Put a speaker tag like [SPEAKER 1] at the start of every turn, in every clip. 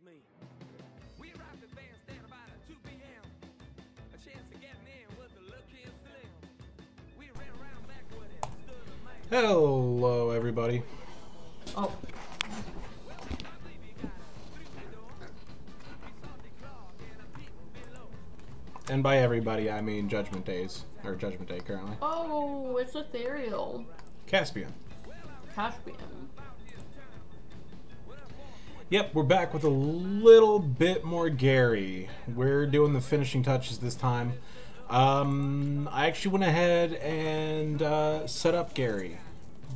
[SPEAKER 1] me. We arrived at bandstand about at 2 p.m. A chance of getting in was a lucky and slim. We ran around back with it, stood a man.
[SPEAKER 2] Hello, everybody.
[SPEAKER 3] Oh.
[SPEAKER 2] And by everybody, I mean Judgment Days, or Judgment Day currently.
[SPEAKER 3] Oh, it's ethereal.
[SPEAKER 2] Caspian.
[SPEAKER 3] Caspian.
[SPEAKER 2] Yep, we're back with a little bit more Gaaaary. We're doing the finishing touches this time. I actually went ahead and set up Gaaaary,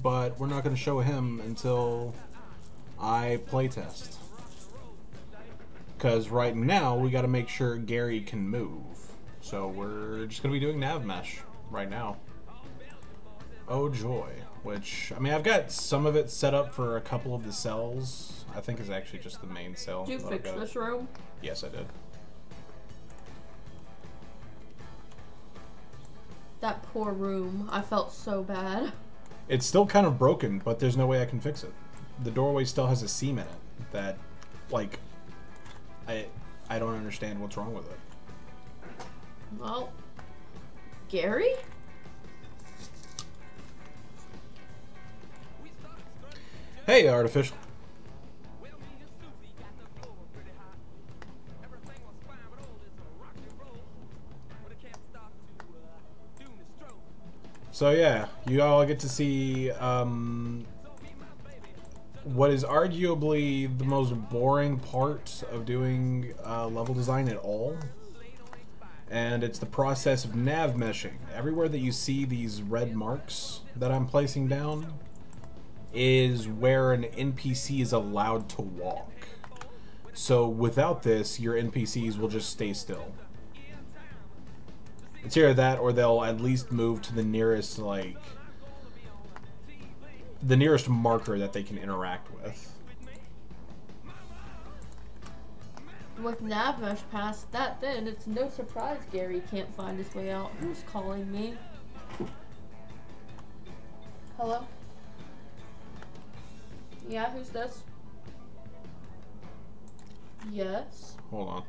[SPEAKER 2] but we're not going to show him until I playtest. Because right now, we got to make sure Gaaaary can move. So we're just going to be doing nav mesh right now. Oh joy. Which, I mean, I've got some of it set up for a couple of the cells. I think is actually just the main cell.
[SPEAKER 3] Did you fix this room?
[SPEAKER 2] Yes, I did.
[SPEAKER 3] That poor room. I felt so bad.
[SPEAKER 2] It's still kind of broken, but there's no way I can fix it. The doorway still has a seam in it that, like, I don't understand what's wrong with it.
[SPEAKER 3] Well, Gaaaary?
[SPEAKER 2] Hey, Artificial. So yeah, you all get to see what is arguably the most boring part of doing level design at all. And it's the process of nav meshing. Everywhere that you see these red marks that I'm placing down is where an NPC is allowed to walk. So without this, your NPCs will just stay still. It's either that or they'll at least move to the nearest, like, the nearest marker that they can interact with.
[SPEAKER 3] With Navmesh past that, then it's no surprise Gaaaary can't find his way out. Who's calling me? Hello? Yeah, who's this? Yes.
[SPEAKER 2] Hold on.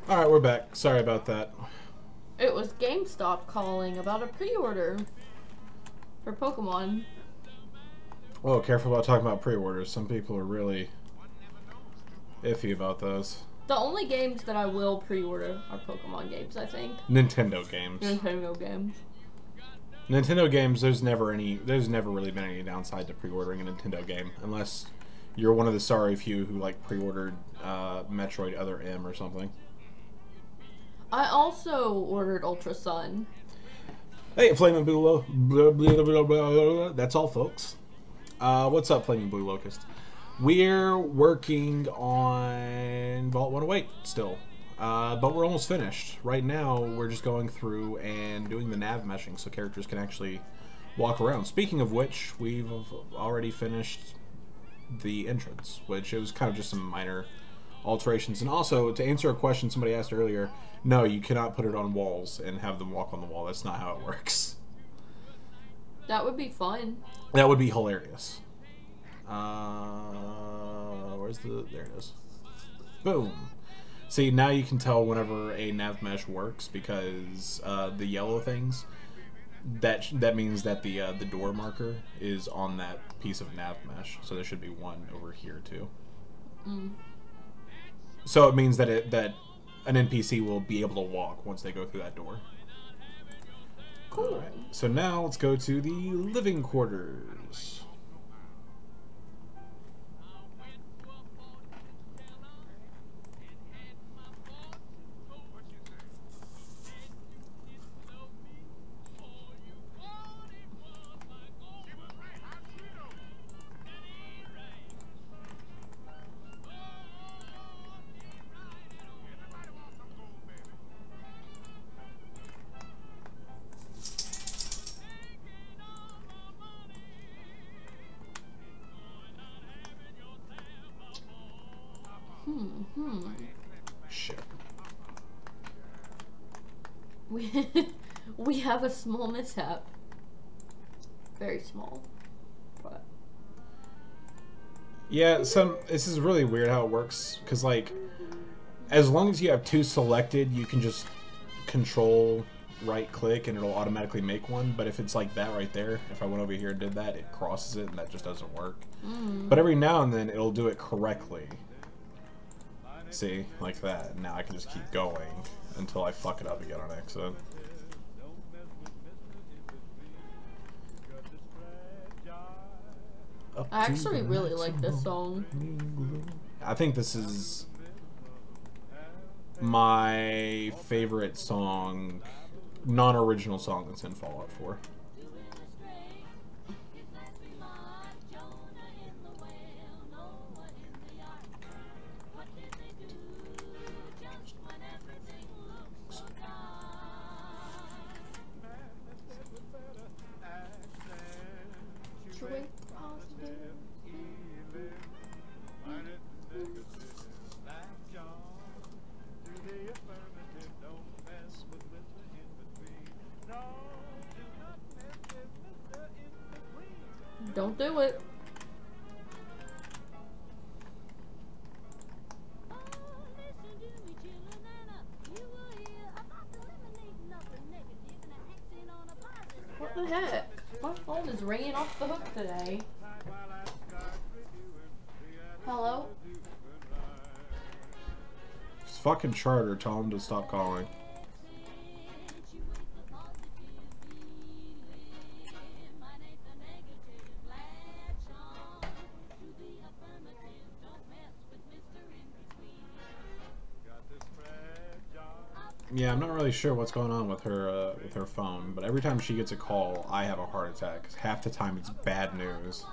[SPEAKER 2] Alright, we're back. Sorry about that.
[SPEAKER 3] It was GameStop calling about a pre-order for Pokemon.
[SPEAKER 2] Oh, careful about talking about pre-orders. Some people are really iffy about those.
[SPEAKER 3] The only games that I will pre-order are Pokemon games, I think.
[SPEAKER 2] Nintendo games.
[SPEAKER 3] Nintendo games.
[SPEAKER 2] Nintendo games, there's never really been any downside to pre-ordering a Nintendo game, unless you're one of the sorry few who, like, pre-ordered Metroid Other M or something.
[SPEAKER 3] I also ordered Ultra Sun.
[SPEAKER 2] Hey, Flaming Blue Locust. Blah, blah, blah, blah, blah. That's all, folks. What's up, Flaming Blue Locust? We're working on Vault 108 still, but we're almost finished. Right now, we're just going through and doing the nav meshing so characters can actually walk around. Speaking of which, we've already finished the entrance, which it was kind of just some minor alterations. And also, to answer a question somebody asked earlier, no, you cannot put it on walls and have them walk on the wall. That's not how it works.
[SPEAKER 3] That would be fun.
[SPEAKER 2] That would be hilarious. Where's the... There it is. Boom. See, now you can tell whenever a nav mesh works because the yellow things, that means that the door marker is on that piece of nav mesh. So there should be one over here too. So it means that that an NPC will be able to walk once they go through that door.
[SPEAKER 3] Cool.
[SPEAKER 2] All right. So now let's go to the living quarters. Shit.
[SPEAKER 3] We have a small mishap. Very small. But
[SPEAKER 2] Yeah, this is really weird how it works, because like as long as you have two selected, you can just control right click and it'll automatically make one. But if it's like that right there, if I went over here and did that, it crosses it and that just doesn't work. But every now and then it'll do it correctly. See, like that. Now I can just keep going until I fuck it up again on accident.
[SPEAKER 3] I actually really like this song.
[SPEAKER 2] I think this is my favorite song, non-original song that's in Fallout 4.
[SPEAKER 3] Don't do it. What the heck? My phone is ringing off the hook today. Hello?
[SPEAKER 2] It's fucking Charter. Tell him to stop calling. Yeah, I'm not really sure what's going on with her phone, but every time she gets a call, I have a heart attack. 'Cause half the time it's bad news.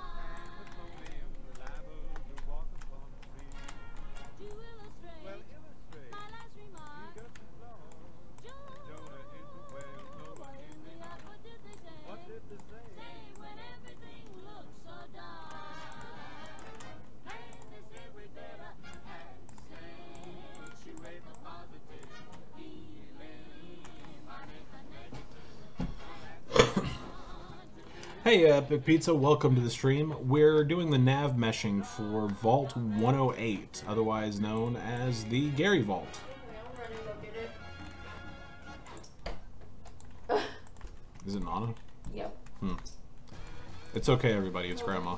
[SPEAKER 2] Hey, Big Pizza, welcome to the stream. We're doing the nav meshing for Vault 108, otherwise known as the Gaaaary Vault. Is it Nana?
[SPEAKER 3] Yep.
[SPEAKER 2] It's okay, everybody. It's Grandma.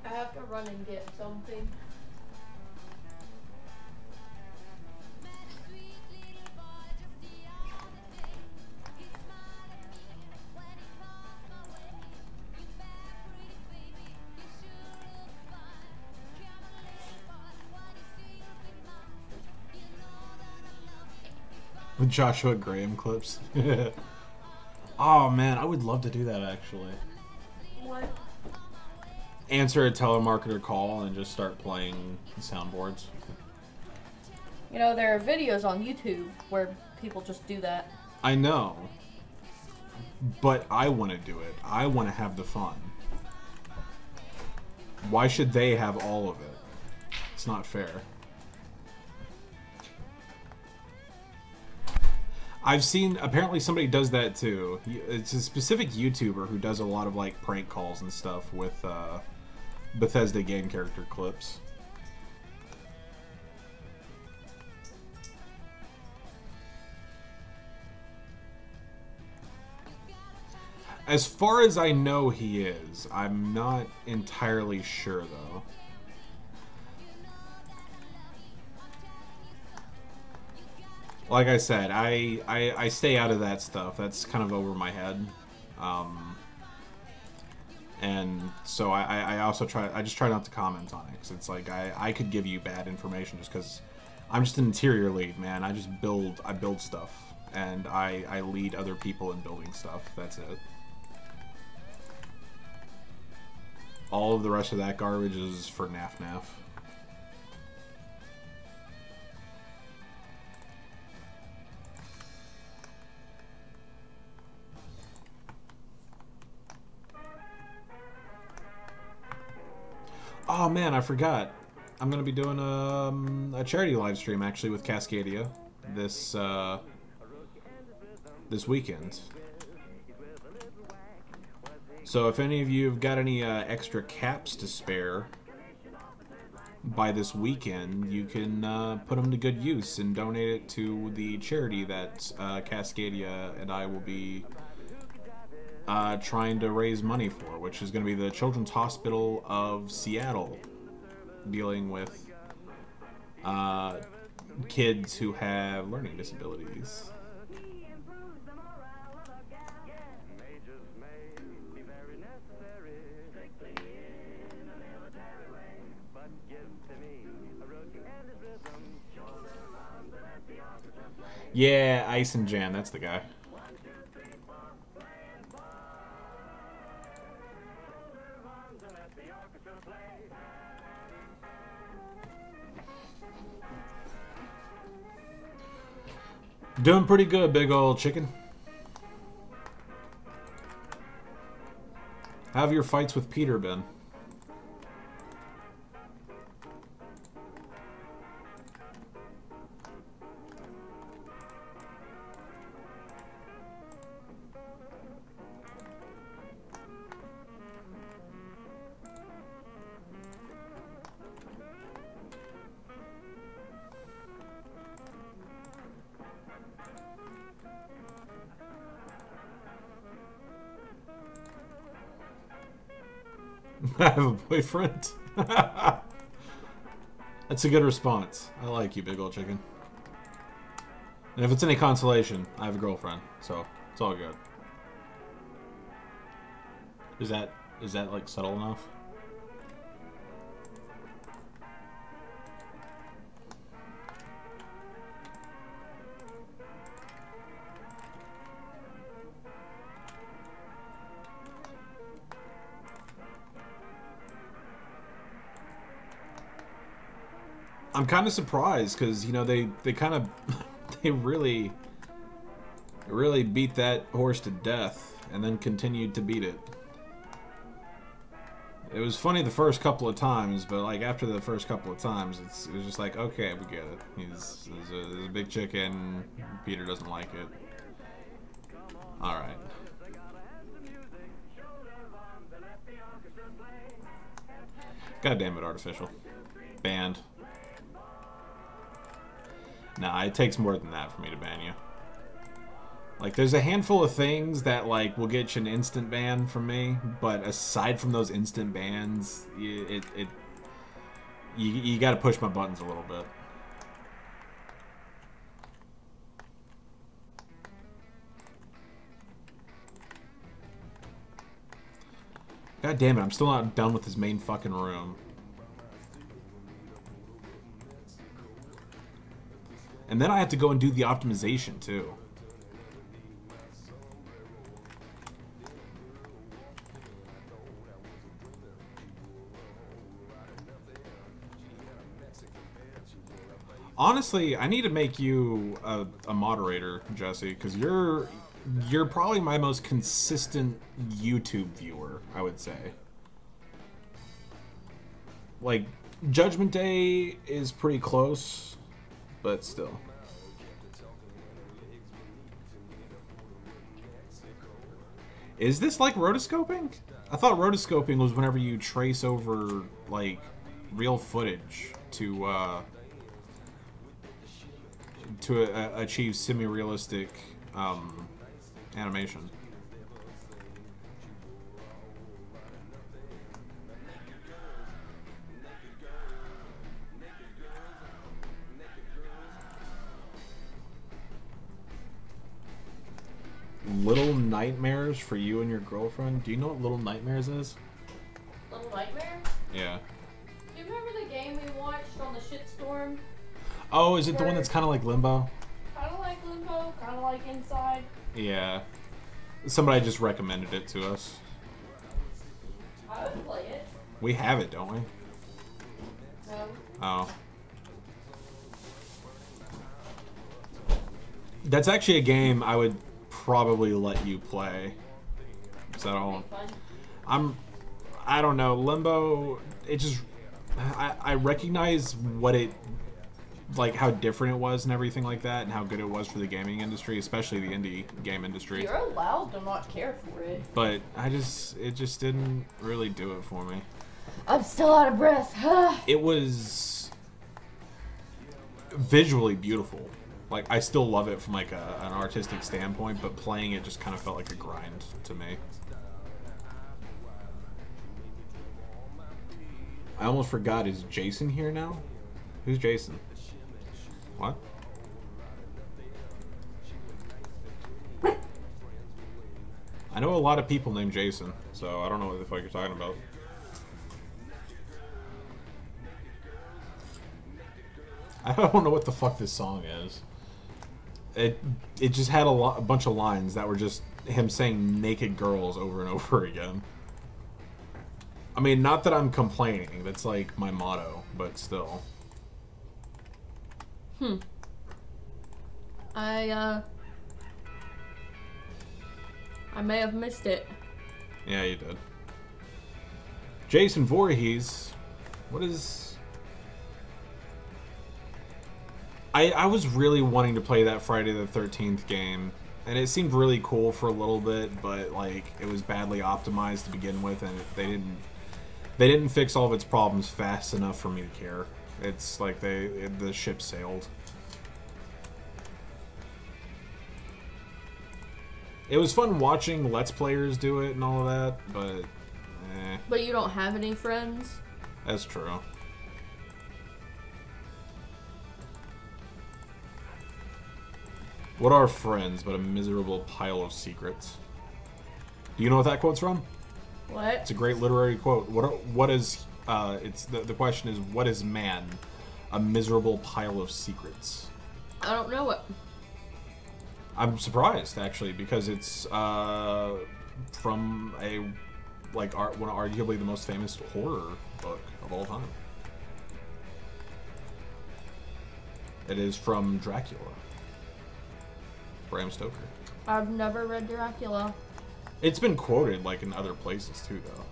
[SPEAKER 3] I have to run and get something.
[SPEAKER 2] With Joshua Graham clips. Oh man, I would love to do that actually.
[SPEAKER 3] What?
[SPEAKER 2] Answer a telemarketer call and just start playing soundboards.
[SPEAKER 3] You know, there are videos on YouTube where people just do that.
[SPEAKER 2] I know. But I want to do it. I want to have the fun. Why should they have all of it? It's not fair. I've seen, apparently somebody does that too. It's a specific YouTuber who does a lot of like prank calls and stuff with Bethesda game character clips. As far as I know, he is. I'm not entirely sure, though. Like I said, I stay out of that stuff. That's kind of over my head. And so I also I just try not to comment on it, because it's like I could give you bad information just because I'm just an interior lead, man. I build stuff, and I lead other people in building stuff. That's it. All of the rest of that garbage is for naff. Oh man, I forgot. I'm gonna be doing a charity live stream actually with Cascadia this weekend. So if any of you have got any extra caps to spare by this weekend, you can put them to good use and donate it to the charity that Cascadia and I will be trying to raise money for, which is going to be the Children's Hospital of Seattle, dealing with kids who have learning disabilities. Yeah, Ice and Jan, that's the guy. Doing pretty good, big old chicken. How have your fights with Peter been? I have a boyfriend. That's a good response. I like you, big old chicken. And if it's any consolation, I have a girlfriend, so it's all good. Is that like subtle enough? I'm kind of surprised because, you know, they kind of they really beat that horse to death and then continued to beat it. It was funny the first couple of times, but like after the first couple of times, it was just like, okay, we get it. He's a big chicken. Peter doesn't like it. All right. God damn it, artificial. Banned. Nah, it takes more than that for me to ban you. Like, there's a handful of things that, like, will get you an instant ban from me, but aside from those instant bans, you gotta push my buttons a little bit. God damn it, I'm still not done with this main fucking room. And then I have to go and do the optimization, too. Honestly, I need to make you a moderator, Jesse, because you're probably my most consistent YouTube viewer, I would say. Like, Judgment Day is pretty close, but still. Is this like rotoscoping? I thought rotoscoping was whenever you trace over, like, real footage to achieve semi-realistic animation. Little Nightmares for you and your girlfriend. Do you know what Little Nightmares is?
[SPEAKER 3] Little Nightmare?
[SPEAKER 2] Yeah.
[SPEAKER 3] Do you remember the game we watched on the shitstorm?
[SPEAKER 2] Oh, is it the one that's kind of like Limbo?
[SPEAKER 3] Kind of like Limbo, kind of like Inside.
[SPEAKER 2] Yeah. Somebody just recommended it to us.
[SPEAKER 3] I would play it.
[SPEAKER 2] We have it, don't we?
[SPEAKER 3] No.
[SPEAKER 2] Oh. That's actually a game I would probably let you play. So I don't know. Limbo, it just, I recognize what it, like how different it was and everything like that, and how good it was for the gaming industry, especially the indie game industry.
[SPEAKER 3] You're allowed to not care for it.
[SPEAKER 2] But it just didn't really do it for me.
[SPEAKER 3] I'm still out of breath.
[SPEAKER 2] It was visually beautiful. Like, I still love it from like an artistic standpoint, but playing it just kind of felt like a grind to me. I almost forgot, is Jason here now? Who's Jason? What? I know a lot of people named Jason, so I don't know what the fuck you're talking about. I don't know what the fuck this song is. It just had a bunch of lines that were just him saying naked girls over and over again. I mean, not that I'm complaining. That's like my motto, but still.
[SPEAKER 3] I may have missed it.
[SPEAKER 2] Yeah, you did. Jason Voorhees. What is... I was really wanting to play that Friday the 13th game, and it seemed really cool for a little bit, but like it was badly optimized to begin with, and they didn't fix all of its problems fast enough for me to care. It's like the ship sailed. It was fun watching Let's Players do it and all of that, but
[SPEAKER 3] But you don't have any friends?
[SPEAKER 2] That's true. What are friends but a miserable pile of secrets? Do you know what that quote's from?
[SPEAKER 3] What?
[SPEAKER 2] It's a great literary quote. What is the question is, what is man? A miserable pile of secrets.
[SPEAKER 3] I don't know it.
[SPEAKER 2] I'm surprised actually, because it's from one of arguably the most famous horror book of all time. It is from Dracula. Bram Stoker.
[SPEAKER 3] I've never read Dracula.
[SPEAKER 2] It's been quoted like in other places too, though.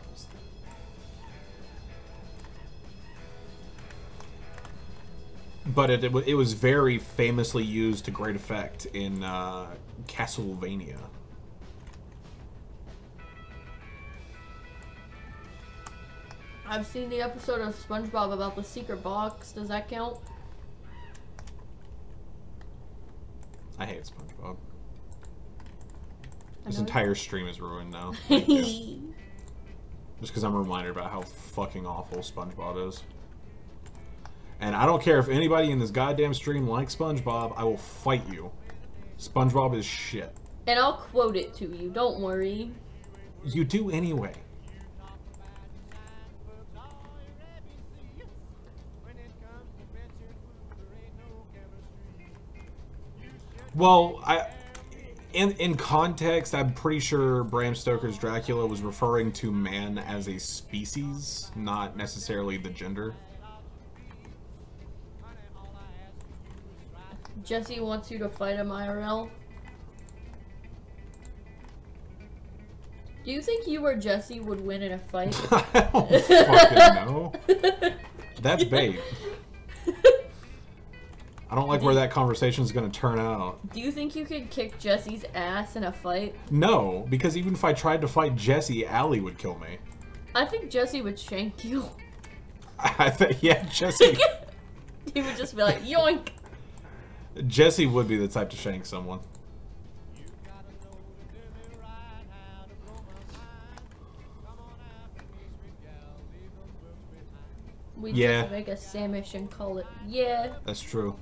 [SPEAKER 2] But it was very famously used to great effect in Castlevania.
[SPEAKER 3] I've seen the episode of SpongeBob about the secret box. Does that count?
[SPEAKER 2] I hate SpongeBob. This entire stream is ruined now. Just because I'm reminded about how fucking awful SpongeBob is. And I don't care if anybody in this goddamn stream likes SpongeBob, I will fight you. SpongeBob is shit.
[SPEAKER 3] And I'll quote it to you, don't worry.
[SPEAKER 2] You do anyway. Well, in context, I'm pretty sure Bram Stoker's Dracula was referring to man as a species, not necessarily the gender.
[SPEAKER 3] Jesse wants you to fight him IRL. Do you think you or Jesse would win in a fight?
[SPEAKER 2] I don't fucking know. That's bait. I don't like where that conversation is going to turn out.
[SPEAKER 3] Do you think you could kick Jesse's ass in a fight?
[SPEAKER 2] No, because even if I tried to fight Jesse, Allie would kill me.
[SPEAKER 3] I think Jesse would shank you.
[SPEAKER 2] I think, yeah, Jesse.
[SPEAKER 3] He would just be like, yoink.
[SPEAKER 2] Jesse would be the type to shank someone.
[SPEAKER 3] We
[SPEAKER 2] Yeah.
[SPEAKER 3] just make a sandwich and call it. Yeah.
[SPEAKER 2] That's true.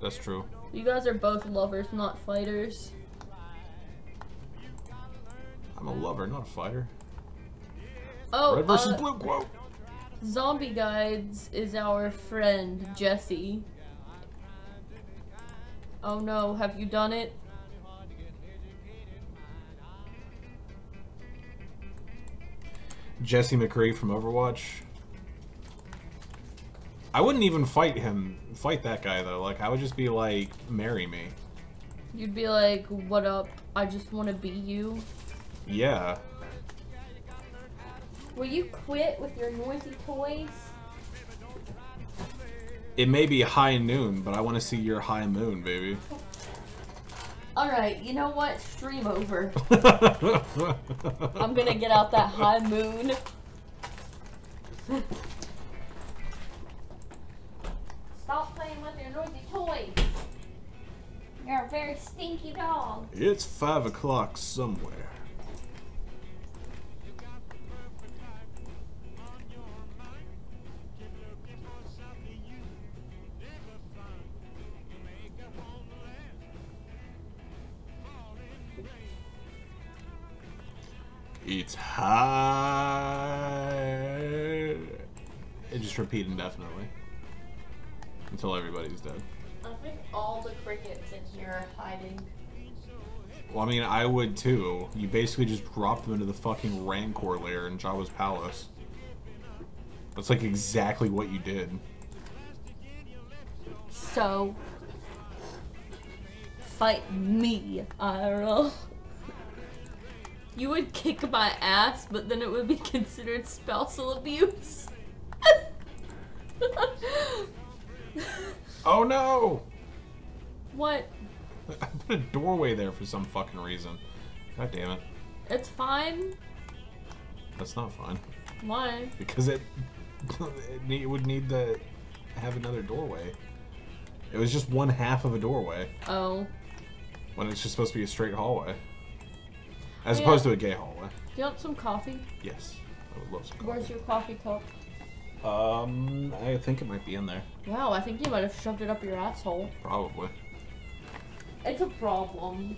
[SPEAKER 2] That's true.
[SPEAKER 3] You guys are both lovers, not fighters.
[SPEAKER 2] I'm a lover, not a fighter.
[SPEAKER 3] Oh,
[SPEAKER 2] Red versus blue quote.
[SPEAKER 3] Zombie Guides is our friend, Jesse. Oh no, have you done it?
[SPEAKER 2] Jesse McCree from Overwatch. I wouldn't even fight that guy though. Like, I would just be like, marry me.
[SPEAKER 3] You'd be like, what up? I just want to be you.
[SPEAKER 2] Yeah.
[SPEAKER 3] Will you quit with your noisy toys?
[SPEAKER 2] It may be high noon, but I want to see your high moon, baby.
[SPEAKER 3] Alright, you know what? Stream over. I'm gonna get out that high moon. Stop playing with your noisy toys. You're a very stinky dog.
[SPEAKER 2] It's 5 o'clock somewhere. It's high. It just repeat indefinitely until everybody's dead.
[SPEAKER 3] I think all the crickets in here are hiding.
[SPEAKER 2] Well, I mean, I would too. You basically just dropped them into the fucking Rancor lair in Jabba's palace. That's like exactly what you did.
[SPEAKER 3] So, fight me, IRL. You would kick my ass, but then it would be considered spousal abuse.
[SPEAKER 2] Oh no!
[SPEAKER 3] What?
[SPEAKER 2] I put a doorway there for some fucking reason. God damn it.
[SPEAKER 3] It's fine.
[SPEAKER 2] That's not fine.
[SPEAKER 3] Why?
[SPEAKER 2] Because it would need to have another doorway. It was just one half of a doorway.
[SPEAKER 3] Oh.
[SPEAKER 2] When it's just supposed to be a straight hallway. As
[SPEAKER 3] Yeah.
[SPEAKER 2] opposed to a gay hallway.
[SPEAKER 3] Do you want some coffee?
[SPEAKER 2] Yes. I would love some coffee.
[SPEAKER 3] Where's your coffee cup?
[SPEAKER 2] I think it might be in there.
[SPEAKER 3] Wow, I think you might have shoved it up your asshole.
[SPEAKER 2] Probably.
[SPEAKER 3] It's a problem.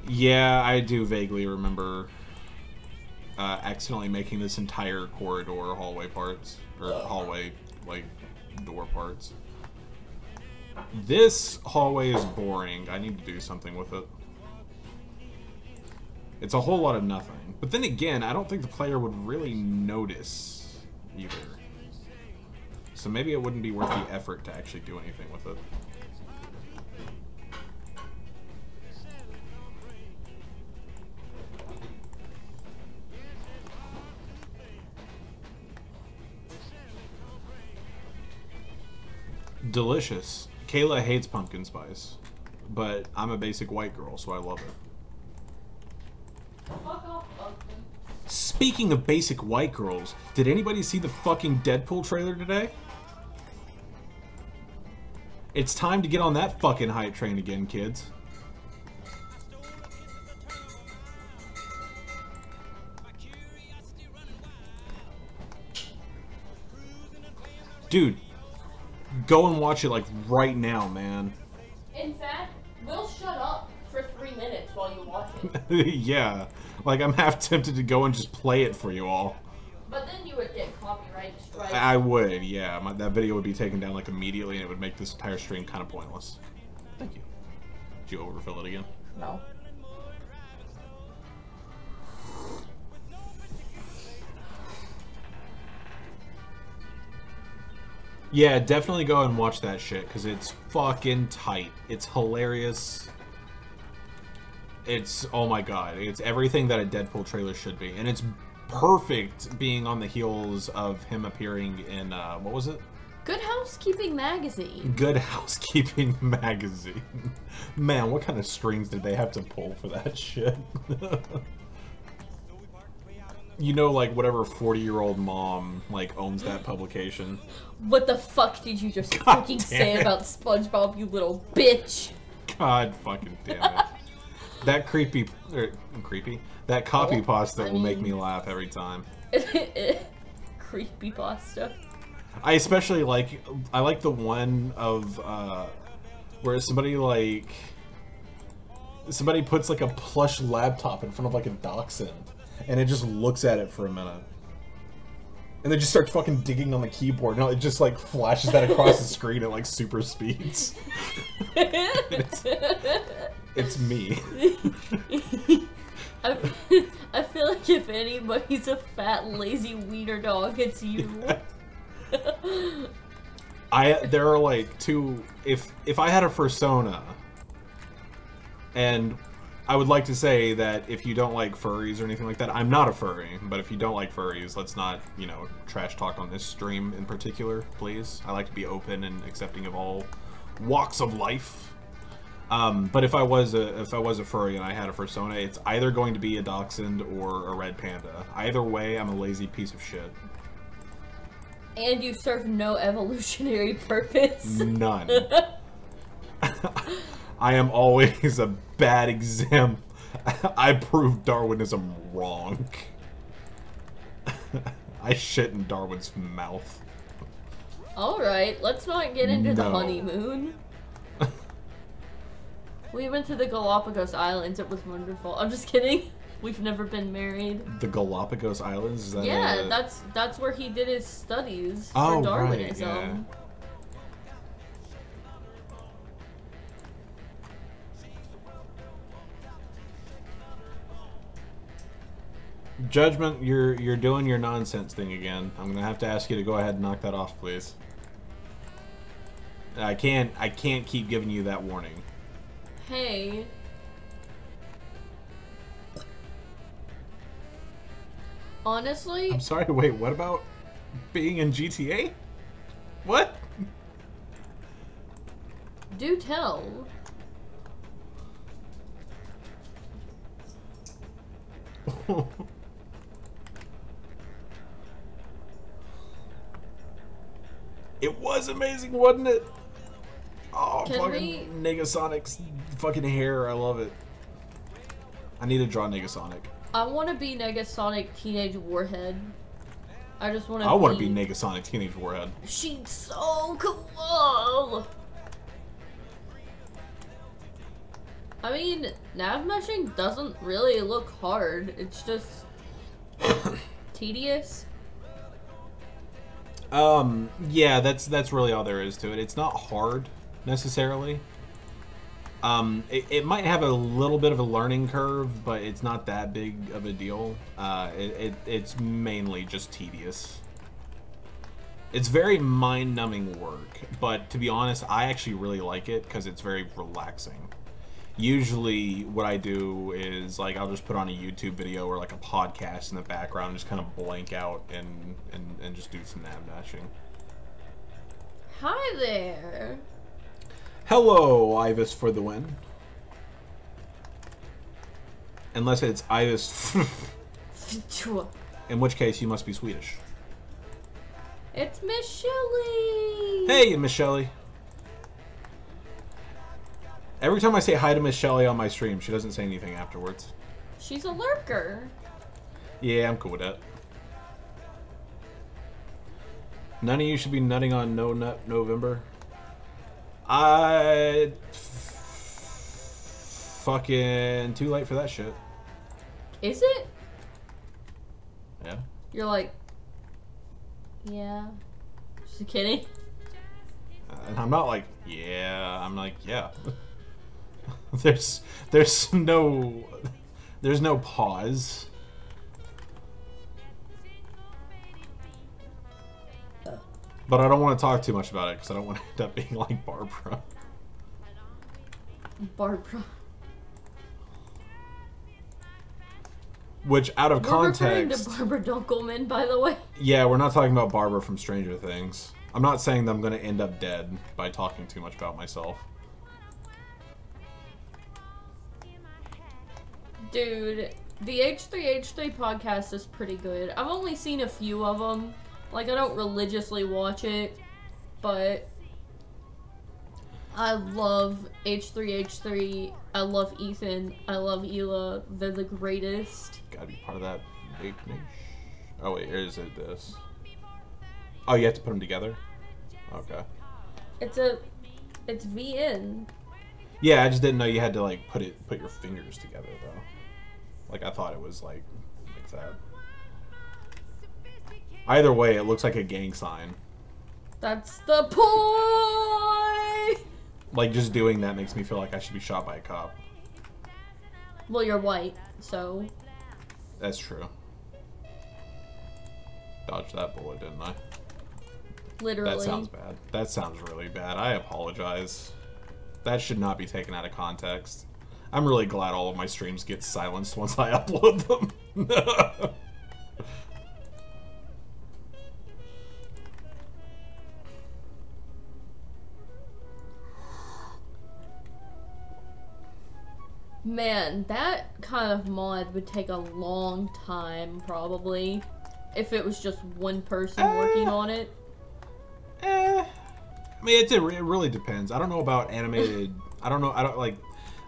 [SPEAKER 2] Yeah, I do vaguely remember accidentally making this entire corridor hallway parts. Or hallway, like, door parts. This hallway is boring. I need to do something with it. It's a whole lot of nothing. But then again, I don't think the player would really notice either. So maybe it wouldn't be worth the effort to actually do anything with it. Delicious. Kayla hates pumpkin spice, but I'm a basic white girl, so I love it.
[SPEAKER 3] Fuck off, pumpkin.
[SPEAKER 2] Speaking of basic white girls, did anybody see the fucking Deadpool trailer today? It's time to get on that fucking hype train again, kids. Dude, go and watch it like right now, man.
[SPEAKER 3] In fact, we'll shut up for 3 minutes while you watch it.
[SPEAKER 2] Yeah, like I'm half tempted to go and just play it for you all.
[SPEAKER 3] But then you would get copyright strike.
[SPEAKER 2] I would, yeah. That video would be taken down like immediately, and it would make this entire stream kind of pointless. Thank you. Did you overfill it again?
[SPEAKER 3] No.
[SPEAKER 2] Yeah, definitely go and watch that shit, because it's fucking tight. It's hilarious. It's, oh my god, it's everything that a Deadpool trailer should be. And it's perfect being on the heels of him appearing in, what was it?
[SPEAKER 3] Good Housekeeping Magazine.
[SPEAKER 2] Good Housekeeping Magazine. Man, what kind of strings did they have to pull for that shit? You know, like, whatever 40-year-old mom, like, owns that publication.
[SPEAKER 3] What the fuck did you just
[SPEAKER 2] God
[SPEAKER 3] fucking
[SPEAKER 2] damn
[SPEAKER 3] say
[SPEAKER 2] it.
[SPEAKER 3] about SpongeBob, you little bitch?
[SPEAKER 2] God fucking damn it. That that copy pasta will make me laugh every time.
[SPEAKER 3] Creepy pasta.
[SPEAKER 2] I especially like, I like the one of, where somebody, like, somebody puts like a plush laptop in front of like a dachshund, and it just looks at it for a minute. And they just start fucking digging on the keyboard, and it just like flashes that across the screen at like super speeds. It's me.
[SPEAKER 3] I feel like if anybody's a fat, lazy wiener dog, it's you.
[SPEAKER 2] There are like two. If I had a fursona, and I would like to say that if you don't like furries or anything like that, I'm not a furry. But if you don't like furries, let's not, you know, trash talk on this stream in particular, please. I like to be open and accepting of all walks of life. But if I was a furry and I had a fursona, it's either going to be a dachshund or a red panda. Either way, I'm a lazy piece of shit.
[SPEAKER 3] And you serve no evolutionary purpose.
[SPEAKER 2] None. I am always a bad example. I prove Darwinism wrong. I shit in Darwin's mouth.
[SPEAKER 3] Alright, let's not get into the
[SPEAKER 2] No.
[SPEAKER 3] honeymoon. We went to the Galapagos Islands, it was wonderful. I'm just kidding. We've never been married.
[SPEAKER 2] The Galapagos Islands? Is that
[SPEAKER 3] Yeah, that's where he did his studies for
[SPEAKER 2] Oh,
[SPEAKER 3] Darwinism.
[SPEAKER 2] right, yeah. Judgment, you're doing your nonsense thing again. I'm gonna have to ask you to go ahead and knock that off, please. I can't keep giving you that warning.
[SPEAKER 3] Hey. Honestly,
[SPEAKER 2] I'm sorry, wait, what about being in GTA? What?
[SPEAKER 3] do tell.
[SPEAKER 2] It was amazing, wasn't it? Oh,
[SPEAKER 3] Can
[SPEAKER 2] fucking Negasonic's fucking hair, I love it. I need to draw Negasonic.
[SPEAKER 3] I want to be Negasonic Teenage Warhead. I just want to
[SPEAKER 2] I want to be Negasonic Teenage Warhead.
[SPEAKER 3] She's so cool! I mean, nav meshing doesn't really look hard. It's just tedious.
[SPEAKER 2] Yeah, that's really all there is to it. It's not hard necessarily. It might have a little bit of a learning curve, but it's not that big of a deal. It's mainly just tedious. It's very mind-numbing work, but to be honest, I actually really like it because it's very relaxing. Usually what I do is like I'll just put on a YouTube video or like a podcast in the background and just kind of blank out and just do some nav dashing.
[SPEAKER 3] Hi there.
[SPEAKER 2] Hello, Ivis for the win. Unless it's Ivis, in which case you must be Swedish.
[SPEAKER 3] It's Miss Shelley.
[SPEAKER 2] Hey, Miss Shelley. Every time I say hi to Miss Shelley on my stream, she doesn't say anything afterwards.
[SPEAKER 3] She's a lurker.
[SPEAKER 2] Yeah, I'm cool with that. None of you should be nutting on No Nut November. Fucking too late for that shit.
[SPEAKER 3] Is it?
[SPEAKER 2] Yeah.
[SPEAKER 3] You're like, yeah. Just kidding.
[SPEAKER 2] And I'm not like, yeah. I'm like, yeah. there's no pause. But I don't want to talk too much about it because I don't want to end up being like Barbara.
[SPEAKER 3] Barbara.
[SPEAKER 2] Which, out of
[SPEAKER 3] We're referring
[SPEAKER 2] context...
[SPEAKER 3] to Barbara Dunkelman, by the way.
[SPEAKER 2] Yeah, we're not talking about Barbara from Stranger Things. I'm not saying that I'm going to end up dead by talking too much about myself.
[SPEAKER 3] Dude, the H3H3 podcast is pretty good. I've only seen a few of them. Like, I don't religiously watch it, but I love H3H3. I love Ethan. I love Hila. They're the greatest.
[SPEAKER 2] Gotta be part of that vape niche. Oh wait, is it this? Oh, you have to put them together? Okay.
[SPEAKER 3] It's VN.
[SPEAKER 2] Yeah, I just didn't know you had to like put your fingers together though. Like I thought it was like that. Either way, it looks like a gang sign.
[SPEAKER 3] That's the point!
[SPEAKER 2] Like just doing that makes me feel like I should be shot by a cop.
[SPEAKER 3] Well, you're white, so...
[SPEAKER 2] That's true. Dodged that bullet, didn't I?
[SPEAKER 3] Literally.
[SPEAKER 2] That sounds bad. That sounds really bad. I apologize. That should not be taken out of context. I'm really glad all of my streams get silenced once I upload them.
[SPEAKER 3] Man, that kind of mod would take a long time, probably. If it was just one person working on it.
[SPEAKER 2] I mean, it really depends. I don't know about animated... I don't like...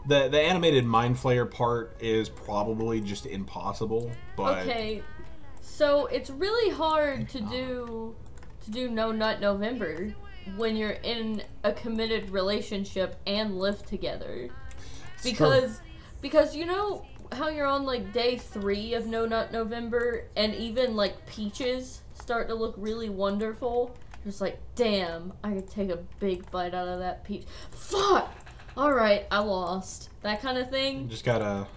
[SPEAKER 2] The animated Mind Flayer part is probably just impossible, but...
[SPEAKER 3] Okay, so it's really hard to do No Nut November when you're in a committed relationship and live together. Because you know how you're on like day 3 of No Nut November and even like peaches start to look really wonderful? Just like, damn, I could take a big bite out of that peach. Fuck! Alright, I lost. That kind of thing.
[SPEAKER 2] Just gotta...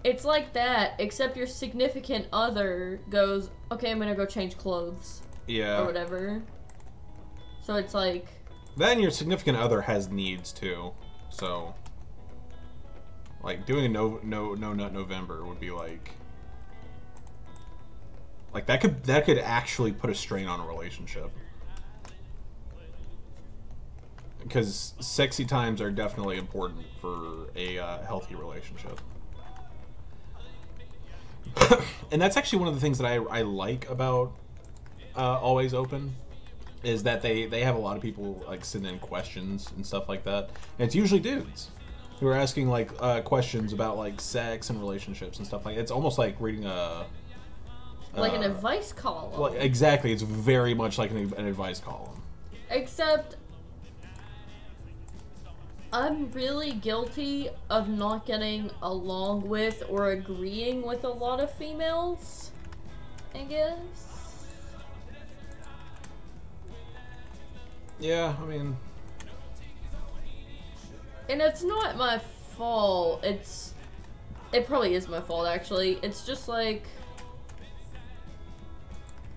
[SPEAKER 3] It's like that, except your significant other goes, okay, I'm gonna go change clothes.
[SPEAKER 2] Yeah.
[SPEAKER 3] Or whatever. So it's like...
[SPEAKER 2] Then your significant other has needs too, so... Like, doing a no nut November would be like... Like, that could actually put a strain on a relationship. Because sexy times are definitely important for a healthy relationship. And that's actually one of the things that I like about Always Open, is that they have a lot of people like send in questions and stuff like that. And it's usually dudes who are asking like questions about like sex and relationships and stuff like that. It's almost like reading a...
[SPEAKER 3] like an advice column.
[SPEAKER 2] Well, exactly. It's very much like an advice column.
[SPEAKER 3] Except... I'm really guilty of not getting along with or agreeing with a lot of females, I guess.
[SPEAKER 2] Yeah, I mean...
[SPEAKER 3] And it's not my fault, it probably is my fault, actually. It's just like...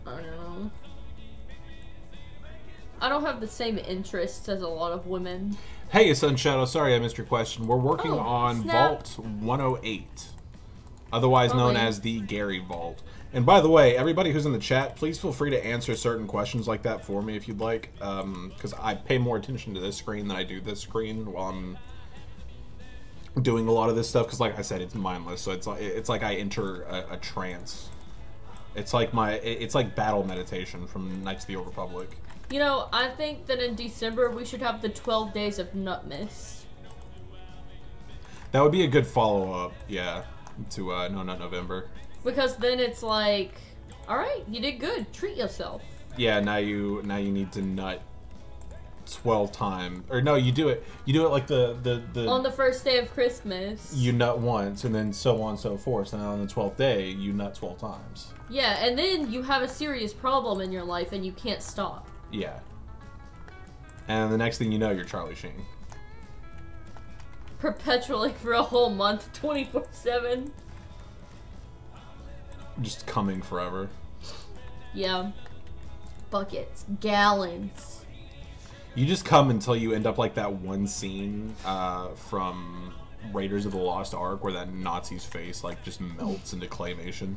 [SPEAKER 3] I don't know. I don't have the same interests as a lot of women.
[SPEAKER 2] Hey, Sunshadow, sorry I missed your question. We're working on
[SPEAKER 3] snap.
[SPEAKER 2] Vault 108, otherwise known as the Gaaaary Vault. And by the way, everybody who's in the chat, please feel free to answer certain questions like that for me if you'd like, because I pay more attention to this screen than I do this screen while I'm doing a lot of this stuff, because like I said, it's mindless, so it's like I enter a trance. It's like battle meditation from Knights of the Old Republic.
[SPEAKER 3] You know, I think that in December we should have the 12 days of Nutmas.
[SPEAKER 2] That would be a good follow-up, yeah, to No Nut November.
[SPEAKER 3] Because then it's like, alright, you did good, treat yourself.
[SPEAKER 2] Yeah, now you need to nut 12 times. Or no, you do it like the
[SPEAKER 3] on the first day of Christmas.
[SPEAKER 2] You nut once, and then so on and so forth. So now on the 12th day, you nut 12 times.
[SPEAKER 3] Yeah, and then you have a serious problem in your life and you can't stop.
[SPEAKER 2] Yeah. And the next thing you know, you're Charlie Sheen.
[SPEAKER 3] Perpetually for a whole month, 24/7.
[SPEAKER 2] Just coming forever.
[SPEAKER 3] Yeah. Buckets. Gallons.
[SPEAKER 2] You just come until you end up like that one scene from Raiders of the Lost Ark where that Nazi's face like just melts into claymation.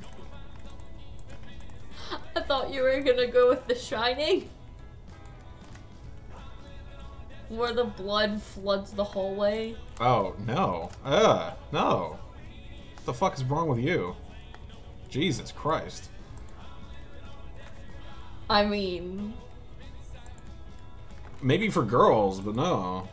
[SPEAKER 3] I thought you were gonna go with The Shining. Where the blood floods the hallway.
[SPEAKER 2] Oh, no. No. What the fuck is wrong with you? Jesus Christ.
[SPEAKER 3] I mean...
[SPEAKER 2] Maybe for girls, but no.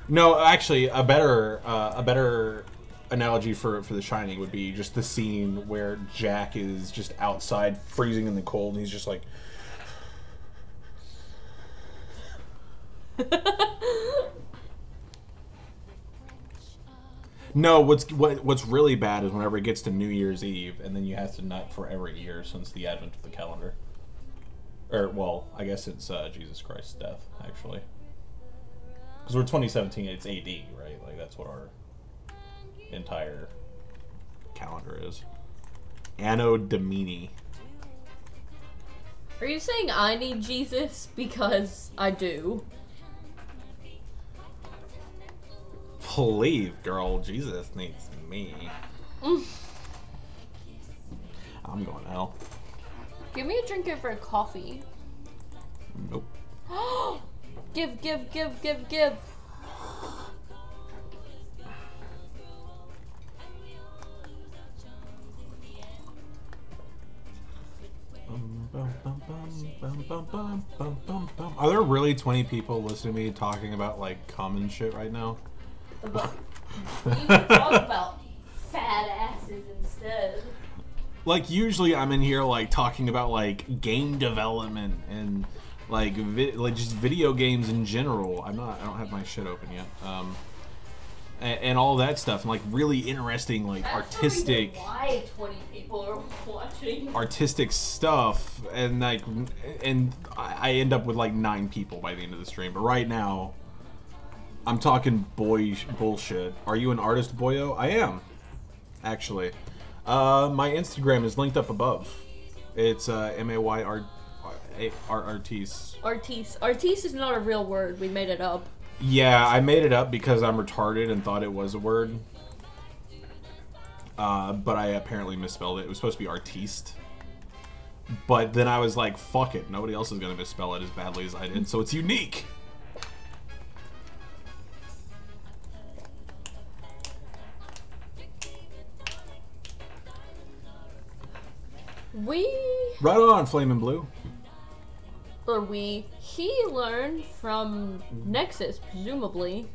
[SPEAKER 2] No, actually, a better analogy for The Shining would be just the scene where Jack is just outside freezing in the cold and he's just like... No, what's really bad is whenever it gets to New Year's Eve, and then you have to nut for every year since the advent of the calendar. Or, well, I guess it's Jesus Christ's death, actually. Because we're 2017, it's AD, right? Like, that's what our entire calendar is. Anno Domini.
[SPEAKER 3] Are you saying I need Jesus? Because I do.
[SPEAKER 2] Please, girl, Jesus needs me. I'm going to hell.
[SPEAKER 3] Give me a drink for coffee.
[SPEAKER 2] Nope.
[SPEAKER 3] Give.
[SPEAKER 2] Are there really 20 people listening to me talking about like common shit right now?
[SPEAKER 3] You can talk about fat asses instead.
[SPEAKER 2] Like usually I'm in here like talking about like game development and like just video games in general. I don't have my shit open yet. And all that stuff, and like really interesting, like artistic.
[SPEAKER 3] Why 20 people are watching?
[SPEAKER 2] Artistic stuff, and like, and I end up with like 9 people by the end of the stream. But right now, I'm talking bullshit. Are you an artist, boyo? I am, actually. My Instagram is linked up above. It's MAY Artiste.
[SPEAKER 3] Artiste is not a real word. We made it up.
[SPEAKER 2] Yeah, I made it up because I'm retarded and thought it was a word. But I apparently misspelled it. It was supposed to be artiste. But then I was like, fuck it. Nobody else is going to misspell it as badly as I did, so it's unique. Right on, Flamin' Blue.
[SPEAKER 3] He learned from Nexus, presumably.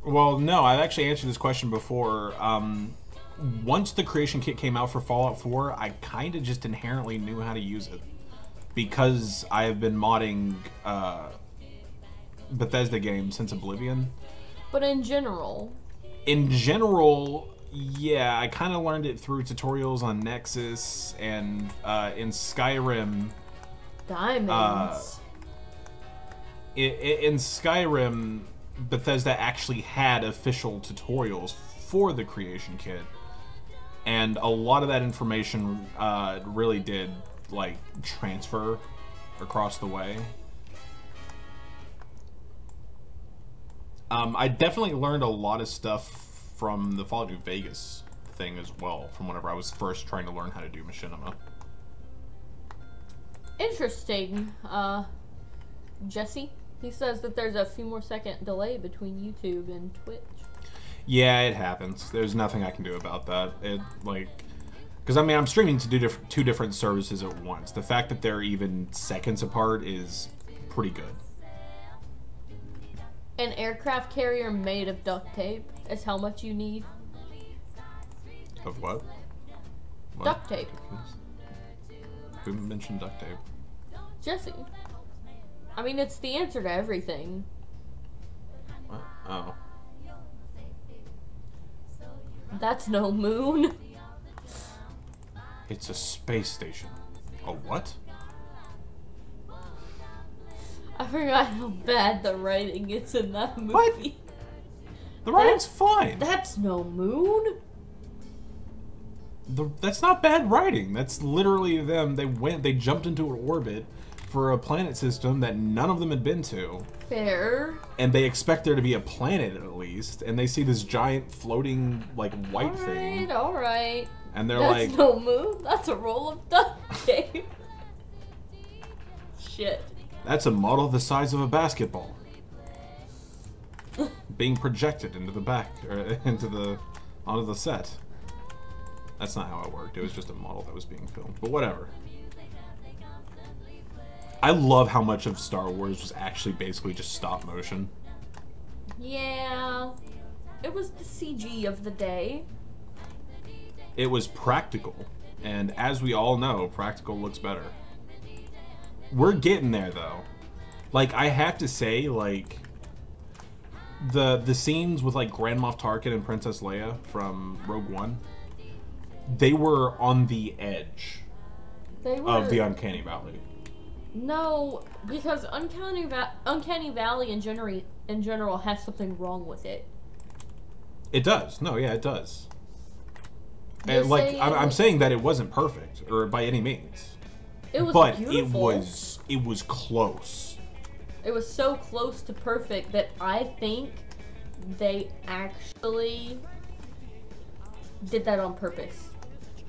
[SPEAKER 2] Well, no, I've actually answered this question before. Once the creation kit came out for Fallout 4, I kind of just inherently knew how to use it. Because I have been modding Bethesda games since Oblivion.
[SPEAKER 3] But in general?
[SPEAKER 2] In general, yeah, I kind of learned it through tutorials on Nexus and in Skyrim.
[SPEAKER 3] Diamonds.
[SPEAKER 2] In Skyrim, Bethesda actually had official tutorials for the creation kit, and a lot of that information really did like transfer across the way. I definitely learned a lot of stuff from the Fallout New Vegas thing as well, from whenever I was first trying to learn how to do machinima.
[SPEAKER 3] Interesting. Jesse, he says that there's a few more second delay between YouTube and Twitch.
[SPEAKER 2] Yeah, it happens. There's nothing I can do about that. Because I mean, I'm streaming to two different services at once. The fact that they're even seconds apart is pretty good.
[SPEAKER 3] An aircraft carrier made of duct tape is how much you need.
[SPEAKER 2] Of what?
[SPEAKER 3] Duct tape.
[SPEAKER 2] Who mentioned duct tape?
[SPEAKER 3] Jesse. I mean, it's the answer to everything.
[SPEAKER 2] What? Oh.
[SPEAKER 3] That's no moon.
[SPEAKER 2] It's a space station. A what?
[SPEAKER 3] I forgot how bad the writing is in that movie.
[SPEAKER 2] What? The writing's fine.
[SPEAKER 3] That's no moon.
[SPEAKER 2] That's not bad writing. That's literally them. They jumped into an orbit for a planet system that none of them had been to.
[SPEAKER 3] Fair.
[SPEAKER 2] And they expect there to be a planet at least, and they see this giant floating like white thing.
[SPEAKER 3] Alright.
[SPEAKER 2] And they're
[SPEAKER 3] That's
[SPEAKER 2] like,
[SPEAKER 3] no moon. That's a roll of duct tape. Shit.
[SPEAKER 2] that's a model the size of a basketball. Being projected into the back, or onto the set. That's not how it worked. It was just a model that was being filmed. But whatever. I love how much of Star Wars was actually basically just stop motion.
[SPEAKER 3] Yeah. It was the CG of the day.
[SPEAKER 2] It was practical. And as we all know, practical looks better. We're getting there, though. Like, I have to say, like, the scenes with like Grand Moff Tarkin and Princess Leia from Rogue One, they were on the edge of the Uncanny Valley.
[SPEAKER 3] No, because Uncanny Valley in general has something wrong with it.
[SPEAKER 2] It does. No, yeah, it does.
[SPEAKER 3] You're
[SPEAKER 2] And like
[SPEAKER 3] saying-
[SPEAKER 2] I'm saying that it wasn't perfect or by any means,
[SPEAKER 3] It was
[SPEAKER 2] but
[SPEAKER 3] beautiful.
[SPEAKER 2] it was close.
[SPEAKER 3] It was so close to perfect that I think they actually did that on purpose.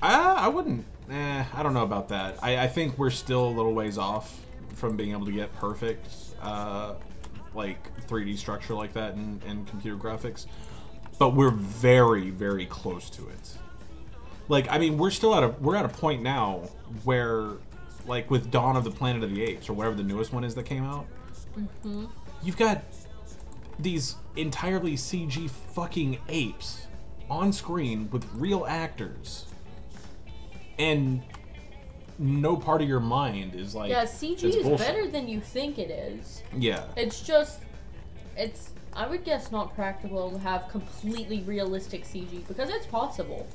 [SPEAKER 2] I wouldn't. I don't know about that. I think we're still a little ways off from being able to get perfect, like 3D structure like that in computer graphics. But we're very, very close to it. Like, I mean, we're at a point now where, like, with Dawn of the Planet of the Apes or whatever the newest one is that came out, you've got these entirely CG fucking apes on screen with real actors. And no part of your mind is like,
[SPEAKER 3] Yeah, CG
[SPEAKER 2] it's
[SPEAKER 3] is
[SPEAKER 2] bullshit.
[SPEAKER 3] better than you think it is.
[SPEAKER 2] Yeah.
[SPEAKER 3] It's just, I would guess not practical to have completely realistic CG because it's possible.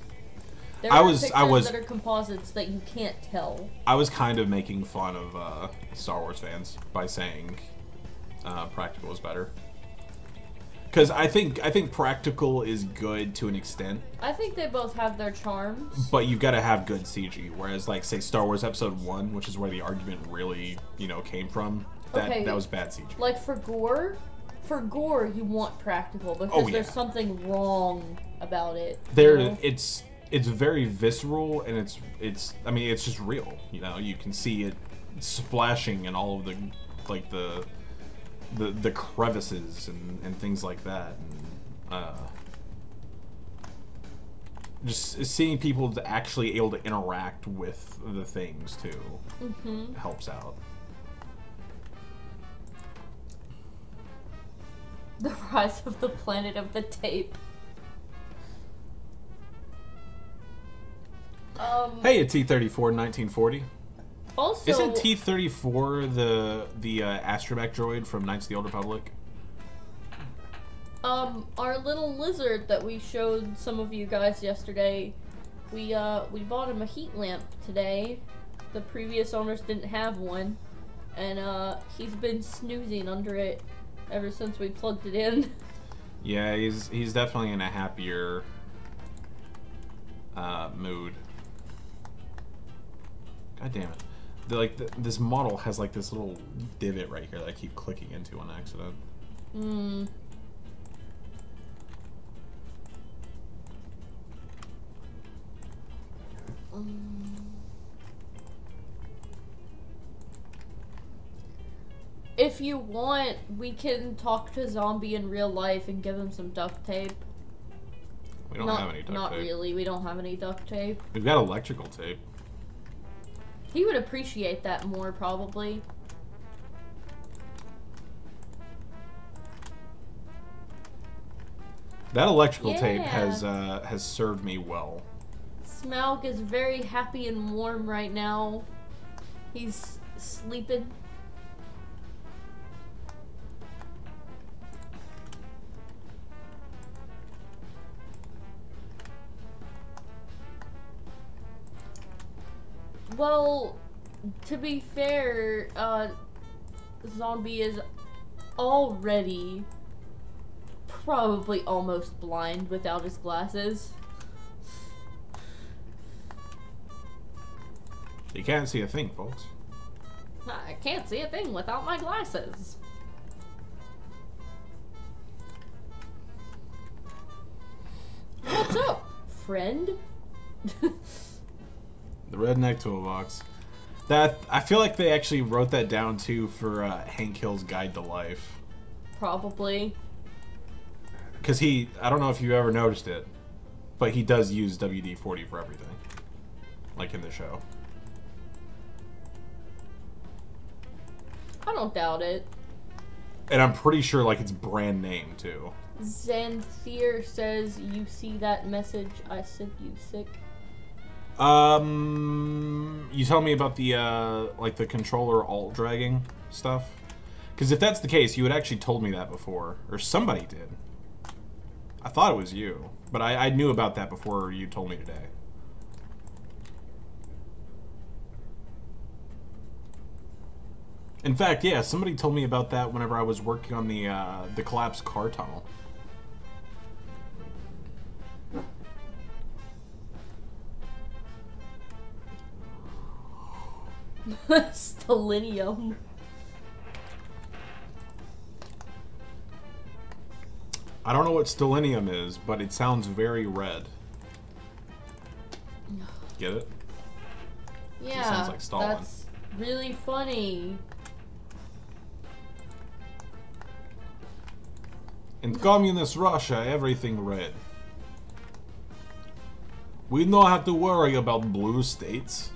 [SPEAKER 3] There are pictures that are composites that you can't tell.
[SPEAKER 2] I was kind of making fun of Star Wars fans by saying practical is better. Because I think practical is good to an extent.
[SPEAKER 3] I think they both have their charms.
[SPEAKER 2] But you've got to have good CG. Whereas, like, say, Star Wars Episode 1, which is where the argument really, came from, that was bad CG.
[SPEAKER 3] Like, for gore, you want practical because there's something wrong about it.
[SPEAKER 2] It's very visceral, and it's just real. You can see it splashing in all of the, like, the crevices and things like that. And, just seeing people actually able to interact with the things too helps out.
[SPEAKER 3] The Rise of the Planet of the Tape.
[SPEAKER 2] Hey, a T-34 1940.
[SPEAKER 3] Also,
[SPEAKER 2] Isn't T-34 the astromech droid from Knights of the Old Republic?
[SPEAKER 3] our little lizard that we showed some of you guys yesterday, we bought him a heat lamp today. The previous owners didn't have one, and he's been snoozing under it ever since we plugged it in.
[SPEAKER 2] Yeah, he's definitely in a happier mood. God damn it! This model has like this little divot right here that I keep clicking into on accident.
[SPEAKER 3] If you want, we can talk to Zombie in real life and give him some duct tape.
[SPEAKER 2] We don't have any duct tape.
[SPEAKER 3] Not really. We don't have any duct tape.
[SPEAKER 2] We've got electrical tape.
[SPEAKER 3] He would appreciate that more, probably.
[SPEAKER 2] That electrical tape
[SPEAKER 3] Yeah.
[SPEAKER 2] has served me well.
[SPEAKER 3] Smaug is very happy and warm right now. He's sleeping. Well, to be fair, Zombie is already probably almost blind without his glasses.
[SPEAKER 2] You can't see a thing, folks.
[SPEAKER 3] I can't see a thing without my glasses. What's up, friend?
[SPEAKER 2] The redneck toolbox. That I feel like they actually wrote that down too for Hank Hill's Guide to Life.
[SPEAKER 3] Probably.
[SPEAKER 2] Because I don't know if you ever noticed it, but he does use WD-40 for everything. Like in the show.
[SPEAKER 3] I don't doubt it.
[SPEAKER 2] And I'm pretty sure like it's brand name too.
[SPEAKER 3] Xanthier says, you see that message I sent you, sick?
[SPEAKER 2] You tell me about the like the controller alt dragging stuff, Because if that's the case, you had actually told me that before. Or somebody did. I thought it was you. But I knew about that before you told me today. In fact, yeah, somebody told me about that whenever I was working on the collapsed car tunnel.
[SPEAKER 3] Stellinium.
[SPEAKER 2] I don't know what stellinium is, but it sounds very red. Get it?
[SPEAKER 3] Yeah,
[SPEAKER 2] It sounds like Stalin.
[SPEAKER 3] that's really funny.
[SPEAKER 2] In communist Russia, everything red. We don't have to worry about blue states.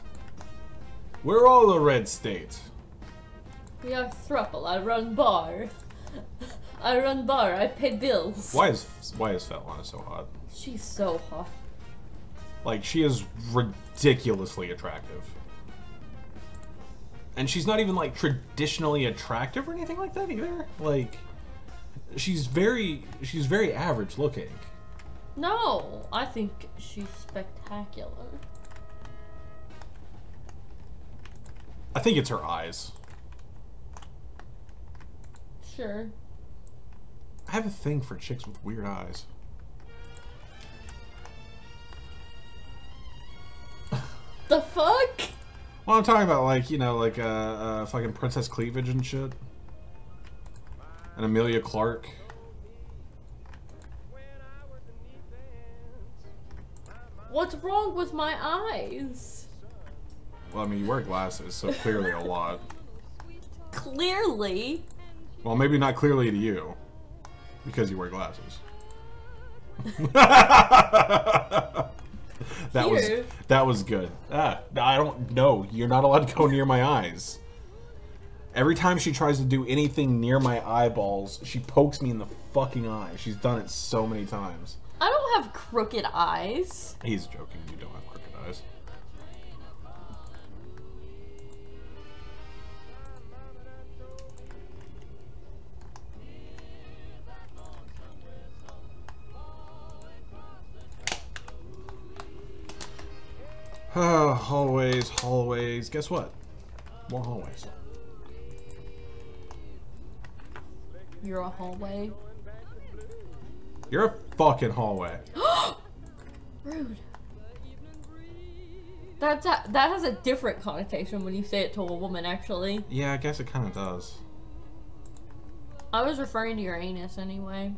[SPEAKER 2] We're all a red state.
[SPEAKER 3] We are thruple. I run bar. I run bar. I pay bills.
[SPEAKER 2] Why is Svetlana so hot?
[SPEAKER 3] She's so hot.
[SPEAKER 2] Like, she is ridiculously attractive. And she's not even, like, traditionally attractive or anything like that either. Like, she's very average looking.
[SPEAKER 3] No, I think she's spectacular.
[SPEAKER 2] I think it's her eyes.
[SPEAKER 3] Sure.
[SPEAKER 2] I have a thing for chicks with weird eyes.
[SPEAKER 3] The fuck?
[SPEAKER 2] Well, I'm talking about, like, you know, like, fucking Princess Cleavage and shit. And Amelia Clark.
[SPEAKER 3] What's wrong with my eyes?
[SPEAKER 2] Well, I mean, you wear glasses, so clearly a lot.
[SPEAKER 3] Clearly.
[SPEAKER 2] Well, maybe not clearly to you. Because you wear glasses. That was good. I don't know. You're not allowed to go near my eyes. Every time she tries to do anything near my eyeballs, she pokes me in the fucking eye. She's done it so many times.
[SPEAKER 3] I don't have crooked eyes.
[SPEAKER 2] He's joking. You don't have crooked eyes. Hallways, hallways. Guess what? More hallways.
[SPEAKER 3] You're a hallway.
[SPEAKER 2] You're a fucking hallway.
[SPEAKER 3] Rude. That has a different connotation when you say it to a woman, actually.
[SPEAKER 2] Yeah, I guess it kind of does.
[SPEAKER 3] I was referring to your anus anyway.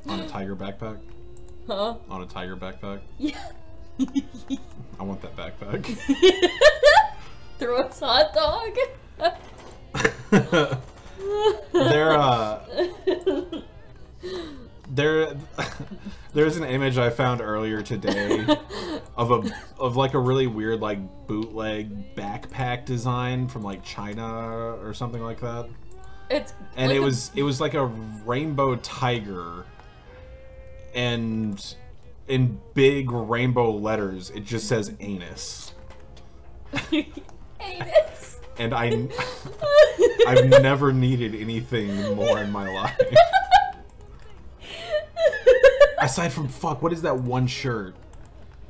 [SPEAKER 2] On a tiger backpack?
[SPEAKER 3] Huh?
[SPEAKER 2] On a tiger backpack?
[SPEAKER 3] Yeah.
[SPEAKER 2] I want that backpack.
[SPEAKER 3] Throw us hot dog.
[SPEAKER 2] There's an image I found earlier today of like a really weird like bootleg backpack design from like China or something like that.
[SPEAKER 3] It's
[SPEAKER 2] and
[SPEAKER 3] like
[SPEAKER 2] it was like a rainbow tiger, and in big rainbow letters it just says anus.
[SPEAKER 3] anus.
[SPEAKER 2] And I've never needed anything more in my life. Aside from, fuck, what is that one shirt?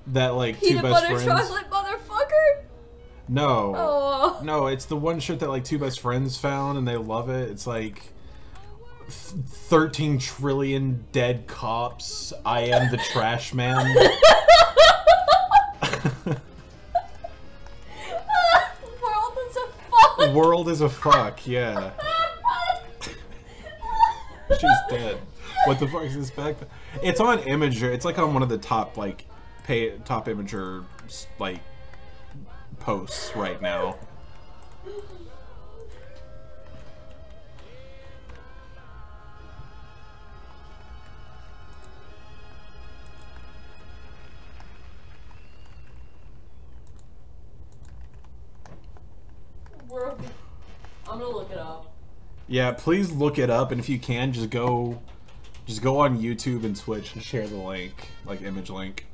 [SPEAKER 2] That, like,
[SPEAKER 3] Peanut
[SPEAKER 2] two best
[SPEAKER 3] butter
[SPEAKER 2] friends...
[SPEAKER 3] chocolate motherfucker?
[SPEAKER 2] No.
[SPEAKER 3] Oh.
[SPEAKER 2] No, it's the one shirt that, like, two best friends found and they love it. It's like... 13 trillion dead cops. I am the trash man.
[SPEAKER 3] World is a fuck.
[SPEAKER 2] World is a fuck, yeah. She's dead. What the fuck is this backpack? It's on Imager. It's like on one of the top, like, top Imager, like, posts right now.
[SPEAKER 3] I'm gonna look it up.
[SPEAKER 2] Yeah, please look it up, and if you can, just go on YouTube and Twitch and share the link, like image link.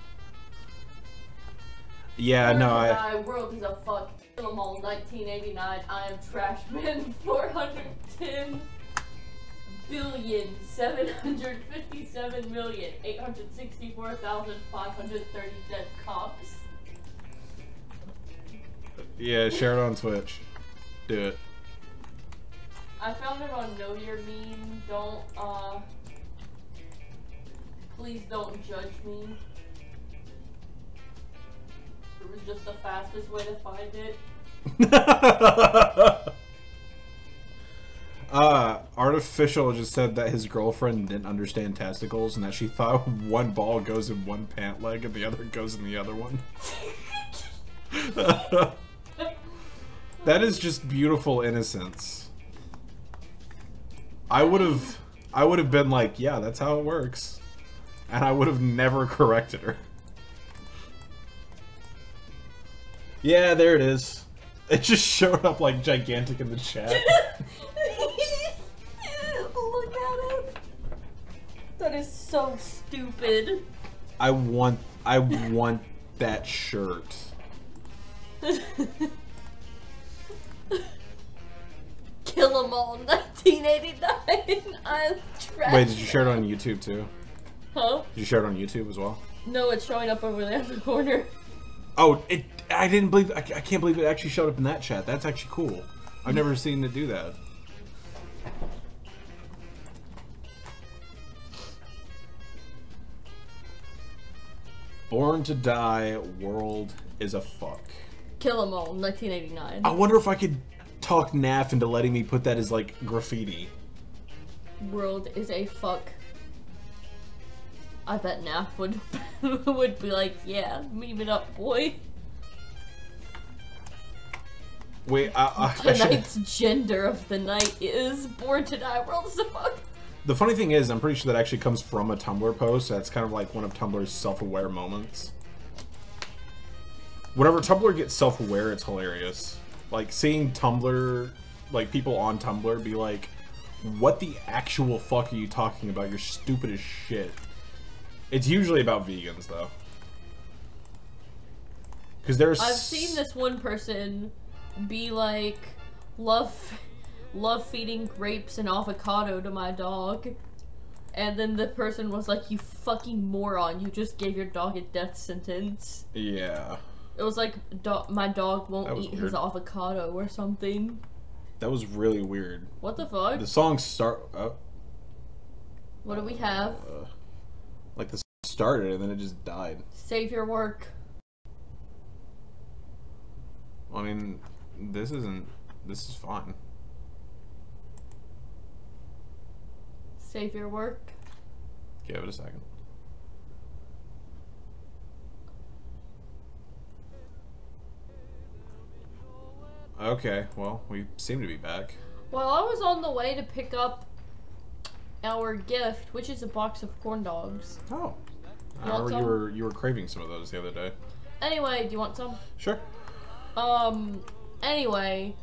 [SPEAKER 2] Yeah, no,
[SPEAKER 3] My world is a fuck. Kill 'em all. 1989. I am trash man. 410 billion 757,864,530 dead cops.
[SPEAKER 2] yeah, share it on Twitch. Do it.
[SPEAKER 3] I found it on Know Your Meme. Don't please don't judge me. It was just the fastest way to find it.
[SPEAKER 2] Artificial just said that his girlfriend didn't understand testicles and that she thought one ball goes in one pant leg and the other goes in the other one. That is just beautiful innocence. I would have been like, yeah, that's how it works. And I would have never corrected her. Yeah, there it is. It just showed up like gigantic in the chat.
[SPEAKER 3] Look at it. That is so stupid.
[SPEAKER 2] I want that shirt.
[SPEAKER 3] Kill 'em all, 1989. I'm trash.
[SPEAKER 2] Wait, did you share it on YouTube too?
[SPEAKER 3] Huh?
[SPEAKER 2] Did you share it on YouTube as well?
[SPEAKER 3] No, it's showing up over there in the corner.
[SPEAKER 2] Oh, I didn't believe. I can't believe it actually showed up in that chat. That's actually cool. I've never seen it do that. Born to Die, world is a fuck.
[SPEAKER 3] Kill 'em all, 1989.
[SPEAKER 2] I wonder if I could talk NAF into letting me put that as like graffiti.
[SPEAKER 3] World is a fuck. I bet NAF would would be like, yeah, meme it up, boy.
[SPEAKER 2] Wait,
[SPEAKER 3] Tonight's gender of the night is Born to Die, world is a fuck.
[SPEAKER 2] The funny thing is, I'm pretty sure that actually comes from a Tumblr post. That's kind of like one of Tumblr's self-aware moments. Whenever Tumblr gets self-aware, it's hilarious. Like, seeing Tumblr, like, people on Tumblr be like, what the actual fuck are you talking about? You're stupid as shit. It's usually about vegans, though. Because there's...
[SPEAKER 3] I've seen this one person be like, love feeding grapes and avocado to my dog. And then the person was like, you fucking moron, you just gave your dog a death sentence.
[SPEAKER 2] Yeah.
[SPEAKER 3] It was like, my dog won't eat
[SPEAKER 2] weird.
[SPEAKER 3] his avocado or something.
[SPEAKER 2] That was really weird.
[SPEAKER 3] What the fuck?
[SPEAKER 2] The song start...
[SPEAKER 3] What do we have?
[SPEAKER 2] Like, the song started and then it just died.
[SPEAKER 3] Save your work.
[SPEAKER 2] I mean, this is fine.
[SPEAKER 3] Save your work.
[SPEAKER 2] Give it a second. Okay, well, we seem to be back.
[SPEAKER 3] Well, I was on the way to pick up our gift, which is a box of corn dogs.
[SPEAKER 2] Oh. I
[SPEAKER 3] You want
[SPEAKER 2] remember you were craving some of those the other day.
[SPEAKER 3] Anyway, do you want some?
[SPEAKER 2] Sure.
[SPEAKER 3] Anyway,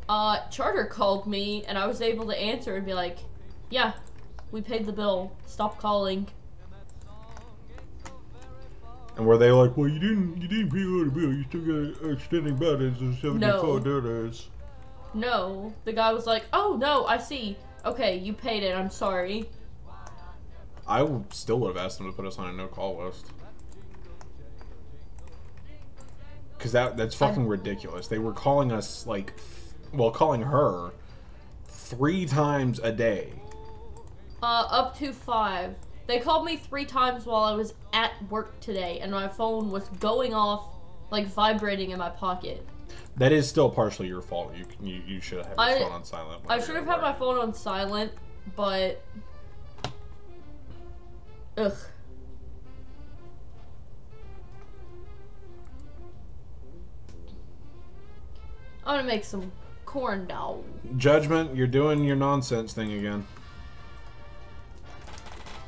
[SPEAKER 3] Charter called me and I was able to answer and be like, yeah, we paid the bill. Stop calling.
[SPEAKER 2] And were they like, well, you didn't pay the bill, you still got an outstanding balance of $74.
[SPEAKER 3] No. The guy was like, oh, no, I see. Okay, you paid it, I'm sorry.
[SPEAKER 2] I still would have asked them to put us on a no-call list. Because that's fucking ridiculous. They were calling us, like, well, calling her 3 times a day.
[SPEAKER 3] Up to 5. They called me 3 times while I was at work today, and my phone was going off, like, vibrating in my pocket.
[SPEAKER 2] That is still partially your fault. You should have your phone on silent.
[SPEAKER 3] I should have had my phone on silent, but... Ugh. I'm gonna make some corn dog.
[SPEAKER 2] Judgment, you're doing your nonsense thing again.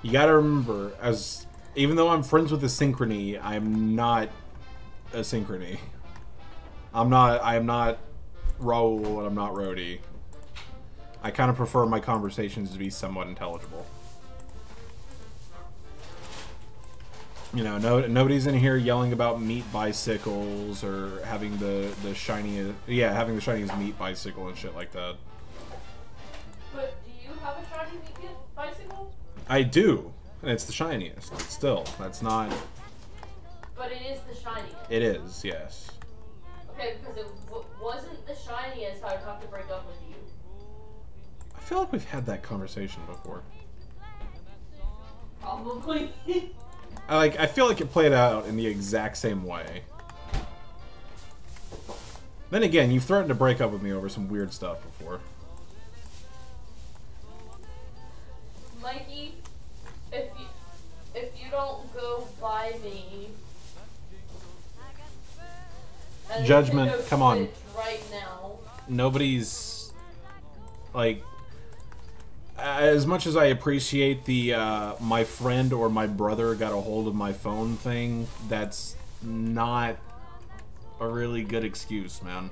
[SPEAKER 2] You gotta remember, even though I'm friends with the Synchrony, I'm not a Synchrony. I am not Raul and I'm not Rhodey. I kind of prefer my conversations to be somewhat intelligible. You know, nobody's in here yelling about meat bicycles or having the shiniest, having the shiniest meat bicycle and shit like that.
[SPEAKER 3] But do you have a shiny meat bicycle?
[SPEAKER 2] I do, and it's the shiniest. But still, that's not.
[SPEAKER 3] But it is the shiniest.
[SPEAKER 2] It is, yes.
[SPEAKER 3] Okay, because it wasn't the shiniest, I would have to break up with you.
[SPEAKER 2] I feel like we've had that conversation before.
[SPEAKER 3] Probably.
[SPEAKER 2] I feel like it played out in the exact same way. Then again, you've threatened to break up with me over some weird stuff before.
[SPEAKER 3] Mikey, if you don't go buy me a
[SPEAKER 2] Judgment,
[SPEAKER 3] Nintendo
[SPEAKER 2] come on.
[SPEAKER 3] Switch right now.
[SPEAKER 2] Nobody's like, as much as I appreciate the my friend or my brother got a hold of my phone thing, that's not a really good excuse, man.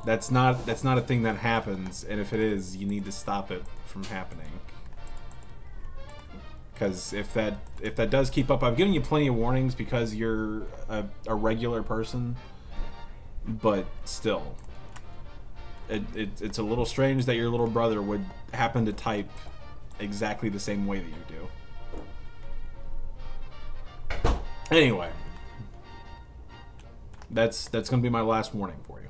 [SPEAKER 2] That's not a thing that happens, and if it is, you need to stop it from happening. Because if that does keep up, I've given you plenty of warnings because you're a regular person, but still. It's a little strange that your little brother would happen to type exactly the same way that you do. Anyway, that's gonna be my last warning for you.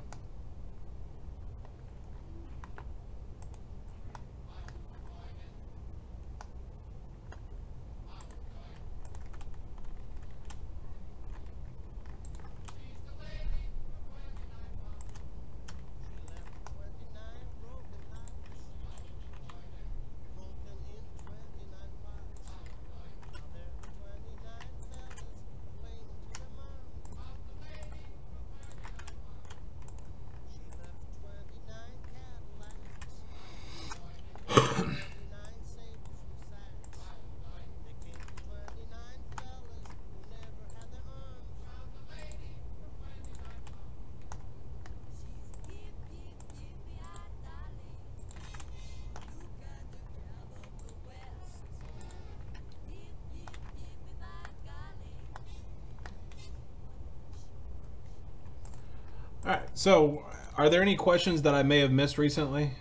[SPEAKER 2] Alright, so are there any questions that I may have missed recently?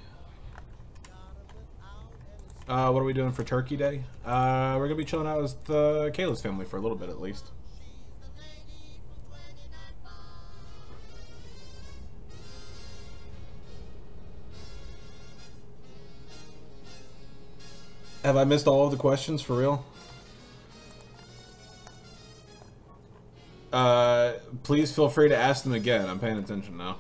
[SPEAKER 2] What are we doing for Turkey Day? We're going to be chilling out with Kayla's family for a little bit at least. Have I missed all of the questions for real? Please feel free to ask them again. I'm paying attention now.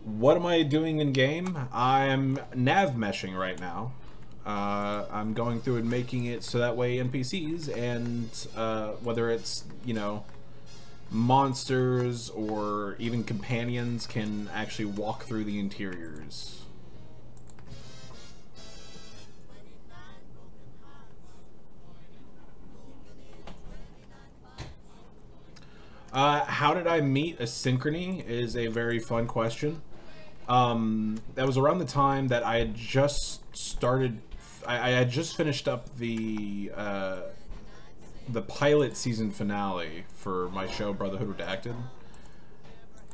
[SPEAKER 2] What am I doing in game? I'm nav meshing right now. I'm going through and making it so that way NPCs and whether it's, you know, monsters or even companions can actually walk through the interiors. How did I meet Asynchrony is a very fun question. That was around the time that I had just started. I had just finished up the pilot season finale for my show Brotherhood Redacted.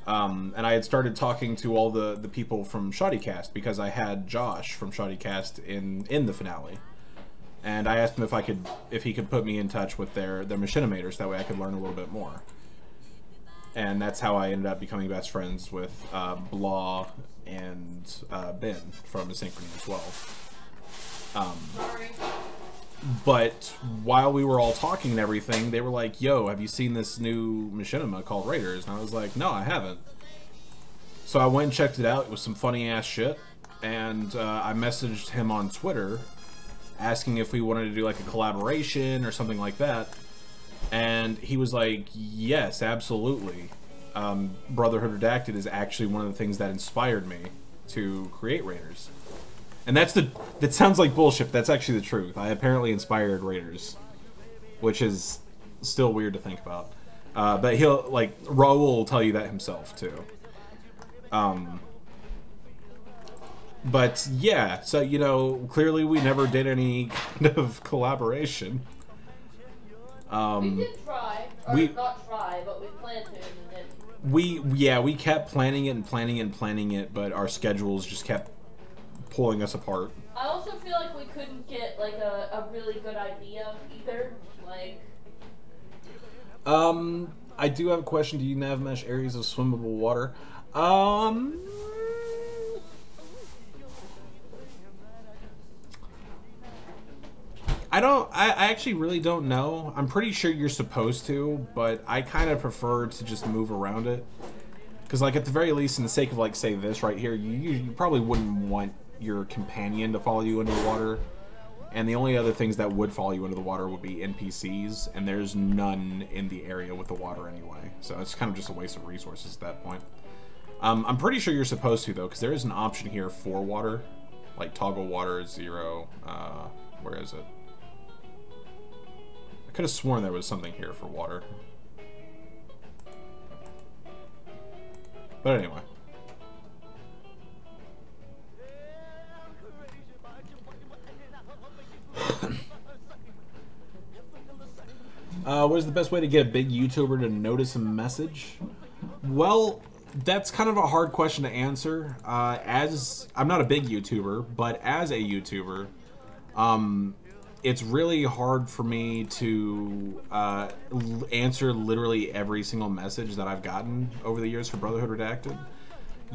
[SPEAKER 2] And I had started talking to all the people from Shoddycast because I had Josh from Shoddycast in the finale. And I asked him if he could put me in touch with their machinimators, that way I could learn a little bit more. And that's how I ended up becoming best friends with Blah and Ben from Asynchrony as well. But while we were all talking and everything, they were like, yo, have you seen this new machinima called Raiders? And I was like, no, I haven't. So I went and checked it out. It was some funny ass shit. And I messaged him on Twitter asking if we wanted to do like a collaboration or something like that. And he was like, yes, absolutely. Brotherhood Redacted is actually one of the things that inspired me to create Raiders. And that sounds like bullshit, but that's actually the truth. I apparently inspired Raiders, which is still weird to think about. But he'll, like, Raul will tell you that himself, too. But yeah, so you know, clearly we never did any kind of collaboration.
[SPEAKER 3] We did try, or not try, but we planned to, and then
[SPEAKER 2] we kept planning it and planning it and planning it, but our schedules just kept pulling us apart.
[SPEAKER 3] I also feel like we couldn't get like a really good idea either. Like,
[SPEAKER 2] I do have a question. Do you nav mesh areas of swimmable water? I actually really don't know. I'm pretty sure you're supposed to, but I kind of prefer to just move around it. Because, like, at the very least, in the sake of, like, say this right here, you probably wouldn't want your companion to follow you into the water. And the only other things that would follow you into the water would be NPCs, and there's none in the area with the water anyway. So it's kind of just a waste of resources at that point. I'm pretty sure you're supposed to, though, because there is an option here for water. Like, toggle water 0. Where is it? I could have sworn there was something here for water. But anyway. What is the best way to get a big YouTuber to notice a message? Well, that's kind of a hard question to answer. As I'm not a big YouTuber, but as a YouTuber, it's really hard for me to answer literally every single message that I've gotten over the years for Brotherhood Redacted.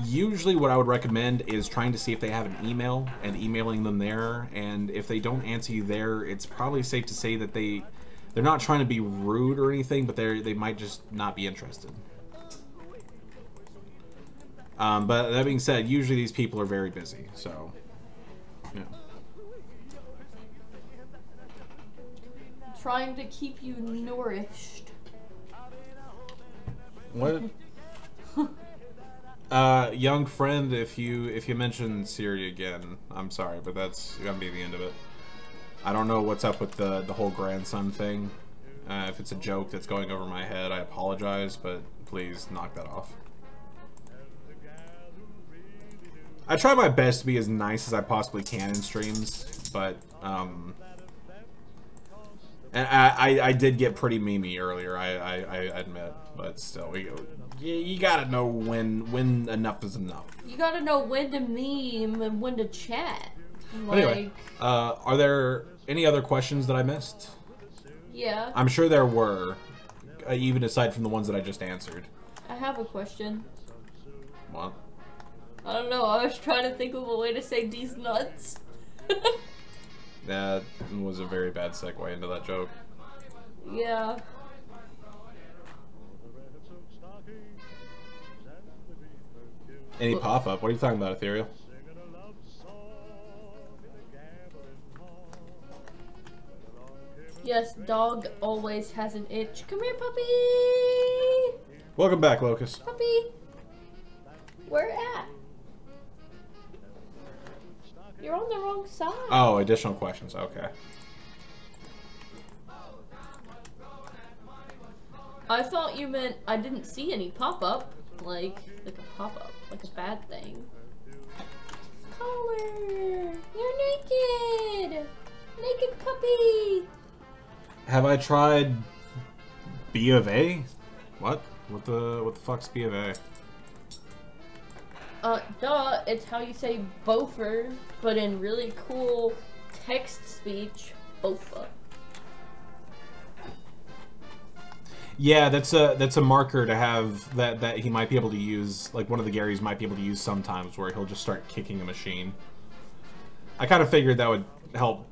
[SPEAKER 2] Usually what I would recommend is trying to see if they have an email and emailing them there, and if they don't answer you there, it's probably safe to say that they're not trying to be rude or anything, but they might just not be interested. But that being said, usually these people are very busy, so yeah.
[SPEAKER 3] trying to keep you nourished.
[SPEAKER 2] What? Young friend, if you mention Siri again, I'm sorry, but that's gonna be the end of it. I don't know what's up with the whole grandson thing. If it's a joke that's going over my head, I apologize, but please knock that off. I try my best to be as nice as I possibly can in streams, but and I did get pretty memey earlier, I admit, but still, you gotta know when enough is enough.
[SPEAKER 3] You gotta know when to meme and when to chat. Like,
[SPEAKER 2] anyway, are there any other questions that I missed?
[SPEAKER 3] Yeah.
[SPEAKER 2] I'm sure there were, even aside from the ones that I just answered.
[SPEAKER 3] I have a question.
[SPEAKER 2] What?
[SPEAKER 3] I don't know, I was trying to think of a way to say these nuts.
[SPEAKER 2] That was a very bad segue into that joke.
[SPEAKER 3] Yeah.
[SPEAKER 2] Any pop-up? What are you talking about, Ethereal?
[SPEAKER 3] Yes, dog always has an itch. Come here, puppy!
[SPEAKER 2] Welcome back, Locust.
[SPEAKER 3] Puppy! Where at? You're on the wrong side.
[SPEAKER 2] Oh, additional questions. Okay.
[SPEAKER 3] I thought you meant I didn't see any pop-up. Like a pop-up. Like a bad thing. Collar! You're naked! Naked puppy!
[SPEAKER 2] Have I tried B of A? What? What the fuck's B of A?
[SPEAKER 3] Duh, it's how you say bofer, but in really cool text speech, bofa.
[SPEAKER 2] Yeah, that's a marker to have that he might be able to use, like one of the Gaarys might be able to use sometimes, where he'll just start kicking a machine. I kind of figured that would help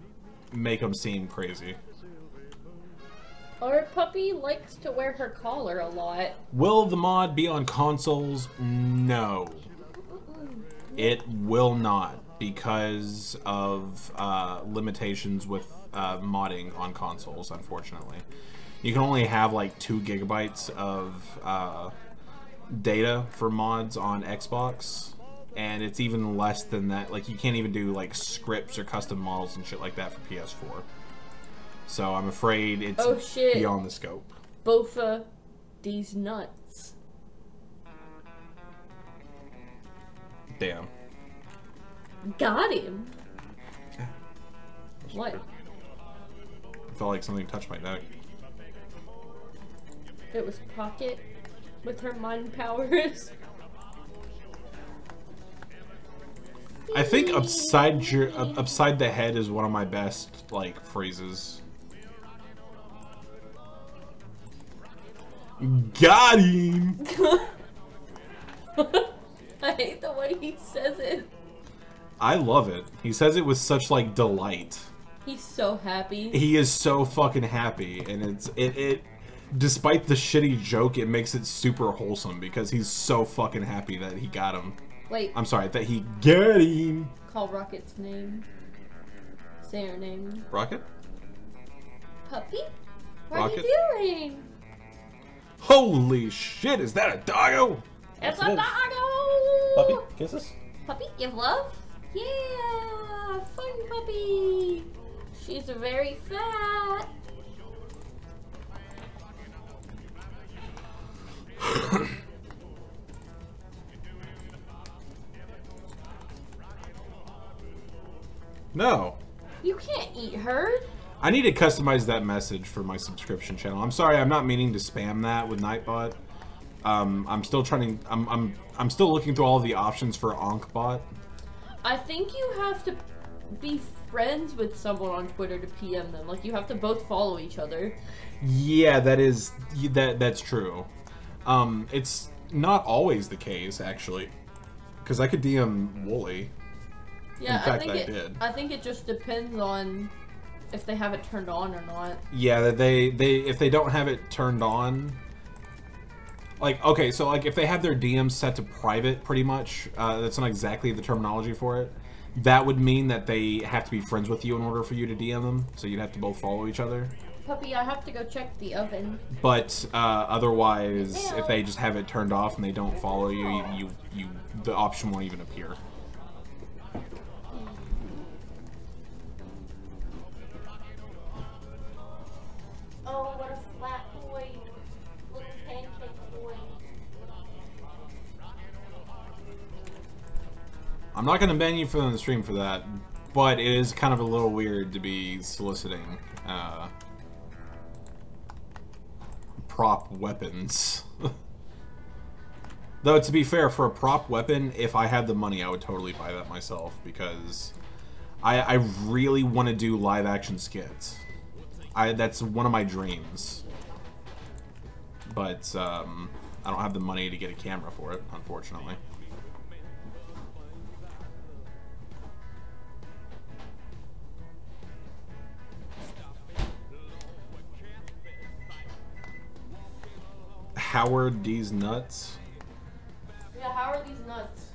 [SPEAKER 2] make him seem crazy.
[SPEAKER 3] Our puppy likes to wear her collar a lot.
[SPEAKER 2] Will the mod be on consoles? No. It will not, because of limitations with modding on consoles, unfortunately. You can only have like 2 gigabytes of data for mods on Xbox, and it's even less than that. Like, you can't even do like scripts or custom models and shit like that for PS4. So I'm afraid it's beyond the scope.
[SPEAKER 3] Bofa these nuts.
[SPEAKER 2] Damn.
[SPEAKER 3] Got him.
[SPEAKER 2] Yeah.
[SPEAKER 3] What?
[SPEAKER 2] I felt like something touched my neck.
[SPEAKER 3] It was Pocket with her mind powers.
[SPEAKER 2] I think upside the head is one of my best like phrases. Got him.
[SPEAKER 3] I hate the way he says it.
[SPEAKER 2] I love it. He says it with such like delight.
[SPEAKER 3] He's so happy.
[SPEAKER 2] He is so fucking happy, and it despite the shitty joke, it makes it super wholesome because he's so fucking happy that he got him.
[SPEAKER 3] Wait.
[SPEAKER 2] I'm sorry, that he got him.
[SPEAKER 3] Call Rocket's name. Say her name.
[SPEAKER 2] Rocket?
[SPEAKER 3] Puppy? What
[SPEAKER 2] Rocket?
[SPEAKER 3] are you doing?
[SPEAKER 2] Holy shit, is that a doggo?
[SPEAKER 3] It's
[SPEAKER 2] Yes,
[SPEAKER 3] a
[SPEAKER 2] it is.
[SPEAKER 3] doggo!
[SPEAKER 2] Puppy, kisses?
[SPEAKER 3] Puppy, give love? Yeah! Fun puppy! She's very fat.
[SPEAKER 2] No.
[SPEAKER 3] You can't eat her.
[SPEAKER 2] I need to customize that message for my subscription channel. I'm sorry, I'm not meaning to spam that with Nightbot. I'm still trying. I'm still looking through all of the options for OnkBot.
[SPEAKER 3] I think you have to be friends with someone on Twitter to PM them. Like, you have to both follow each other.
[SPEAKER 2] Yeah, that's true. It's not always the case actually, because I could DM Wooly.
[SPEAKER 3] Yeah,
[SPEAKER 2] In fact,
[SPEAKER 3] I think
[SPEAKER 2] I did.
[SPEAKER 3] I think it just depends on if they have it turned on or not.
[SPEAKER 2] Yeah, that they if they don't have it turned on. Like, okay, so like if they have their DMs set to private, pretty much, that's not exactly the terminology for it. That would mean that they have to be friends with you in order for you to DM them. So you'd have to both follow each other.
[SPEAKER 3] Puppy, I have to go check the oven.
[SPEAKER 2] But otherwise, if they just have it turned off and they don't follow you, the option won't even appear.
[SPEAKER 3] Oh, what a flat boy. Little pancake boy.
[SPEAKER 2] I'm not going to ban you from the stream for that, but it is kind of a little weird to be soliciting prop weapons. Though, to be fair, for a prop weapon, if I had the money, I would totally buy that myself, because I really want to do live action skits. That's one of my dreams. But I don't have the money to get a camera for it, unfortunately. Howard D's nuts.
[SPEAKER 3] Yeah, how are these nuts?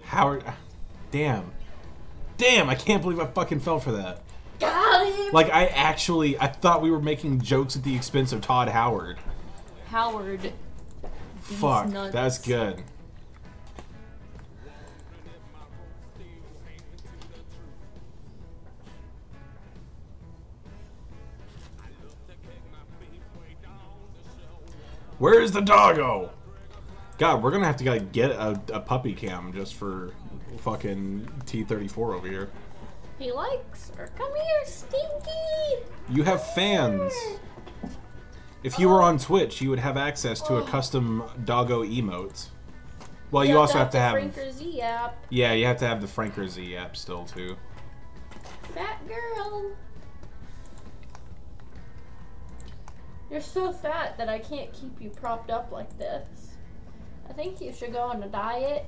[SPEAKER 2] Howard, damn, I can't believe I fucking fell for that.
[SPEAKER 3] Got him!
[SPEAKER 2] Like, I thought we were making jokes at the expense of Todd Howard.
[SPEAKER 3] Howard. These
[SPEAKER 2] Fuck,
[SPEAKER 3] nuts.
[SPEAKER 2] that's good. Where's the doggo? God, we're gonna have to like, get a puppy cam just for fucking T34 over here.
[SPEAKER 3] He likes her. Come here, Stinky!
[SPEAKER 2] You have fans. If you were on Twitch, you would have access to a custom doggo emote. Well, you also have to have...
[SPEAKER 3] Franker Z app.
[SPEAKER 2] Yeah, you have to have the Franker Z app still, too.
[SPEAKER 3] Fat girl. You're so fat that I can't keep you propped up like this. I think you should go on a diet.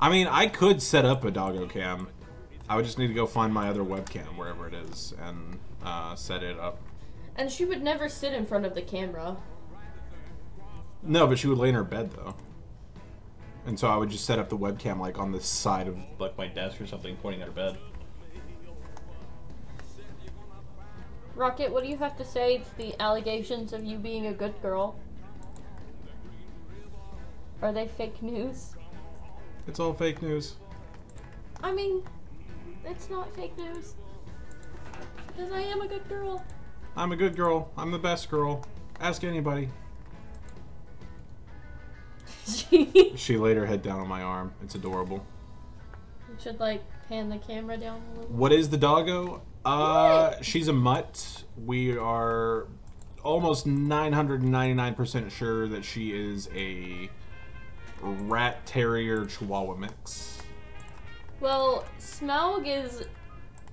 [SPEAKER 2] I mean, I could set up a doggo cam. I would just need to go find my other webcam, wherever it is, and set it up.
[SPEAKER 3] And she would never sit in front of the camera.
[SPEAKER 2] No, but she would lay in her bed, though. And so I would just set up the webcam, like, on the side of, like, my desk or something, pointing at her bed.
[SPEAKER 3] Rocket, what do you have to say to the allegations of you being a good girl? Are they fake news?
[SPEAKER 2] It's all fake news.
[SPEAKER 3] I mean, it's not fake news. Because I am a good girl.
[SPEAKER 2] I'm a good girl. I'm the best girl. Ask anybody.
[SPEAKER 3] She
[SPEAKER 2] She laid her head down on my arm. It's adorable.
[SPEAKER 3] You should like pan the camera down a little.
[SPEAKER 2] What is the doggo? She's a mutt. We are almost 999% sure that she is a rat terrier chihuahua mix.
[SPEAKER 3] Well, Smaug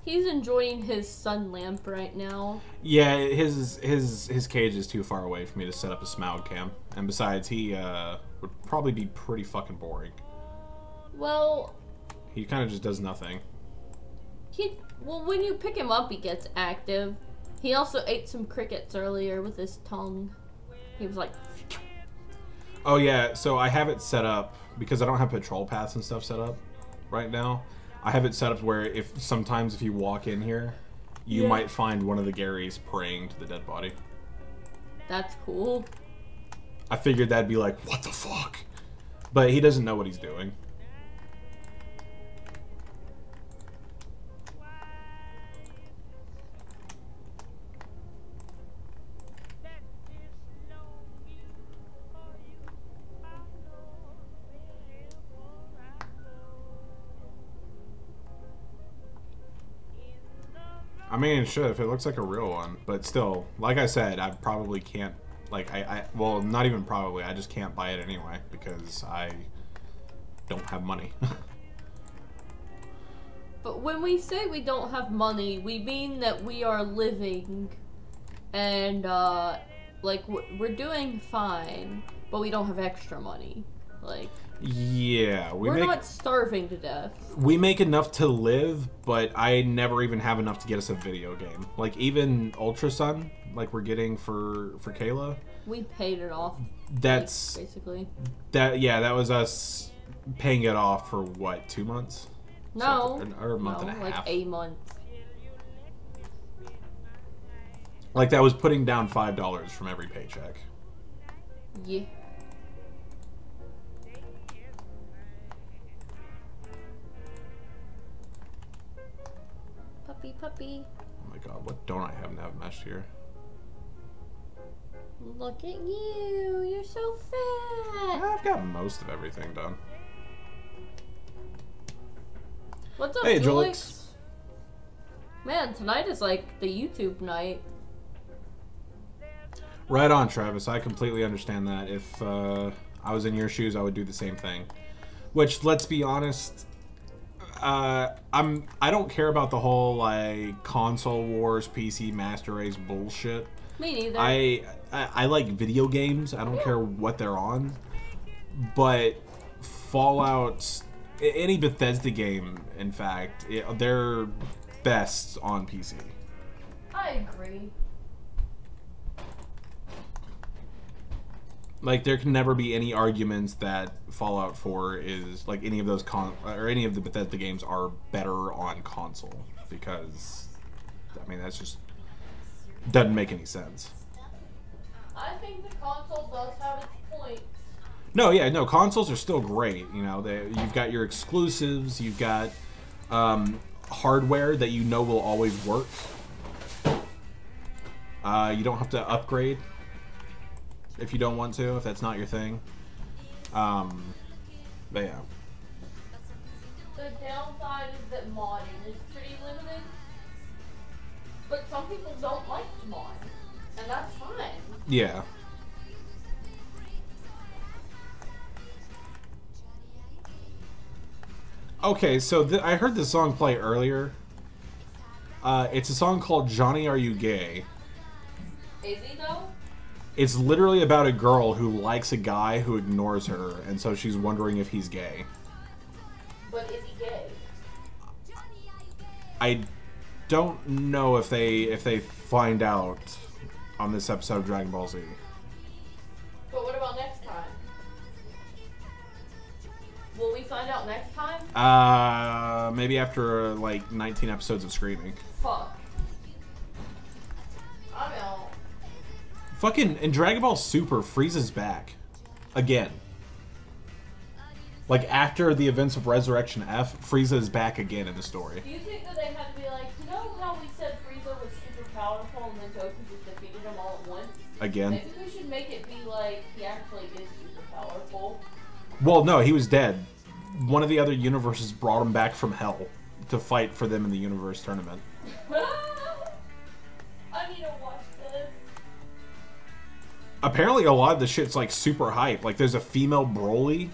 [SPEAKER 3] he's enjoying his sun lamp right now.
[SPEAKER 2] Yeah, his cage is too far away for me to set up a Smaug cam. And besides, he would probably be pretty fucking boring.
[SPEAKER 3] Well,
[SPEAKER 2] he kind of just does nothing.
[SPEAKER 3] Well, when you pick him up, he gets active. He also ate some crickets earlier with his tongue. He was like...
[SPEAKER 2] Oh yeah, so I have it set up, because I don't have patrol paths and stuff set up right now. I have it set up where sometimes if you walk in here, you might find one of the Gaaarys praying to the dead body.
[SPEAKER 3] That's cool.
[SPEAKER 2] I figured that'd be like, what the fuck? But he doesn't know what he's doing. I mean, sure, if it looks like a real one, but still, like I said, I probably can't, like, well, not even probably, I just can't buy it anyway, because I don't have money.
[SPEAKER 3] But when we say we don't have money, we mean that we are living, and, like, we're doing fine, but we don't have extra money, like...
[SPEAKER 2] Yeah,
[SPEAKER 3] we're not starving to death.
[SPEAKER 2] We make enough to live, but I never even have enough to get us a video game. Like even Ultra Sun, like we're getting for Kayla.
[SPEAKER 3] We paid it off.
[SPEAKER 2] That's
[SPEAKER 3] like, basically
[SPEAKER 2] that was us paying it off for what, 2 months?
[SPEAKER 3] No,
[SPEAKER 2] or a month and a half.
[SPEAKER 3] Like a month.
[SPEAKER 2] Like that was putting down $5 from every paycheck.
[SPEAKER 3] Yeah. Puppy.
[SPEAKER 2] Oh my god, what don't I have nav mesh here?
[SPEAKER 3] Look at you, you're so fat.
[SPEAKER 2] I've got most of everything done.
[SPEAKER 3] What's up,
[SPEAKER 2] hey,
[SPEAKER 3] Julix? Man, tonight is like the YouTube night.
[SPEAKER 2] Right on, Travis. I completely understand that. If I was in your shoes, I would do the same thing. Which, let's be honest, I don't care about the whole like console wars, PC master race bullshit.
[SPEAKER 3] Me neither.
[SPEAKER 2] I like video games. I don't care what they're on. But Fallout, any Bethesda game, in fact, they're best on PC.
[SPEAKER 3] I agree.
[SPEAKER 2] Like, there can never be any arguments that Fallout 4 is, like, any of those or any of the Bethesda games are better on console. Because, I mean, that's just, doesn't make any sense.
[SPEAKER 3] I think the console does have its points.
[SPEAKER 2] No, yeah, no, consoles are still great. You know, you've got your exclusives, you've got hardware that you know will always work. You don't have to upgrade if you don't want to, if that's not your thing. But yeah.
[SPEAKER 3] The downside is that modding is pretty limited. But some people don't like to mod, and that's fine.
[SPEAKER 2] Yeah. Okay, so I heard this song play earlier. It's a song called Johnny Are You Gay?
[SPEAKER 3] Is he though?
[SPEAKER 2] It's literally about a girl who likes a guy who ignores her, and so she's wondering if he's gay.
[SPEAKER 3] But is he gay?
[SPEAKER 2] I don't know if they find out on this episode of Dragon Ball Z.
[SPEAKER 3] But what about next time? Will we find out next time?
[SPEAKER 2] Maybe after like 19 episodes of screaming.
[SPEAKER 3] Fuck. I'm out.
[SPEAKER 2] Fucking in Dragon Ball Super, Frieza's back again. Like after the events of Resurrection F, Frieza is back again in the story.
[SPEAKER 3] Do you think that they had to be like, you know how we said Frieza was super powerful and then Goku just defeated him all at once?
[SPEAKER 2] Again.
[SPEAKER 3] Maybe we should make it be like he actually is super powerful.
[SPEAKER 2] Well, no, he was dead. One of the other universes brought him back from hell to fight for them in the universe tournament.
[SPEAKER 3] I need to watch this.
[SPEAKER 2] Apparently, a lot of the shit's like super hype. Like, there's a female Broly,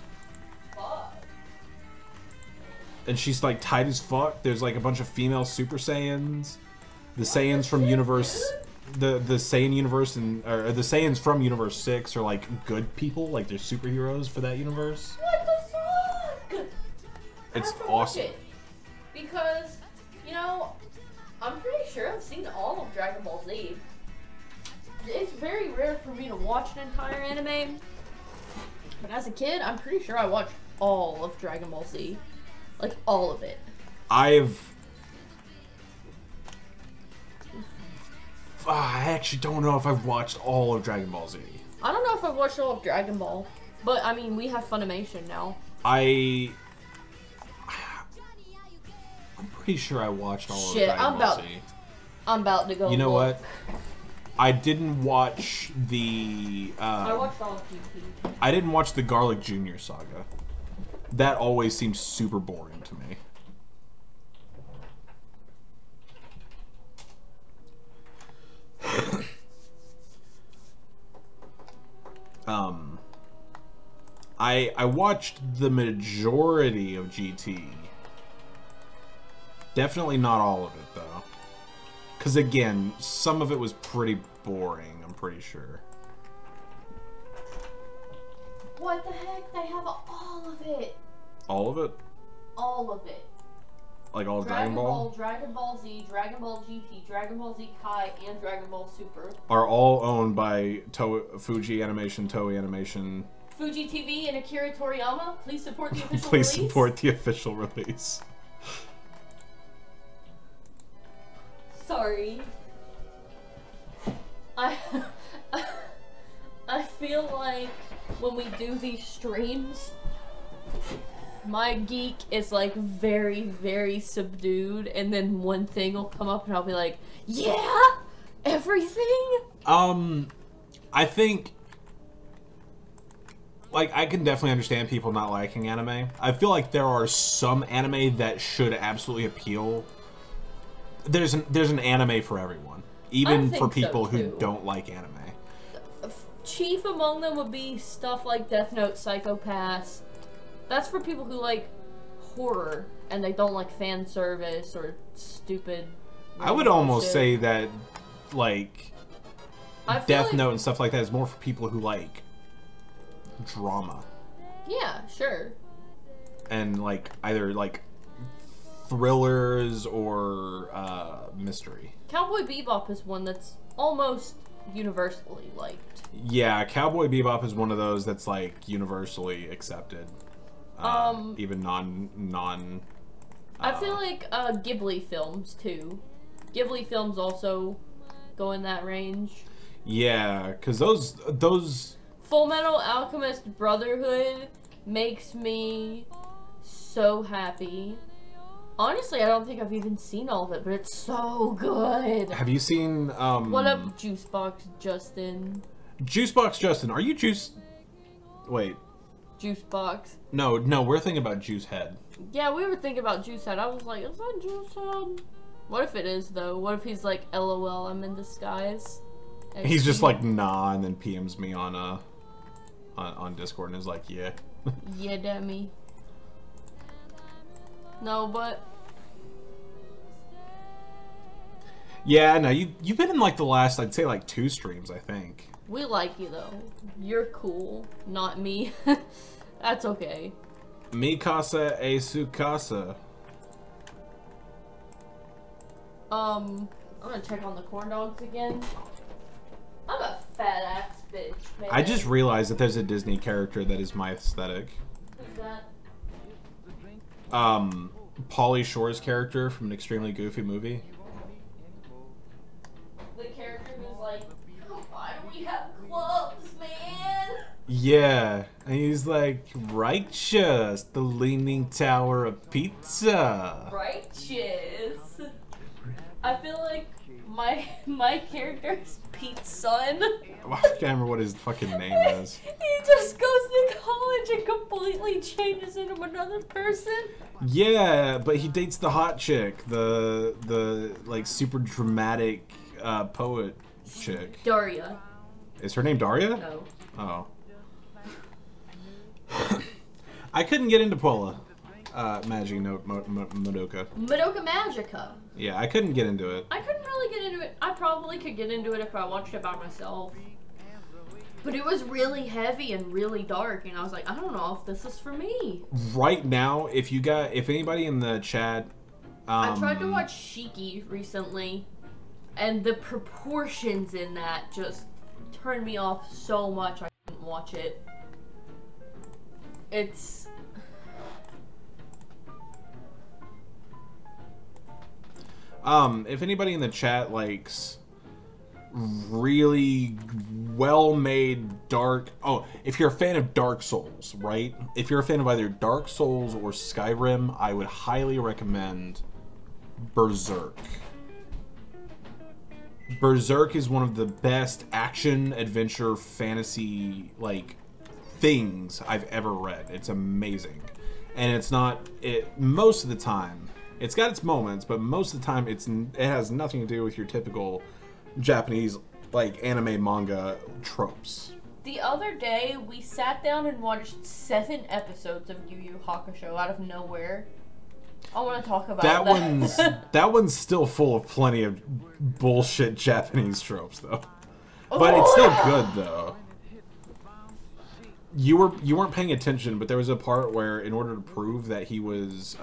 [SPEAKER 3] Fuck.
[SPEAKER 2] and she's like tight as fuck. There's like a bunch of female Super Saiyans. The Saiyans from universe, the Saiyan universe, or the Saiyans from Universe 6 are like good people. Like, they're superheroes for that universe.
[SPEAKER 3] What the fuck?
[SPEAKER 2] It's
[SPEAKER 3] I have to
[SPEAKER 2] awesome.
[SPEAKER 3] watch it. Because, you know, I'm pretty sure I've seen all of Dragon Ball Z. It's very rare for me to watch an entire anime. But as a kid, I'm pretty sure I watched all of Dragon Ball Z. Like, all of it.
[SPEAKER 2] I actually don't know if I've watched all of Dragon Ball Z.
[SPEAKER 3] I don't know if I've watched all of Dragon Ball. But, I mean, we have Funimation now.
[SPEAKER 2] I'm pretty sure I watched all of Dragon Ball Z.
[SPEAKER 3] I'm about to go.
[SPEAKER 2] You know
[SPEAKER 3] look.
[SPEAKER 2] what? I didn't watch the.
[SPEAKER 3] I watched all of GT.
[SPEAKER 2] I didn't watch the Garlic Jr. saga. That always seems super boring to me. I watched the majority of GT. Definitely not all of it, though. Because, again, some of it was pretty boring, I'm pretty sure.
[SPEAKER 3] What the heck? They have all of it.
[SPEAKER 2] All of it?
[SPEAKER 3] All of it.
[SPEAKER 2] Like all Dragon Ball?
[SPEAKER 3] Dragon Ball Z, Dragon Ball GT, Dragon Ball Z Kai, and Dragon Ball Super.
[SPEAKER 2] Are all owned by Fuji Animation, Toei Animation.
[SPEAKER 3] Fuji TV and Akira Toriyama, please support the official
[SPEAKER 2] Please
[SPEAKER 3] release.
[SPEAKER 2] support the official release.
[SPEAKER 3] Sorry. I feel like when we do these streams, my geek is like very, very subdued, and then one thing will come up and I'll be like, yeah, everything?
[SPEAKER 2] I think, like, I can definitely understand people not liking anime. I feel like there are some anime that should absolutely appeal. There's an anime for everyone, even for people who don't like anime.
[SPEAKER 3] Chief among them would be stuff like Death Note, Psychopaths. That's for people who like horror and they don't like fan service or stupid.
[SPEAKER 2] I would almost say that, like, Death
[SPEAKER 3] like,
[SPEAKER 2] Note and stuff like that is more for people who like drama.
[SPEAKER 3] Yeah, sure.
[SPEAKER 2] And like either like thrillers or mystery.
[SPEAKER 3] Cowboy Bebop is one that's almost universally liked.
[SPEAKER 2] Yeah, Cowboy Bebop is one of those that's like universally accepted. Even non.
[SPEAKER 3] I feel like Ghibli films too. Ghibli films also go in that range.
[SPEAKER 2] Yeah, because those
[SPEAKER 3] Full Metal Alchemist Brotherhood makes me so happy. Honestly, I don't think I've even seen all of it, but it's so good.
[SPEAKER 2] Have you seen
[SPEAKER 3] What up, Juicebox Justin?
[SPEAKER 2] Juicebox Justin? Are you Wait.
[SPEAKER 3] Juicebox.
[SPEAKER 2] No, we're thinking about Juicehead.
[SPEAKER 3] Yeah, we were thinking about Juicehead. I was like, is that Juicehead? What if it is, though? What if he's like, LOL, I'm in disguise?
[SPEAKER 2] He's just like, nah, and then PMs me on Discord and is like, yeah.
[SPEAKER 3] Yeah, Demi. No, but...
[SPEAKER 2] Yeah, no, you've been in like the last, I'd say like 2 streams, I think.
[SPEAKER 3] We like you, though. You're cool. Not me. That's okay.
[SPEAKER 2] Mi casa e su casa.
[SPEAKER 3] I'm gonna check on the corn dogs again. I'm a fat ass bitch, man.
[SPEAKER 2] I just realized that there's a Disney character that is my aesthetic.
[SPEAKER 3] Who's that?
[SPEAKER 2] Pauly Shore's character from an extremely goofy movie.
[SPEAKER 3] The character who's like, why do we have clubs, man?
[SPEAKER 2] Yeah, and he's like, righteous, the leaning tower of pizza.
[SPEAKER 3] Righteous. I feel like my character is Pete's son.
[SPEAKER 2] I can't remember what his fucking name is.
[SPEAKER 3] He just goes to college and completely changes into another person.
[SPEAKER 2] Yeah, but he dates the hot chick, the like super dramatic poet chick.
[SPEAKER 3] Daria.
[SPEAKER 2] Is her name Daria?
[SPEAKER 3] No.
[SPEAKER 2] Oh. I couldn't get into Paula. Magic Madoka.
[SPEAKER 3] Madoka Magica.
[SPEAKER 2] Yeah, I couldn't get into it.
[SPEAKER 3] I couldn't really get into it. I probably could get into it if I watched it by myself. But it was really heavy and really dark, and I was like, I don't know if this is for me.
[SPEAKER 2] Right now, if anybody in the chat,
[SPEAKER 3] I tried to watch Shiki recently, and the proportions in that just turned me off so much I couldn't watch it. It's...
[SPEAKER 2] if anybody in the chat likes really well-made dark... Oh, if you're a fan of Dark Souls, right? If you're a fan of either Dark Souls or Skyrim, I would highly recommend Berserk. Berserk is one of the best action, adventure, fantasy, like, things I've ever read. It's amazing. And it's not... most of the time... It's got its moments, but most of the time it has nothing to do with your typical Japanese, like, anime manga tropes.
[SPEAKER 3] The other day, we sat down and watched 7 episodes of Yu Yu Hakusho out of nowhere. I want to talk about that.
[SPEAKER 2] That one's still full of plenty of bullshit Japanese tropes, though. But it's still good, though. You weren't paying attention, but there was a part where, in order to prove that he was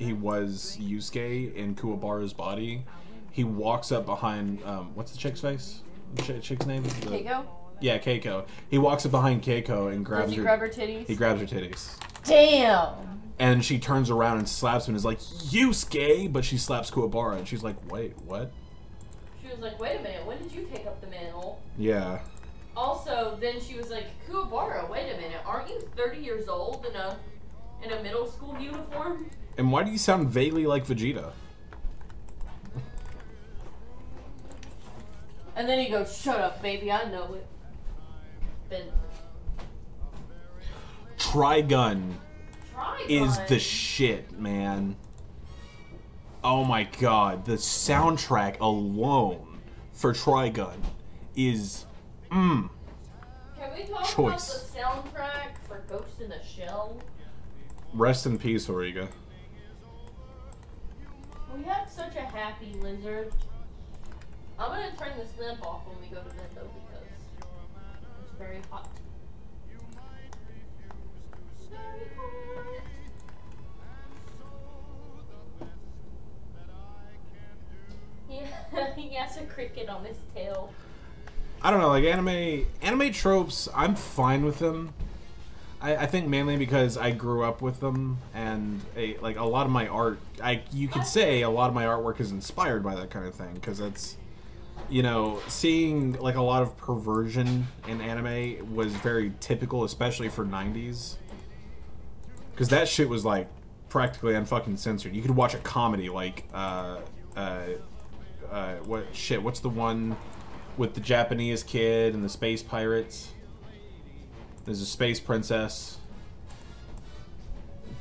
[SPEAKER 2] Yusuke in Kuwabara's body, he walks up behind, what's the chick's face? Chick's name?
[SPEAKER 3] Keiko?
[SPEAKER 2] Yeah, Keiko. He walks up behind Keiko and grabs her...
[SPEAKER 3] Does he grab her titties?
[SPEAKER 2] He grabs her titties.
[SPEAKER 3] Damn!
[SPEAKER 2] And she turns around and slaps him and is like, Yusuke! But she slaps Kuwabara and she's like, wait, what?
[SPEAKER 3] She was like, wait a minute, when did you take up the mantle?
[SPEAKER 2] Yeah.
[SPEAKER 3] Also, then she was like, Kuwabara, wait a minute, aren't you 30 years old in a middle school uniform?
[SPEAKER 2] And why do you sound vaguely like Vegeta?
[SPEAKER 3] And then he goes, shut up, baby, I know it. Ben.
[SPEAKER 2] Trigun is
[SPEAKER 3] Trigun.
[SPEAKER 2] the shit, man. Oh my god, the soundtrack alone for Trigun is
[SPEAKER 3] Can we talk
[SPEAKER 2] choice.
[SPEAKER 3] about the soundtrack for Ghost in the Shell?
[SPEAKER 2] Rest in peace, Origa.
[SPEAKER 3] We have such a happy lizard. I'm gonna turn this lamp off when we go to bed though because it's very hot. Very hot. Yeah, he has a cricket on his tail.
[SPEAKER 2] I don't know, like anime tropes, I'm fine with them. I think mainly because I grew up with them, and like a lot of my art, you could say a lot of my artwork is inspired by that kind of thing, because it's, you know, seeing like a lot of perversion in anime was very typical, especially for 90s, because that shit was like practically unfucking censored. You could watch a comedy like what's the one with the Japanese kid and the space pirates? There's a space princess.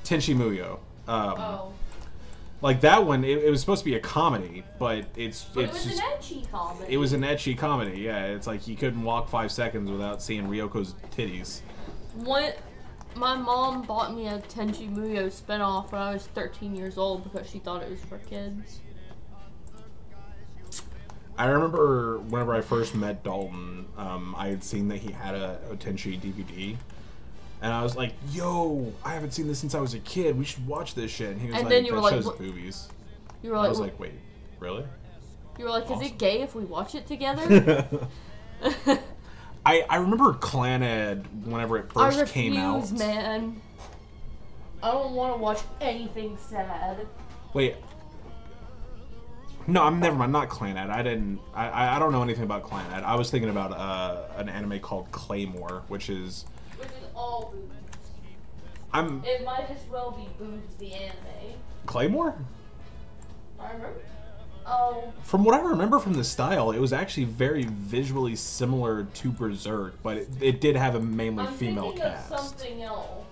[SPEAKER 2] Tenchi Muyo. Like that one, it was supposed to be a comedy, but it was
[SPEAKER 3] just an ecchi comedy.
[SPEAKER 2] It was an ecchi comedy, yeah. It's like you couldn't walk 5 seconds without seeing Ryoko's titties.
[SPEAKER 3] My mom bought me a Tenchi Muyo spinoff when I was 13 years old because she thought it was for kids.
[SPEAKER 2] I remember whenever I first met Dalton, I had seen that he had a Tenchi DVD, and I was like, "Yo, I haven't seen this since I was a kid. We should watch this shit." And he was
[SPEAKER 3] and
[SPEAKER 2] like,
[SPEAKER 3] then you were
[SPEAKER 2] "That
[SPEAKER 3] like,
[SPEAKER 2] shows
[SPEAKER 3] what?
[SPEAKER 2] boobies."
[SPEAKER 3] You were like,
[SPEAKER 2] I was like, "Wait, really?"
[SPEAKER 3] You were like, "Is
[SPEAKER 2] Awesome.
[SPEAKER 3] it gay if we watch it together?"
[SPEAKER 2] I remember Clanad whenever it first came out.
[SPEAKER 3] I refuse, man. I don't want to watch anything sad.
[SPEAKER 2] Wait. No, never mind. Not Clanad. I don't know anything about Clanad. I was thinking about an anime called Claymore, which is
[SPEAKER 3] all boobs. It might as well be boobs the anime.
[SPEAKER 2] Claymore?
[SPEAKER 3] I remember. Oh.
[SPEAKER 2] From what I remember from the style, it was actually very visually similar to Berserk, but it did have a mainly female
[SPEAKER 3] thinking
[SPEAKER 2] cast.
[SPEAKER 3] Of something else.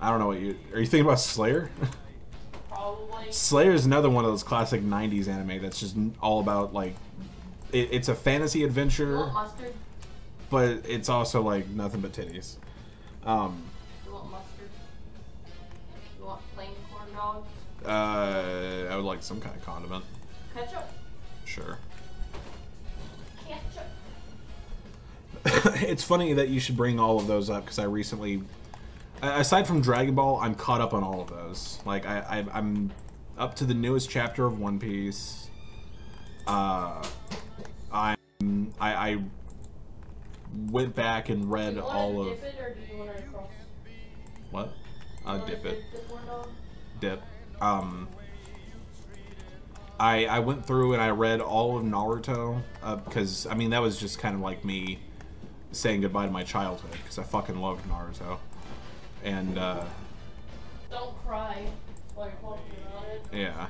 [SPEAKER 2] I don't know what you... Are you thinking about Slayer?
[SPEAKER 3] Probably.
[SPEAKER 2] Slayer is another one of those classic 90s anime that's just all about, like... It's a fantasy adventure,
[SPEAKER 3] You want mustard?
[SPEAKER 2] but it's also, like, nothing but titties.
[SPEAKER 3] You want mustard? You want plain corn dogs?
[SPEAKER 2] I would like some kind of condiment.
[SPEAKER 3] Ketchup?
[SPEAKER 2] Sure.
[SPEAKER 3] Ketchup.
[SPEAKER 2] It's funny that you should bring all of those up, because I recently... Aside from Dragon Ball, I'm caught up on all of those. Like, I'm up to the newest chapter of One Piece. I went back and read all of...
[SPEAKER 3] Dip it, or do you want to cross?
[SPEAKER 2] What? Dip it.
[SPEAKER 3] The corn dog?
[SPEAKER 2] Dip. I went through and I read all of Naruto, because, I mean, that was just kind of like me saying goodbye to my childhood, because I fucking loved Naruto. And,
[SPEAKER 3] Don't cry while you're talking about it.
[SPEAKER 2] yeah.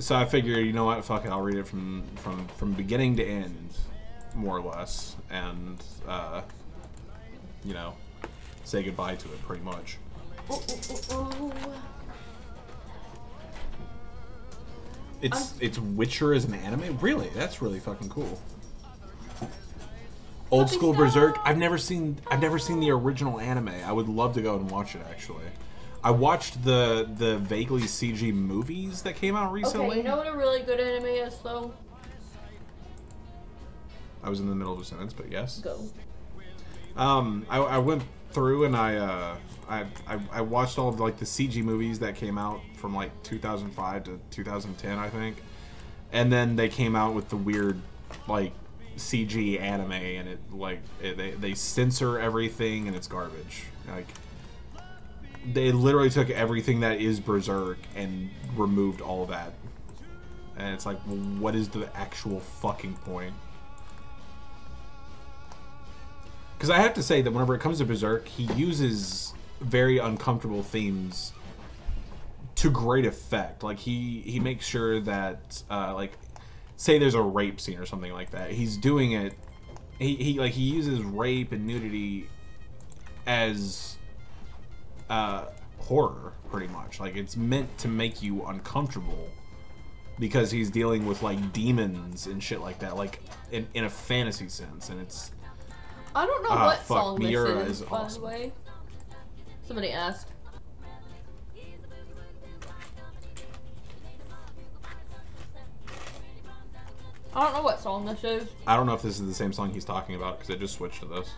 [SPEAKER 2] So I figured, you know what, fuck it, I'll read it from beginning to end, more or less, and, you know, say goodbye to it, pretty much. It's Witcher as an anime? Really? That's really fucking cool. Old school Berserk. I've never seen the original anime. I would love to go and watch it, actually. I watched the vaguely CG movies that came out recently.
[SPEAKER 3] Okay, you know what a really good anime is, though?
[SPEAKER 2] I was in the middle of a sentence, but yes.
[SPEAKER 3] Go.
[SPEAKER 2] I went through and I watched all of like the CG movies that came out from like 2005 to 2010, I think, and then they came out with the weird like CG anime, and they censor everything and it's garbage. Like they literally took everything that is Berserk and removed all of that, and it's like, well, what is the actual fucking point? Because I have to say that whenever it comes to Berserk, he uses very uncomfortable themes to great effect. Like he makes sure that like, say there's a rape scene or something like that, he's doing it. He uses rape and nudity as horror, pretty much. Like it's meant to make you uncomfortable because he's dealing with like demons and shit like that, like in a fantasy sense, and it's.
[SPEAKER 3] I don't know what song
[SPEAKER 2] Miura
[SPEAKER 3] this is, by
[SPEAKER 2] awesome.
[SPEAKER 3] the way. Somebody asked. I don't know what song this is.
[SPEAKER 2] I don't know if this is the same song he's talking about, because I just switched to this.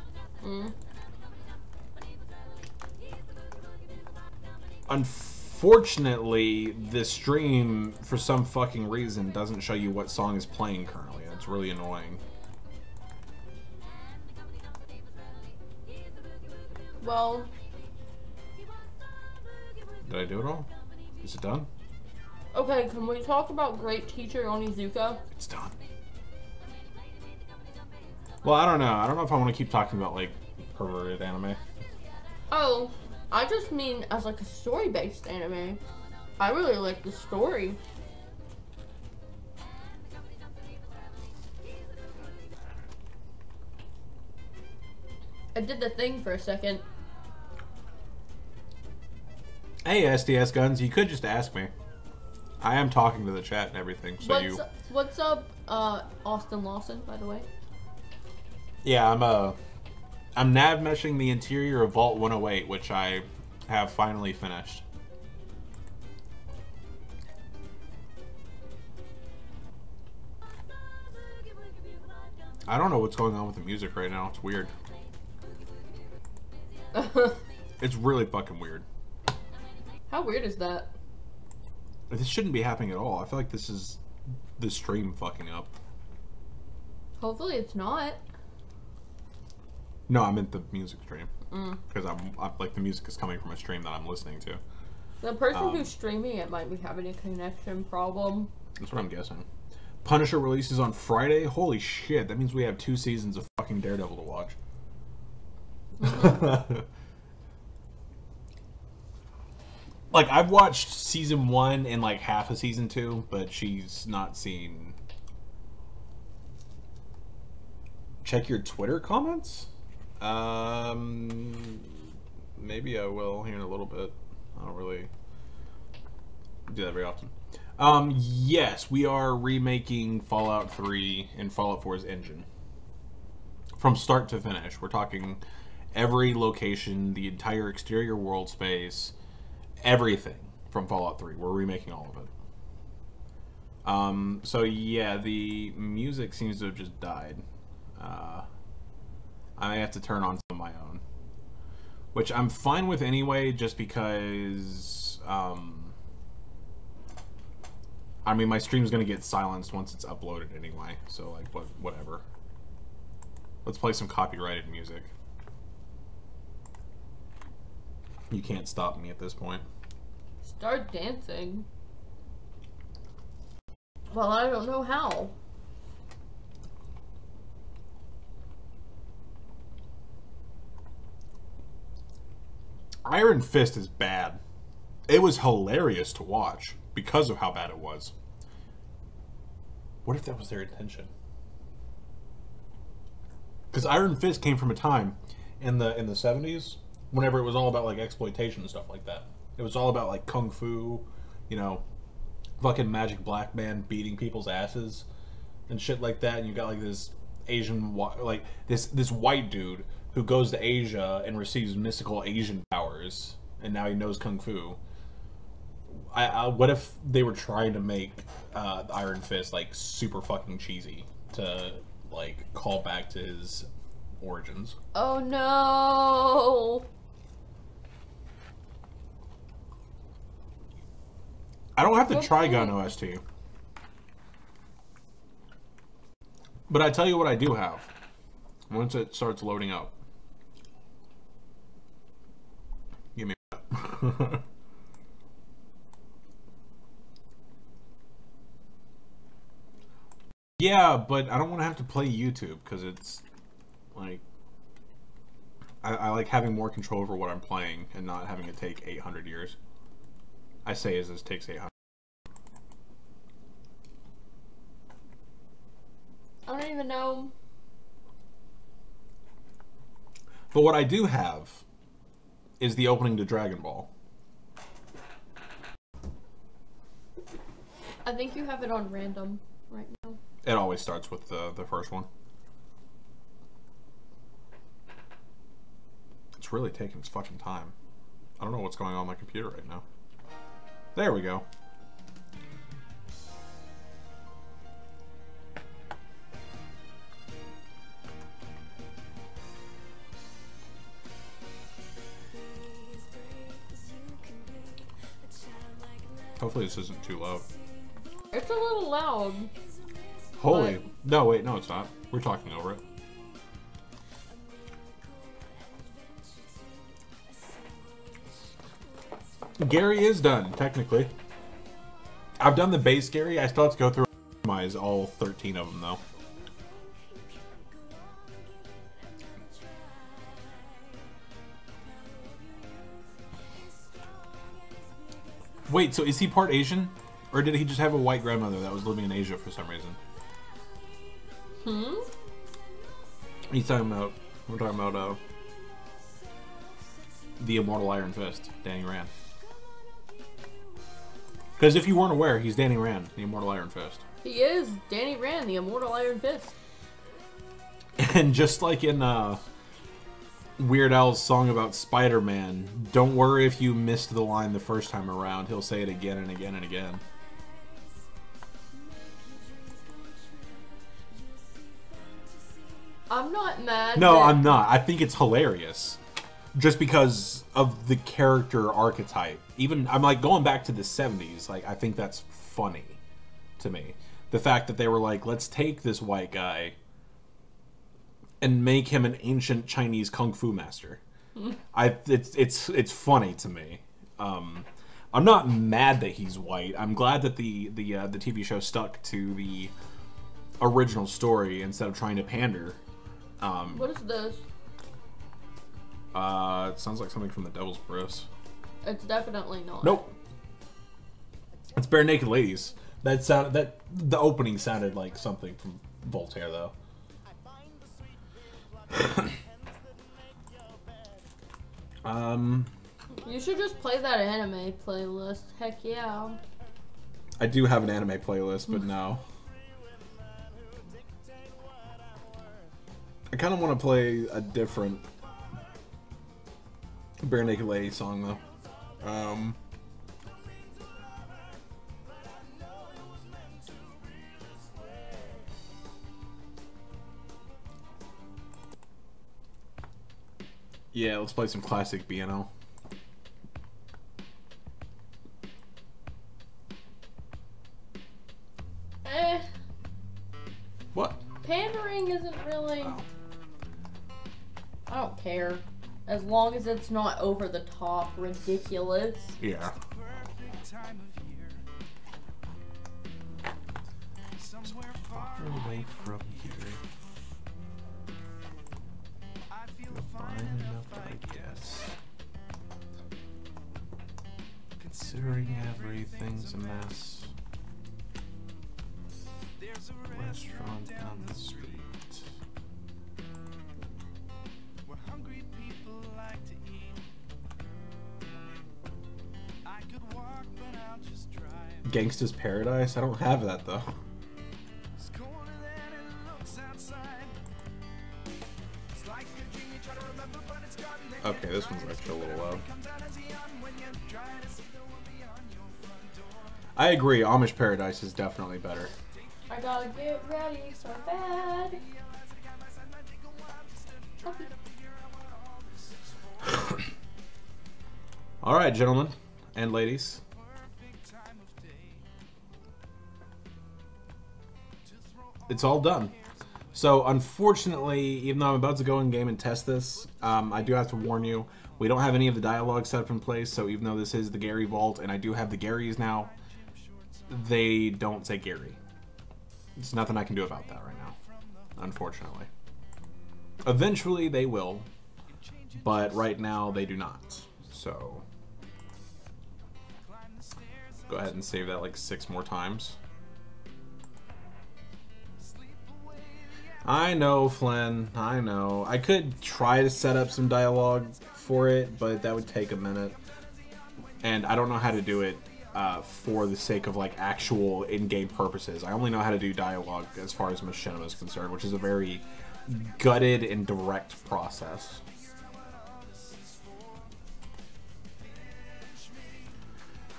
[SPEAKER 2] Unfortunately, this stream, for some fucking reason, doesn't show you what song is playing currently. It's really annoying.
[SPEAKER 3] Well,
[SPEAKER 2] Did I do it all? Is it done?
[SPEAKER 3] okay, can we talk about Great Teacher Onizuka?
[SPEAKER 2] It's done. Well, I don't know. I don't know if I want to keep talking about, like, perverted anime.
[SPEAKER 3] Oh, I just mean as like a story-based anime. I really like the story. I did the thing for a second.
[SPEAKER 2] Hey, SDS Guns, you could just ask me. I am talking to the chat and everything, so
[SPEAKER 3] What's up, Austin Lawson, by the way?
[SPEAKER 2] Yeah, I'm nav meshing the interior of Vault 108, which I have finally finished. I don't know what's going on with the music right now. It's weird. It's really fucking weird.
[SPEAKER 3] How weird is that?
[SPEAKER 2] This shouldn't be happening at all. I feel like this is the stream fucking up.
[SPEAKER 3] Hopefully it's not.
[SPEAKER 2] No, I meant the music stream. Because I'm like, the music is coming from a stream that I'm listening to.
[SPEAKER 3] The person who's streaming it might be having a connection problem.
[SPEAKER 2] That's what I'm guessing. Punisher releases on Friday? Holy shit, that means we have 2 seasons of fucking Daredevil to watch. Like, I've watched season 1 and like half of season 2, but she's not seen. Check your Twitter comments? Maybe I will here in a little bit. I don't really do that very often. Yes, we are remaking Fallout 3 and Fallout 4's engine. From start to finish. We're talking every location, the entire exterior world space, everything from Fallout 3. We're remaking all of it. So yeah, the music seems to have just died. I have to turn on some of my own, which I'm fine with anyway, just because I mean, my stream's gonna get silenced once it's uploaded anyway, so like whatever. Let's play some copyrighted music. You can't stop me at this point.
[SPEAKER 3] Start dancing. Well, I don't know how.
[SPEAKER 2] Iron Fist is bad. It was hilarious to watch because of how bad it was. What if that was their intention? Because Iron Fist came from a time in the 70s, whenever it was all about like exploitation and stuff like that. It was all about like kung fu, you know, fucking magic black man beating people's asses and shit like that. And you got like this Asian, like this white dude who goes to Asia and receives mystical Asian powers, and now he knows kung fu. What if they were trying to make Iron Fist like super fucking cheesy to like call back to his origins?
[SPEAKER 3] Oh no!
[SPEAKER 2] I don't have the Trigun OST, but I tell you what I do have once it starts loading up. Give me that. Yeah, but I don't want to have to play YouTube because it's like I like having more control over what I'm playing and not having it take 800 years. I say as this takes 800.
[SPEAKER 3] I don't even know.
[SPEAKER 2] But what I do have is the opening to Dragon Ball.
[SPEAKER 3] I think you have it on random right now.
[SPEAKER 2] It always starts with the first one. It's really taking its fucking time. I don't know what's going on my computer right now. There we go. Hopefully this isn't too loud.
[SPEAKER 3] It's a little loud.
[SPEAKER 2] Holy.
[SPEAKER 3] But...
[SPEAKER 2] No, wait, no it's not. We're talking over it. Gaaaary is done, technically. I've done the base Gaaaary. I still have to go through and customize all 13 of them, though. Wait, so is he part Asian? Or did he just have a white grandmother that was living in Asia for some reason? He's talking about... We're talking about, the Immortal Iron Fist, Danny Rand. Because if you weren't aware, he's Danny Rand, the Immortal Iron Fist.
[SPEAKER 3] He is Danny Rand, the Immortal Iron Fist.
[SPEAKER 2] And just like in Weird Al's song about Spider-Man, don't worry if you missed the line the first time around. He'll say it again and again and again.
[SPEAKER 3] I'm not mad.
[SPEAKER 2] No, I'm not. I think it's hilarious. Just because of the character archetype. Even, I'm like, going back to the 70s, like, I think that's funny to me. The fact that they were like, let's take this white guy and make him an ancient Chinese kung fu master. It's funny to me. I'm not mad that he's white. I'm glad that the TV show stuck to the original story instead of trying to pander.
[SPEAKER 3] What is this?
[SPEAKER 2] It sounds like something from the Devil's Bris.
[SPEAKER 3] It's definitely not.
[SPEAKER 2] Nope. It's Bare Naked Ladies. That the opening sounded like something from Voltaire, though.
[SPEAKER 3] You should just play that anime playlist. Heck yeah.
[SPEAKER 2] I do have an anime playlist, but no. I kind of want to play a different Bare Naked Lady song, though. Yeah, let's play some classic BNL. What?
[SPEAKER 3] Pandering isn't really...
[SPEAKER 2] Oh.
[SPEAKER 3] I don't care. As long as it's not over the top ridiculous.
[SPEAKER 2] Yeah. Far away from here. You're fine enough, I guess. Considering everything's a mess. There's a restaurant down the street. Where hungry people like to eat. I could walk, but I'll just drive. Gangsta's Paradise? I don't have that though. It's colder than it looks outside. It's like a dream you try to remember, but it's gone. Okay, this one's actually a little loud. I agree, Amish Paradise is definitely better.
[SPEAKER 3] I gotta get ready so bad.
[SPEAKER 2] Alright, gentlemen and ladies. It's all done. So, unfortunately, even though I'm about to go in game and test this, I do have to warn you, we don't have any of the dialogue set up in place, so even though this is the Gaaaary Vault, and I do have the Gaarys now, they don't say Gaaaary. There's nothing I can do about that right now, unfortunately. Eventually they will, but right now they do not. So, go ahead and save that like 6 more times. I know, Flynn, I know. I could try to set up some dialogue for it, but that would take a minute. And I don't know how to do it for the sake of like actual in-game purposes. I only know how to do dialogue as far as machinima is concerned, which is a very gutted and direct process.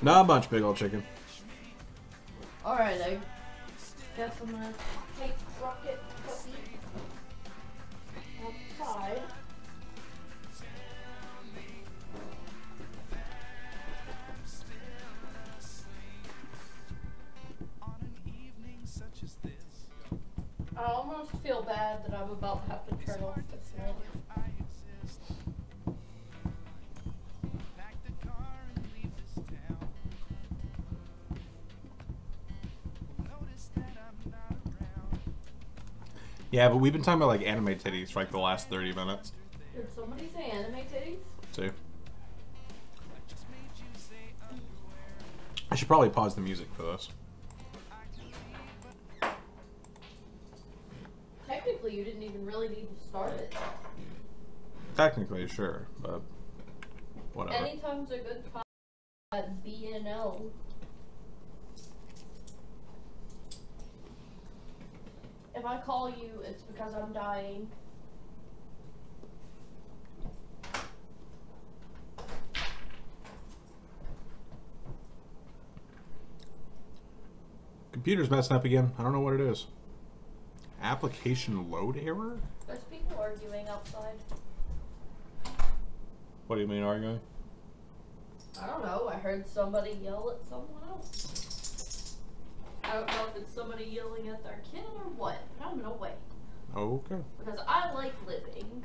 [SPEAKER 2] Not much, big old chicken.
[SPEAKER 3] Alright, I guess I'm gonna take Rocket Puppy outside. I almost feel bad that I'm about to have to turn off this light.
[SPEAKER 2] Yeah, but we've been talking about like anime titties for like the last 30 minutes.
[SPEAKER 3] Did somebody say anime titties?
[SPEAKER 2] See? I should probably pause the music for this.
[SPEAKER 3] Technically, you didn't even really need to start it.
[SPEAKER 2] Technically, sure, but whatever.
[SPEAKER 3] Anytime's a good time at BNL. If I call you, it's because I'm dying.
[SPEAKER 2] Computer's messing up again. I don't know what it is. Application load error?
[SPEAKER 3] There's people arguing outside.
[SPEAKER 2] What do you mean arguing?
[SPEAKER 3] I don't know. I heard somebody yell at someone else. I don't know if it's somebody yelling at their kid or what, but I'm gonna wait.
[SPEAKER 2] Okay.
[SPEAKER 3] Because I like living.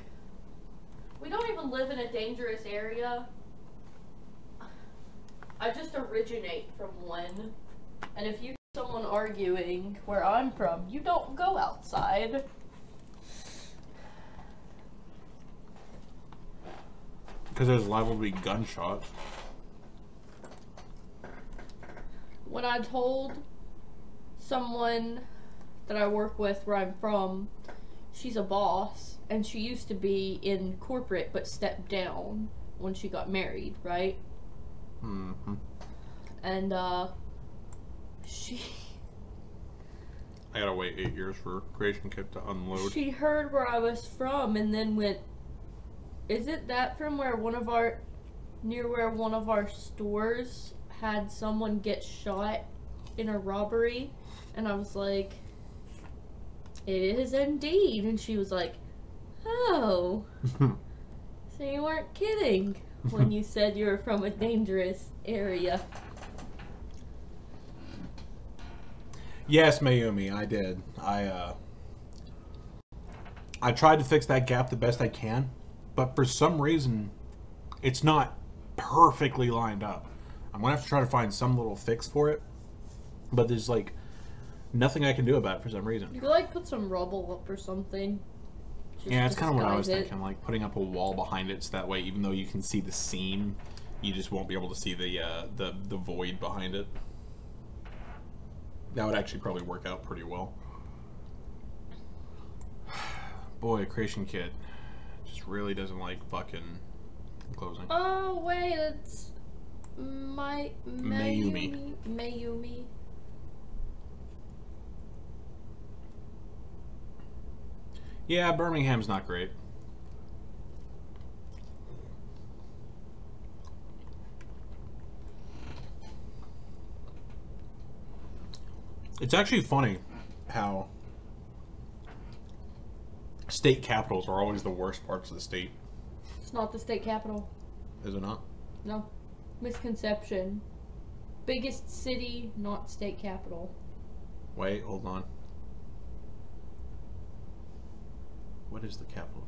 [SPEAKER 3] We don't even live in a dangerous area. I just originate from one. And if you hear someone arguing where I'm from, you don't go outside.
[SPEAKER 2] Because there's liable to be gunshots.
[SPEAKER 3] when I told someone that I work with where I'm from, she's a boss, and she used to be in corporate but stepped down when she got married, right?
[SPEAKER 2] Mm-hmm.
[SPEAKER 3] And, she...
[SPEAKER 2] I gotta wait 8 years for Creation Kit to unload.
[SPEAKER 3] She heard where I was from and then went, is it that from where near where one of our stores had someone get shot in a robbery? And I was like, it is indeed. And she was like, oh, so you weren't kidding when you said you were from a dangerous area.
[SPEAKER 2] Yes, Mayumi, I did. I tried to fix that gap the best I can, but for some reason, it's not perfectly lined up. I'm gonna have to try to find some little fix for it, but there's like nothing I can do about it for some reason.
[SPEAKER 3] You could like put some rubble up or something.
[SPEAKER 2] Yeah, it's kind of what I was thinking, like putting up a wall behind it so that way, even though you can see the seam, you just won't be able to see the void behind it. That would actually probably work out pretty well. Boy, Creation Kit just really doesn't like fucking closing.
[SPEAKER 3] Oh wait, it's Mayumi. Mayumi.
[SPEAKER 2] Yeah, Birmingham's not great. It's actually funny how state capitals are always the worst parts of the state.
[SPEAKER 3] It's not the state capital.
[SPEAKER 2] Is it not?
[SPEAKER 3] No. Misconception. Biggest city, not state capital.
[SPEAKER 2] Wait, hold on. What is the capital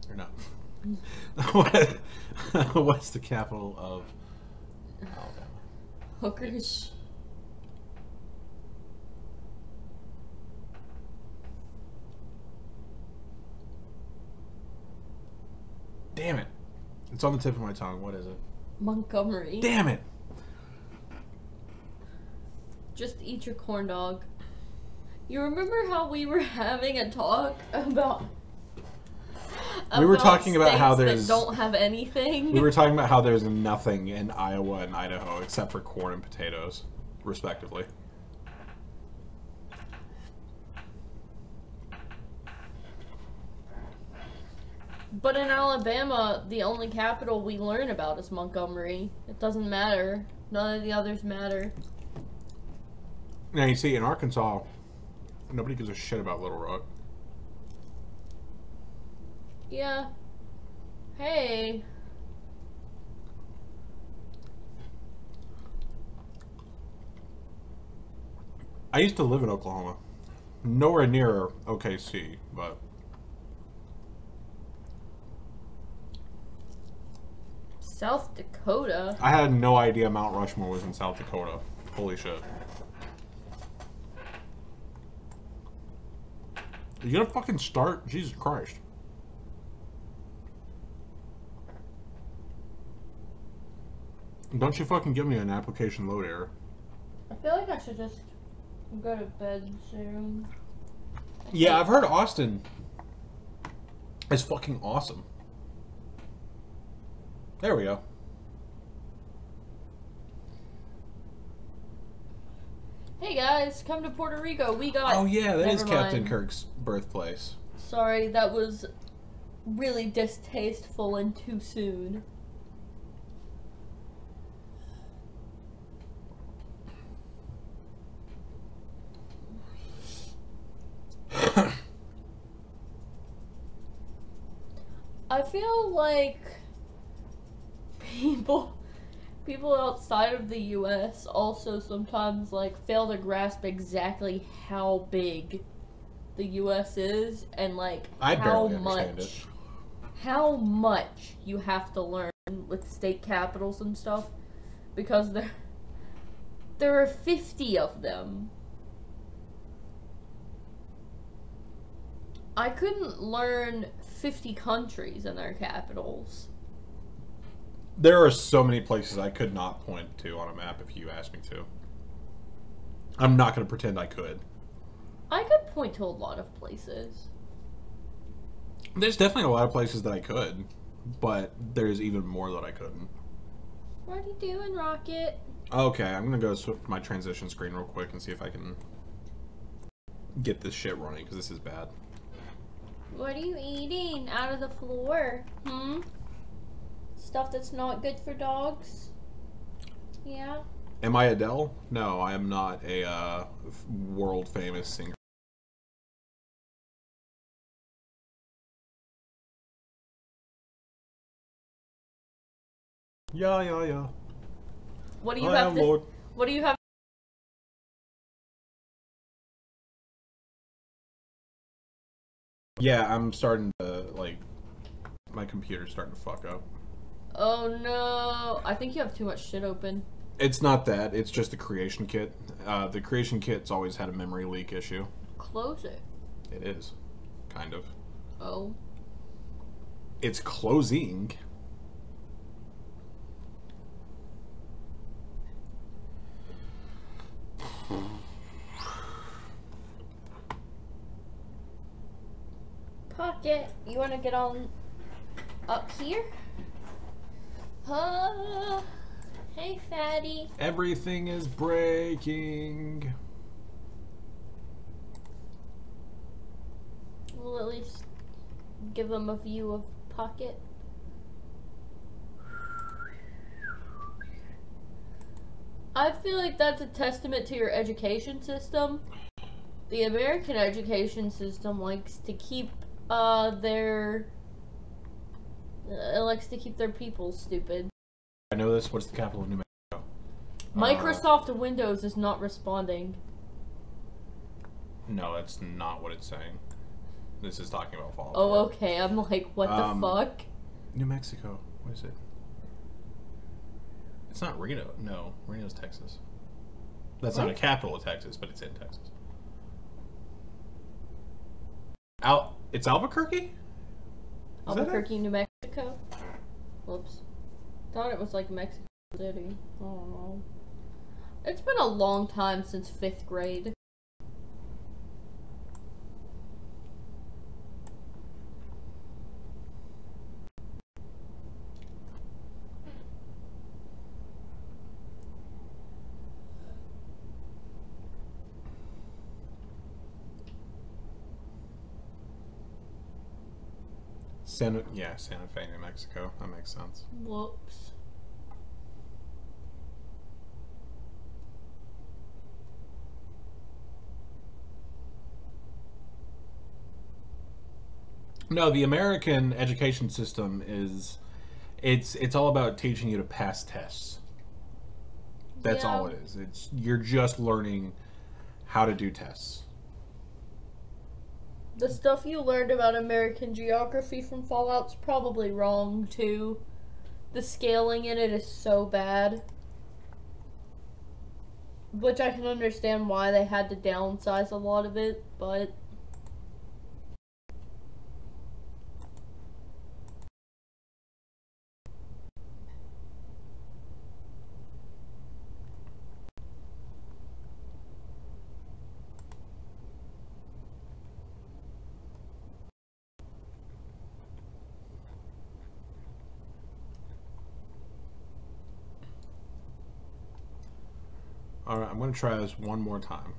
[SPEAKER 2] of Birmingham? Or not? What's the capital of Alabama?
[SPEAKER 3] Hookers.
[SPEAKER 2] Damn it. It's on the tip of my tongue. What is it?
[SPEAKER 3] Montgomery.
[SPEAKER 2] Damn it.
[SPEAKER 3] Just eat your corn dog. You remember how we were having a talk about
[SPEAKER 2] we were talking about how
[SPEAKER 3] states
[SPEAKER 2] there's
[SPEAKER 3] that don't have anything?
[SPEAKER 2] We were talking about how there's nothing in Iowa and Idaho except for corn and potatoes, respectively.
[SPEAKER 3] But in Alabama, the only capital we learn about is Montgomery. It doesn't matter. None of the others matter.
[SPEAKER 2] Now, you see, in Arkansas, nobody gives a shit about Little Rock.
[SPEAKER 3] Yeah. Hey.
[SPEAKER 2] I used to live in Oklahoma. Nowhere near OKC, but...
[SPEAKER 3] South Dakota?
[SPEAKER 2] I had no idea Mount Rushmore was in South Dakota. Holy shit. You gonna fucking start? Jesus Christ. Don't you fucking give me an application load error.
[SPEAKER 3] I feel like I should just go to bed soon.
[SPEAKER 2] Yeah, I've heard Austin is fucking awesome. There we go.
[SPEAKER 3] Hey guys, come to Puerto Rico. We got...
[SPEAKER 2] Oh yeah, that is
[SPEAKER 3] Never
[SPEAKER 2] Captain
[SPEAKER 3] mind.
[SPEAKER 2] Kirk's birthplace.
[SPEAKER 3] Sorry, that was really distasteful and too soon. I feel like people outside of the US also sometimes like fail to grasp exactly how big the US is and like
[SPEAKER 2] I barely understand it.
[SPEAKER 3] how much you have to learn with state capitals and stuff because there are 50 of them. I couldn't learn 50 countries and their capitals.
[SPEAKER 2] There are so many places I could not point to on a map if you asked me to. I'm not going to pretend I could.
[SPEAKER 3] I could point to a lot of places.
[SPEAKER 2] There's definitely a lot of places that I could, but there's even more that I couldn't.
[SPEAKER 3] What are you doing, Rocket?
[SPEAKER 2] Okay, I'm going to go to my transition screen real quick and see if I can get this shit running, because this is bad.
[SPEAKER 3] What are you eating out of the floor? Stuff that's not good for dogs? Yeah.
[SPEAKER 2] Am I Adele? No, I am not a world famous singer. Yeah.
[SPEAKER 3] What do you
[SPEAKER 2] I
[SPEAKER 3] have
[SPEAKER 2] am
[SPEAKER 3] to?
[SPEAKER 2] Lord.
[SPEAKER 3] What do you have?
[SPEAKER 2] Yeah, I'm starting to, like, my computer's starting to fuck up.
[SPEAKER 3] Oh no! I think you have too much shit open.
[SPEAKER 2] It's not that, it's just the creation kit. The creation kit's always had a memory leak issue.
[SPEAKER 3] Close it.
[SPEAKER 2] It is. Kind of.
[SPEAKER 3] Oh.
[SPEAKER 2] It's closing.
[SPEAKER 3] Pocket, you want to get on up here? Hey, fatty.
[SPEAKER 2] Everything is breaking.
[SPEAKER 3] We'll at least give them a view of Pocket. I feel like that's a testament to your education system. The American education system likes to keep their people stupid.
[SPEAKER 2] I know this. What's the capital of New Mexico?
[SPEAKER 3] Microsoft Windows is not responding.
[SPEAKER 2] No, that's not what it's saying. This is talking about Fallout.
[SPEAKER 3] Oh, okay. I'm like, what the fuck?
[SPEAKER 2] New Mexico. What is it? It's not Reno. No, Reno's Texas. That's not a capital of Texas, but it's in Texas. It's Albuquerque?
[SPEAKER 3] Albuquerque, New Mexico? Whoops. Thought it was like Mexico City. I don't know. It's been a long time since 5th grade.
[SPEAKER 2] Santa Fe, New Mexico. That makes sense.
[SPEAKER 3] Whoops.
[SPEAKER 2] No, the American education system is it's all about teaching you to pass tests. That's all it is. You're just learning how to do tests.
[SPEAKER 3] The stuff you learned about American geography from Fallout's probably wrong, too. The scaling in it is so bad. Which I can understand why they had to downsize a lot of it, but...
[SPEAKER 2] Alright, I'm going to try this one more time.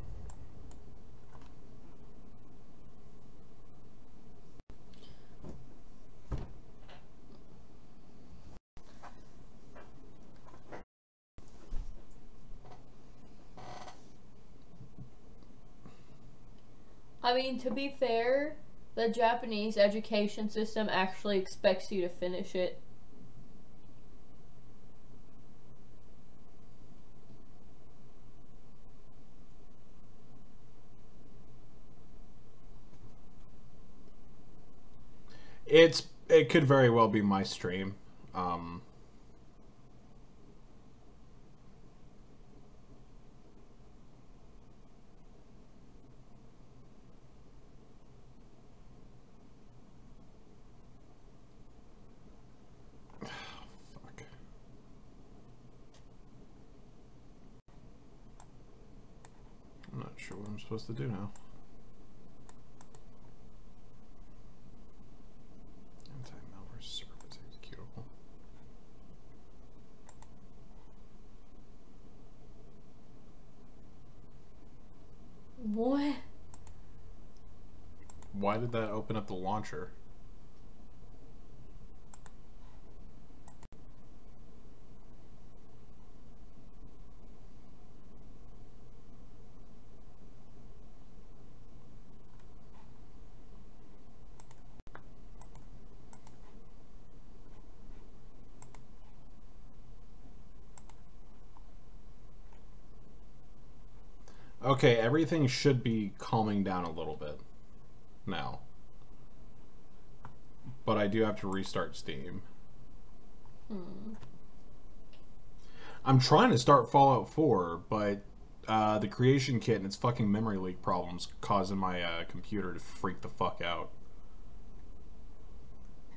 [SPEAKER 3] I mean, to be fair, the Japanese education system actually expects you to finish it.
[SPEAKER 2] It could very well be my stream. Fuck. Not sure what I'm supposed to do now. Anti-malware service executable.
[SPEAKER 3] What?
[SPEAKER 2] Why did that open up the launcher? Okay, everything should be calming down a little bit now. But I do have to restart Steam. I'm trying to start Fallout 4, but the creation kit and its fucking memory leak problems causing my computer to freak the fuck out.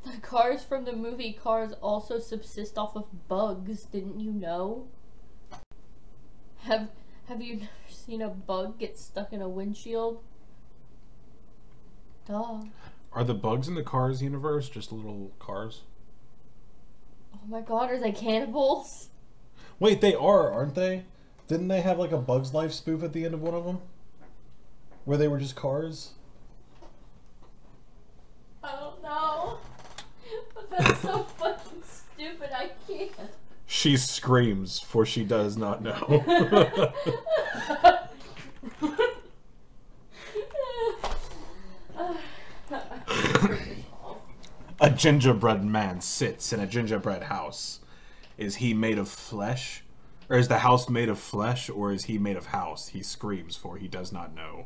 [SPEAKER 3] The cars from the movie Cars also subsist off of bugs, didn't you know? Have you never seen a bug get stuck in a windshield? Duh.
[SPEAKER 2] Are the bugs in the Cars universe just little cars?
[SPEAKER 3] Oh my god, are they cannibals?
[SPEAKER 2] Wait, they are, aren't they? Didn't they have like a Bug's Life spoof at the end of one of them? Where they were just cars?
[SPEAKER 3] I don't know. But that's so fucking stupid, I can't.
[SPEAKER 2] She screams, for she does not know. A gingerbread man sits in a gingerbread house. Is he made of flesh? Or is the house made of flesh? Or is he made of house? He screams, for he does not know.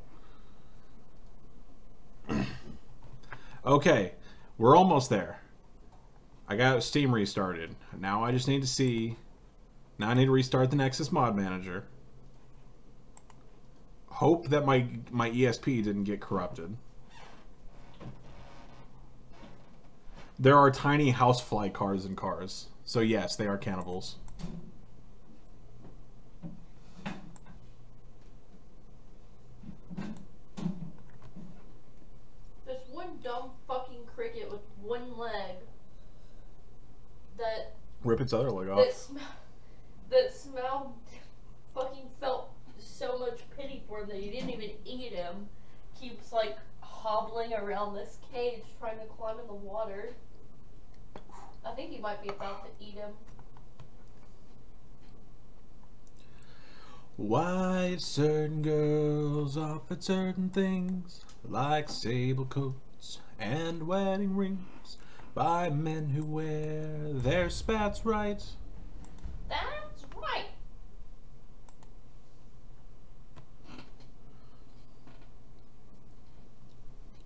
[SPEAKER 2] Okay, we're almost there. I got Steam restarted. Now I just need to see... Now I need to restart the Nexus Mod Manager. Hope that my ESP didn't get corrupted. There are tiny housefly cars in Cars. So yes, they are cannibals.
[SPEAKER 3] There's one dumb fucking cricket with one leg that
[SPEAKER 2] Rip its other leg off.
[SPEAKER 3] that smelled fucking felt so much pity for him that he didn't even eat him. Keeps like hobbling around this cage trying to climb in the water. I think he might be about to eat him.
[SPEAKER 2] Why certain girls offer certain things, like sable coats and wedding rings, by men who wear their spats right.
[SPEAKER 3] That's right.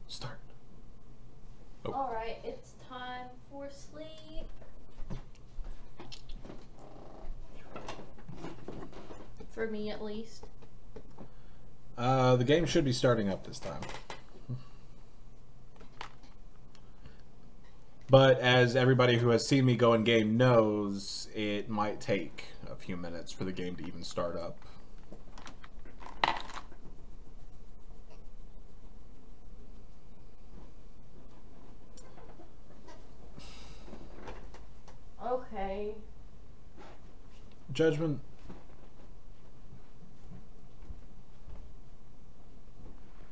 [SPEAKER 2] Start. Oh.
[SPEAKER 3] Alright, it's time for sleep. For me, at least.
[SPEAKER 2] The game should be starting up this time. But as everybody who has seen me go in game knows, it might take a few minutes for the game to even start up.
[SPEAKER 3] Okay.
[SPEAKER 2] Judgment.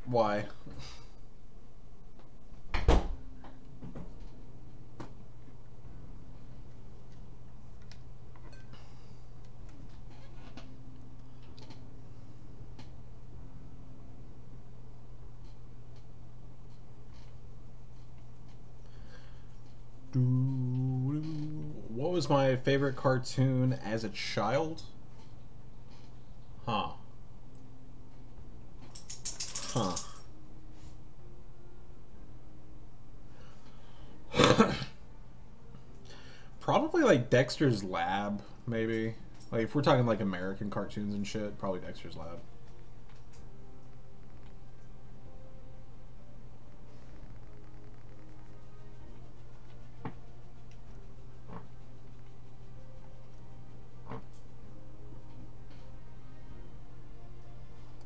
[SPEAKER 2] Why? What was my favorite cartoon as a child? Huh. Huh. Probably like Dexter's Lab, maybe. Like if we're talking like American cartoons and shit, probably Dexter's Lab.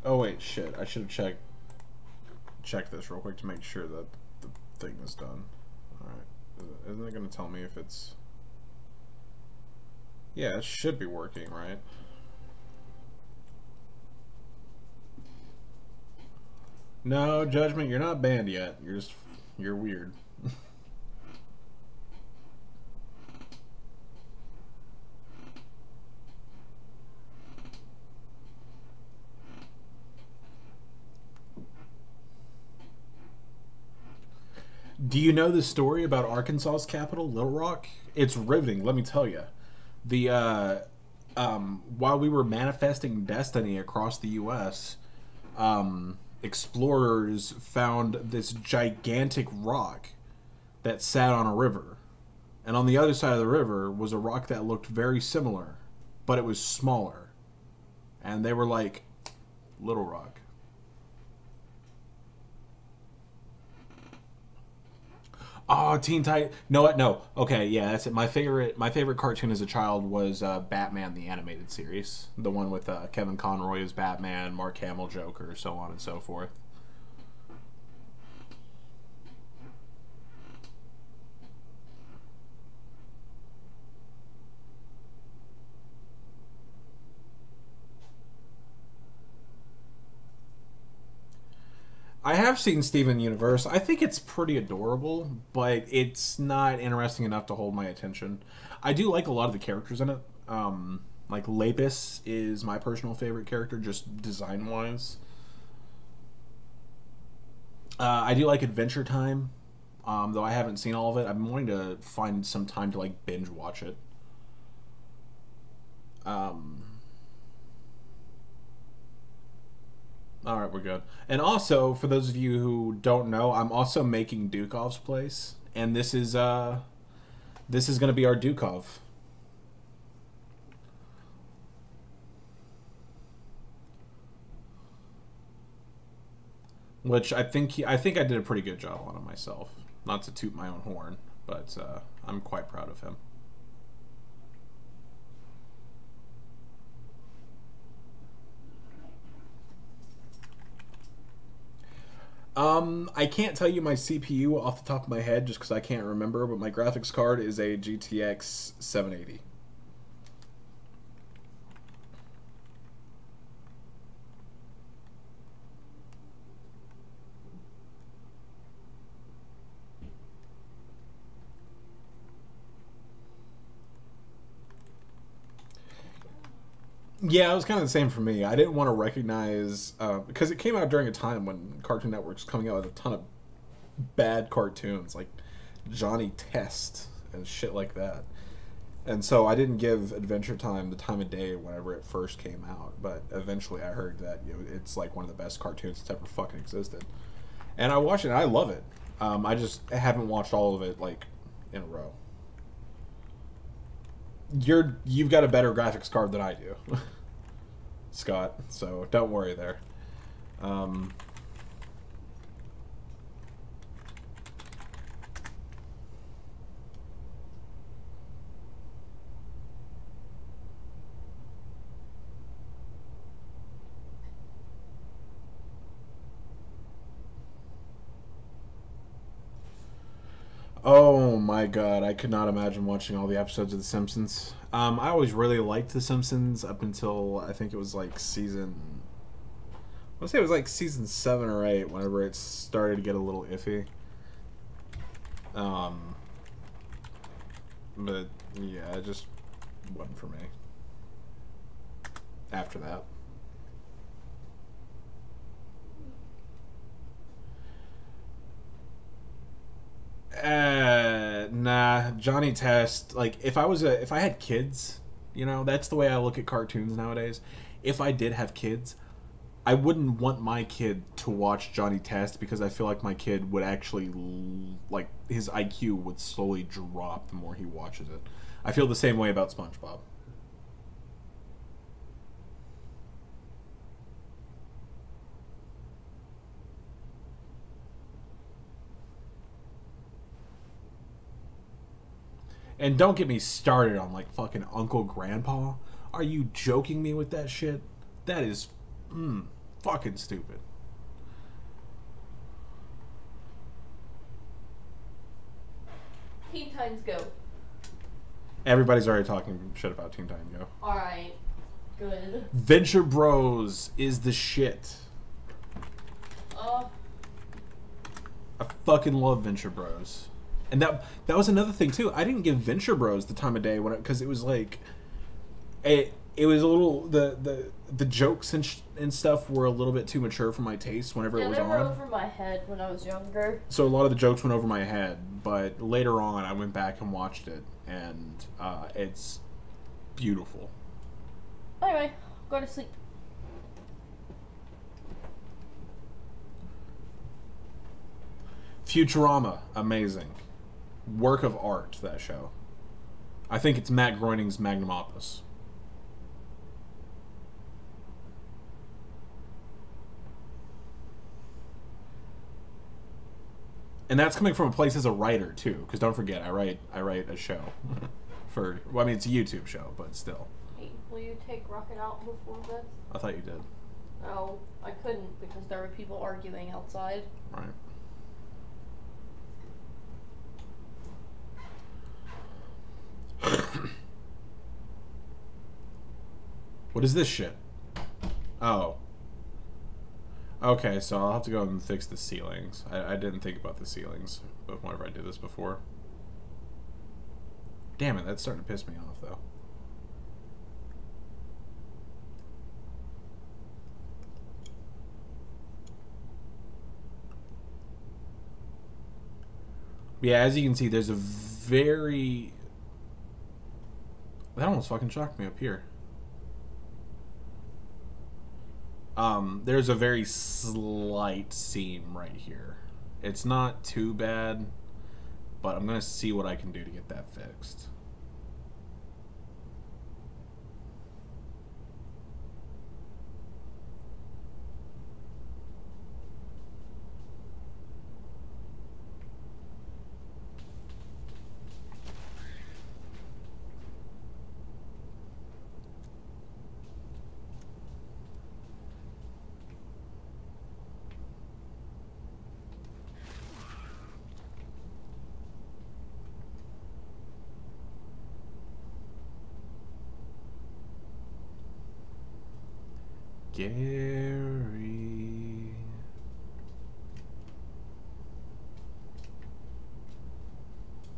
[SPEAKER 2] Oh wait, shit. I should have checked this real quick to make sure that the thing is done. Alright. Isn't it going to tell me if it's... Yeah, it should be working, right? No, Judgment, you're not banned yet. You're weird. Do you know the story about Arkansas's capital, Little Rock? It's riveting, let me tell you. While we were manifesting destiny across the U.S., explorers found this gigantic rock that sat on a river. And on the other side of the river was a rock that looked very similar, but it was smaller. And they were like, Little Rock. Oh, Teen Titan. No, what? No. Okay, yeah, that's it. My favorite cartoon as a child was Batman the Animated Series, the one with Kevin Conroy as Batman, Mark Hamill Joker, so on and so forth. I have seen Steven Universe. I think it's pretty adorable, but it's not interesting enough to hold my attention. I do like a lot of the characters in it. Like Lapis is my personal favorite character, just design-wise. I do like Adventure Time, though I haven't seen all of it. I've been wanting to find some time to like binge watch it. Alright, we're good. And also, for those of you who don't know, I'm also making Dukov's place. And this is going to be our Dukov. Which I think I did a pretty good job on it myself. Not to toot my own horn, but I'm quite proud of him. I can't tell you my CPU off the top of my head just because I can't remember, but my graphics card is a GTX 780. Yeah, it was kind of the same for me. I didn't want to recognize because it came out during a time when Cartoon Network was coming out with a ton of bad cartoons like Johnny Test and shit like that. And so I didn't give Adventure Time the time of day whenever it first came out. But eventually I heard that it's like one of the best cartoons that's ever fucking existed. And I watched it and I love it. I just haven't watched all of it like in a row. You've got a better graphics card than I do, Scott, so don't worry there. Oh my god, I could not imagine watching all the episodes of The Simpsons. I always really liked The Simpsons up until I think it was like season... I want to say it was like season 7 or 8 whenever it started to get a little iffy. But yeah, it just wasn't for me after that. Nah, Johnny Test, like if I had kids, that's the way I look at cartoons nowadays. If I did have kids, I wouldn't want my kid to watch Johnny Test because I feel like my kid would actually, like, his IQ would slowly drop the more he watches it. I feel the same way about SpongeBob. And don't get me started on, like, fucking Uncle Grandpa. Are you joking me with that shit? That is... fucking stupid.
[SPEAKER 3] Teen Titans Go.
[SPEAKER 2] Everybody's already talking shit about Teen Titans Go.
[SPEAKER 3] Alright. Good.
[SPEAKER 2] Venture Bros is the shit. I fucking love Venture Bros. And that was another thing too. I didn't give Venture Bros the time of day because it was like it was a little the jokes and stuff were a little bit too mature for my taste whenever it was
[SPEAKER 3] they were
[SPEAKER 2] on.
[SPEAKER 3] over my head when I was younger.
[SPEAKER 2] So a lot of the jokes went over my head, but later on I went back and watched it, and it's beautiful.
[SPEAKER 3] Anyway, go to sleep.
[SPEAKER 2] Futurama, amazing. Work of art, that show. I think it's Matt Groening's magnum opus. And that's coming from a place as a writer too, because don't forget, I write a show for. Well, I mean, it's a YouTube show, but still.
[SPEAKER 3] Hey, will you take Rocket out before bed?
[SPEAKER 2] I thought you did.
[SPEAKER 3] No, I couldn't because there were people arguing outside.
[SPEAKER 2] Right. What is this shit? Oh. Okay, so I'll have to go and fix the ceilings. I didn't think about the ceilings whenever I did this before. Damn it, that's starting to piss me off, though. Yeah, as you can see, there's a very... That almost fucking shocked me up here. There's a very slight seam right here. It's not too bad, but I'm gonna see what I can do to get that fixed. Gaaaary.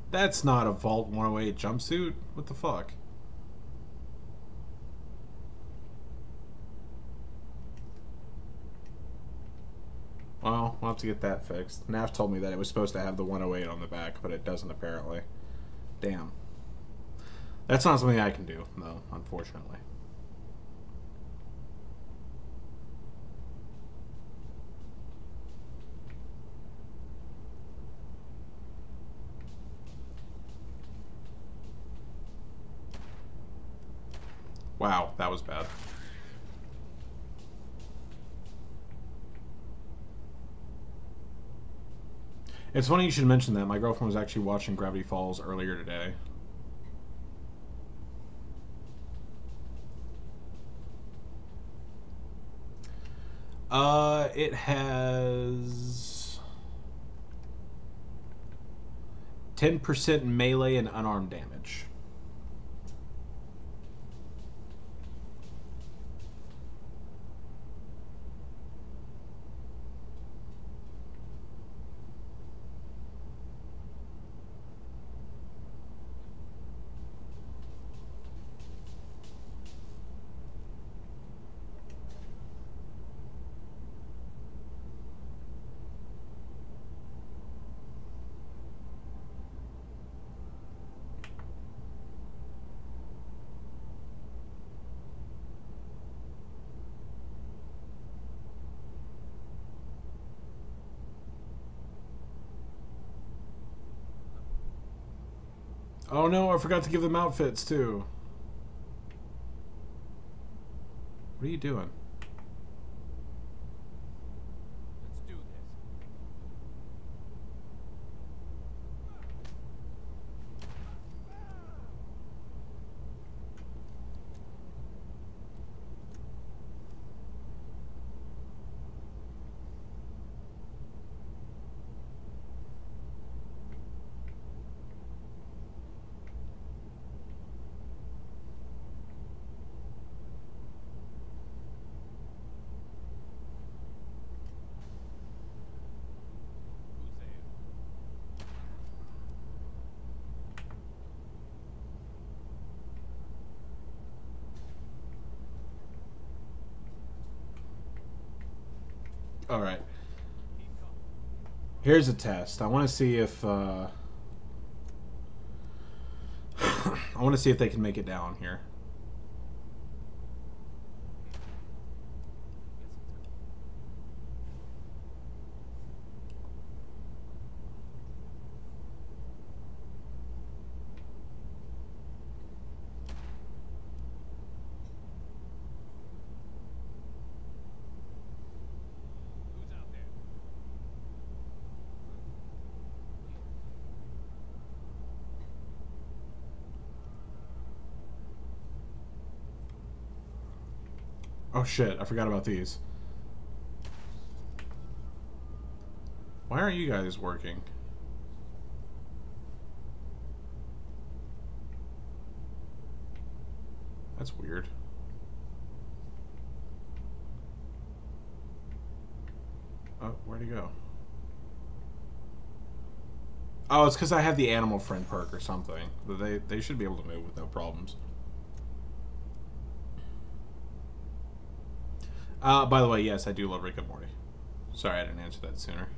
[SPEAKER 2] That's not a Vault 108 jumpsuit. What the fuck? Well, we'll have to get that fixed. Nav told me that it was supposed to have the 108 on the back, but it doesn't apparently. Damn. That's not something I can do, though, unfortunately. Wow, that was bad. It's funny you should mention that. My girlfriend was actually watching Gravity Falls earlier today. It has 10% melee and unarmed damage. Oh no, I forgot to give them outfits too. What are you doing?
[SPEAKER 1] Let's do this.
[SPEAKER 2] All right. Here's a test. I want to see if I want to see if they can make it down here. Oh shit, I forgot about these. Why aren't you guys working? That's weird. Oh, where'd he go? Oh, it's because I have the animal friend perk or something. They should be able to move with no problems. By the way, yes, I do love Rick and Morty. Sorry I didn't answer that sooner.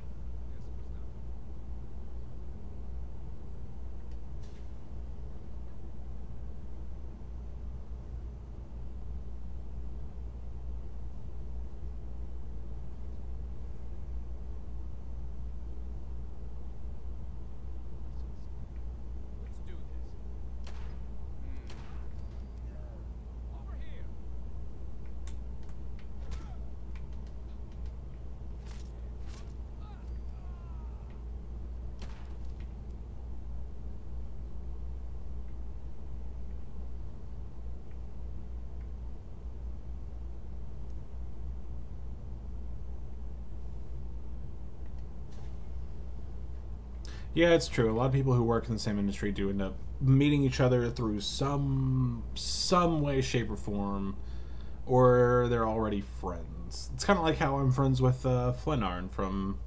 [SPEAKER 2] Yeah, it's true. A lot of people who work in the same industry do end up meeting each other through some way, shape, or form, or they're already friends. It's kind of like how I'm friends with Flenarn from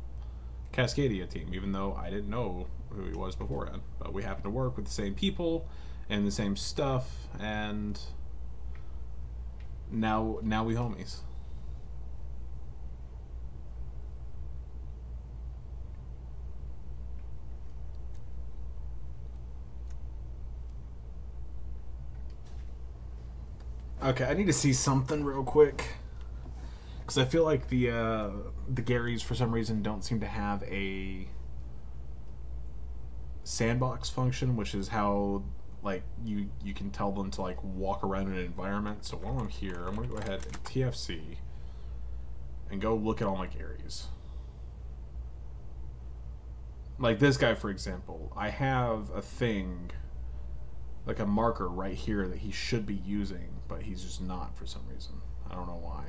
[SPEAKER 2] Cascadia team, even though I didn't know who he was beforehand. But we happen to work with the same people and the same stuff, and now we homies. Okay, I need to see something real quick, because I feel like the Gaaarys for some reason don't seem to have a sandbox function, which is how like you can tell them to like walk around an environment. So while I'm here, I'm gonna go ahead and TFC and go look at all my Gaarys. Like this guy, for example, I have a thing, like a marker right here that he should be using, but he's just not for some reason. I don't know why.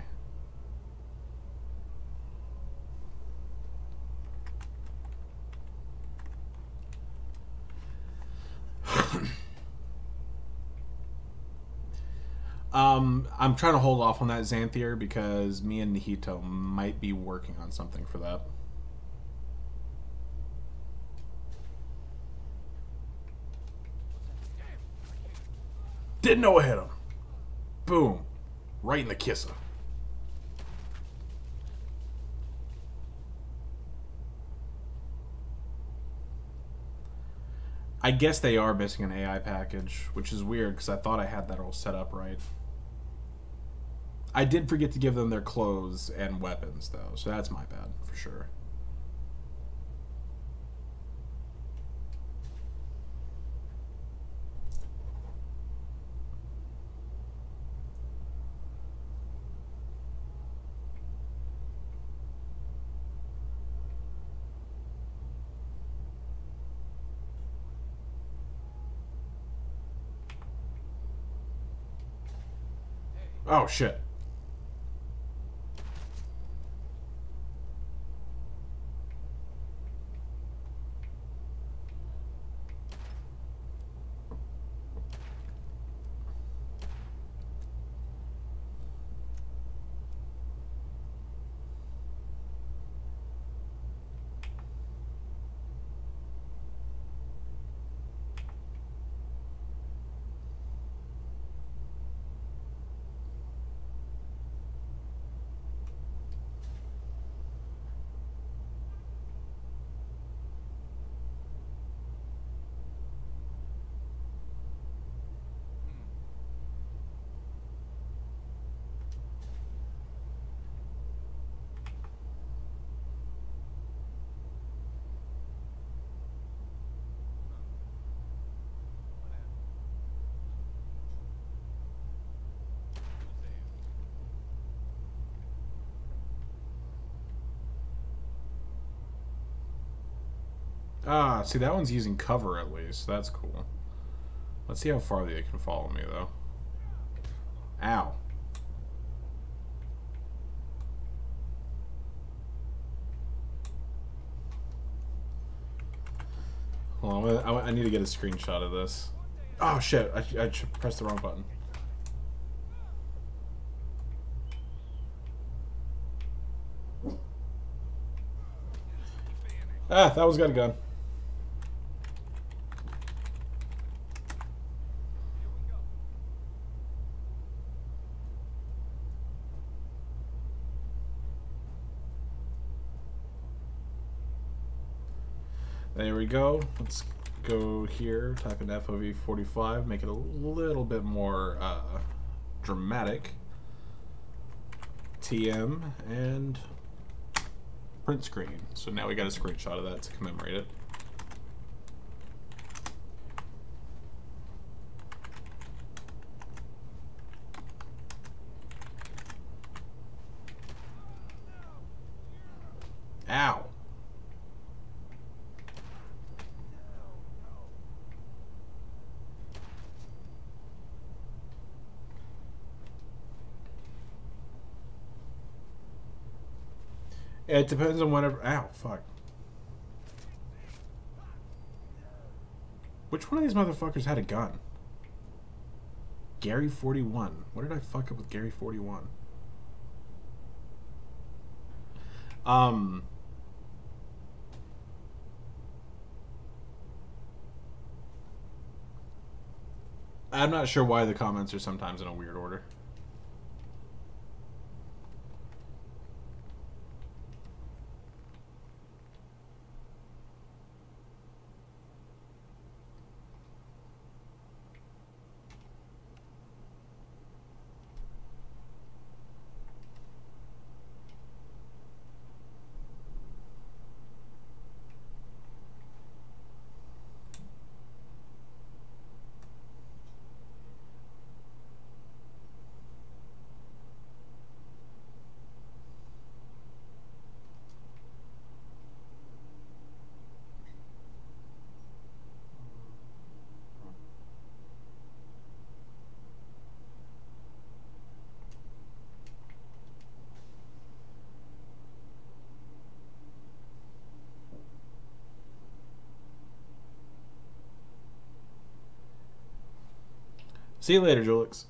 [SPEAKER 2] I'm trying to hold off on that Xanthier because me and Nihito might be working on something for that. Didn't know I hit him. Boom. Right in the kisser. I guess they are missing an AI package, which is weird because I thought I had that all set up right. I did forget to give them their clothes and weapons, though, so that's my bad, for sure. Oh, shit. Ah, see, that one's using cover at least. That's cool. Let's see how far they can follow me, though. Ow. Hold on, I need to get a screenshot of this. Oh, shit. I pressed the wrong button. Ah, that one's got a gun. There we go. Let's go here, type in FO3 make it a little bit more dramatic. TM and print screen. So now we got a screenshot of that to commemorate it. Ow. It depends on whatever. Ow, fuck. Which one of these motherfuckers had a gun? Gaaaary 41. What did I fuck up with Gaaaary 41? I'm not sure why the comments are sometimes in a weird order. See you later, Julix.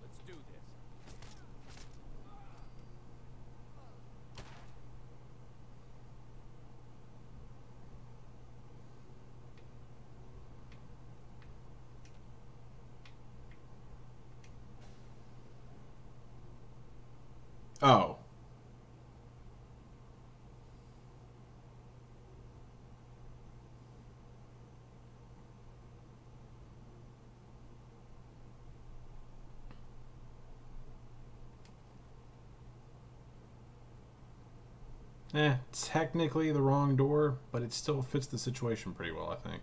[SPEAKER 1] Let's do this.
[SPEAKER 2] Oh. Technically the wrong door, but it still fits the situation pretty well, I think.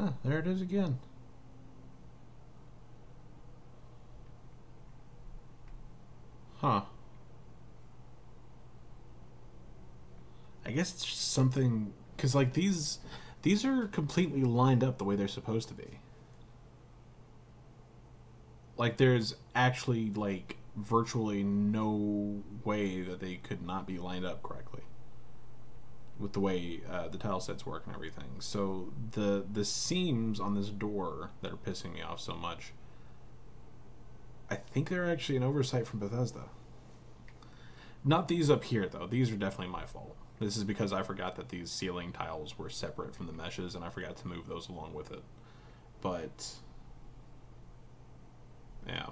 [SPEAKER 2] Huh, there it is again. Huh. I guess it's just something... Because, like, these are completely lined up the way they're supposed to be. Like, there's actually, like, virtually no way that they could not be lined up correctly. With the way the tile sets work and everything. So, the seams on this door that are pissing me off so much, I think they're actually an oversight from Bethesda. Not these up here, though. These are definitely my fault. This is because I forgot that these ceiling tiles were separate from the meshes, and I forgot to move those along with it. But, yeah.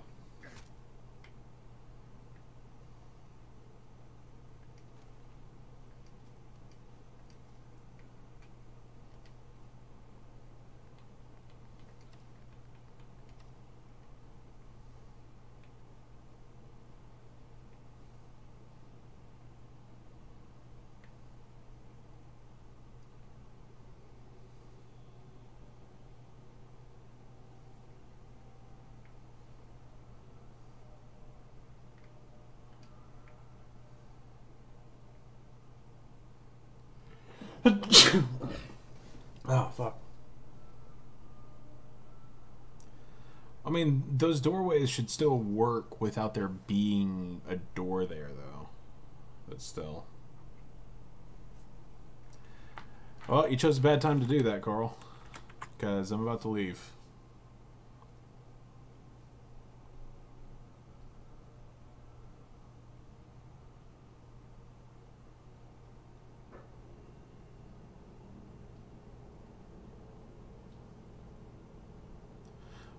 [SPEAKER 2] Oh, fuck. I mean, those doorways should still work without there being a door there, though. But still. Well, you chose a bad time to do that, Carl. Because I'm about to leave.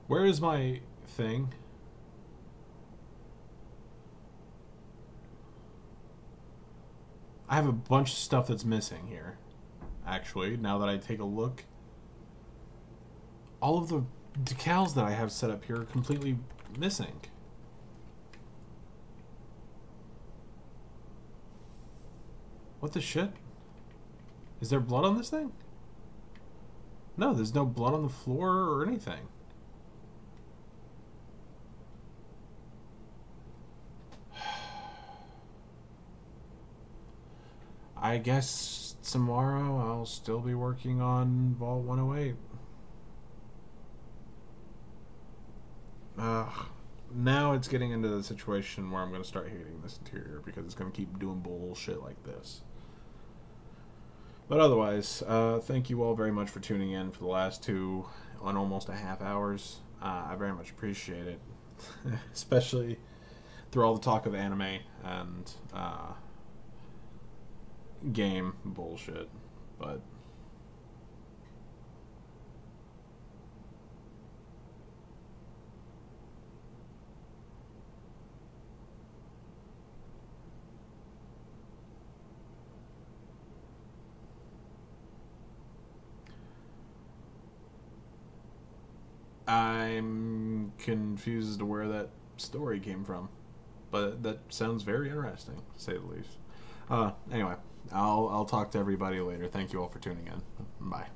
[SPEAKER 2] Where is my thing? I have a bunch of stuff that's missing here. Actually, now that I take a look. All of the decals that I have set up here are completely missing. What the shit? Is there blood on this thing? No, there's no blood on the floor or anything. I guess tomorrow I'll still be working on Vault 108. Now it's getting into the situation where I'm going to start hating this interior because it's going to keep doing bullshit like this. But otherwise, thank you all very much for tuning in for the last 2 on almost a half hours. I very much appreciate it. Especially through all the talk of anime and game bullshit. But I'm confused as to where that story came from, but that sounds very interesting, to say the least. Anyway, I'll talk to everybody later. Thank you all for tuning in. Bye.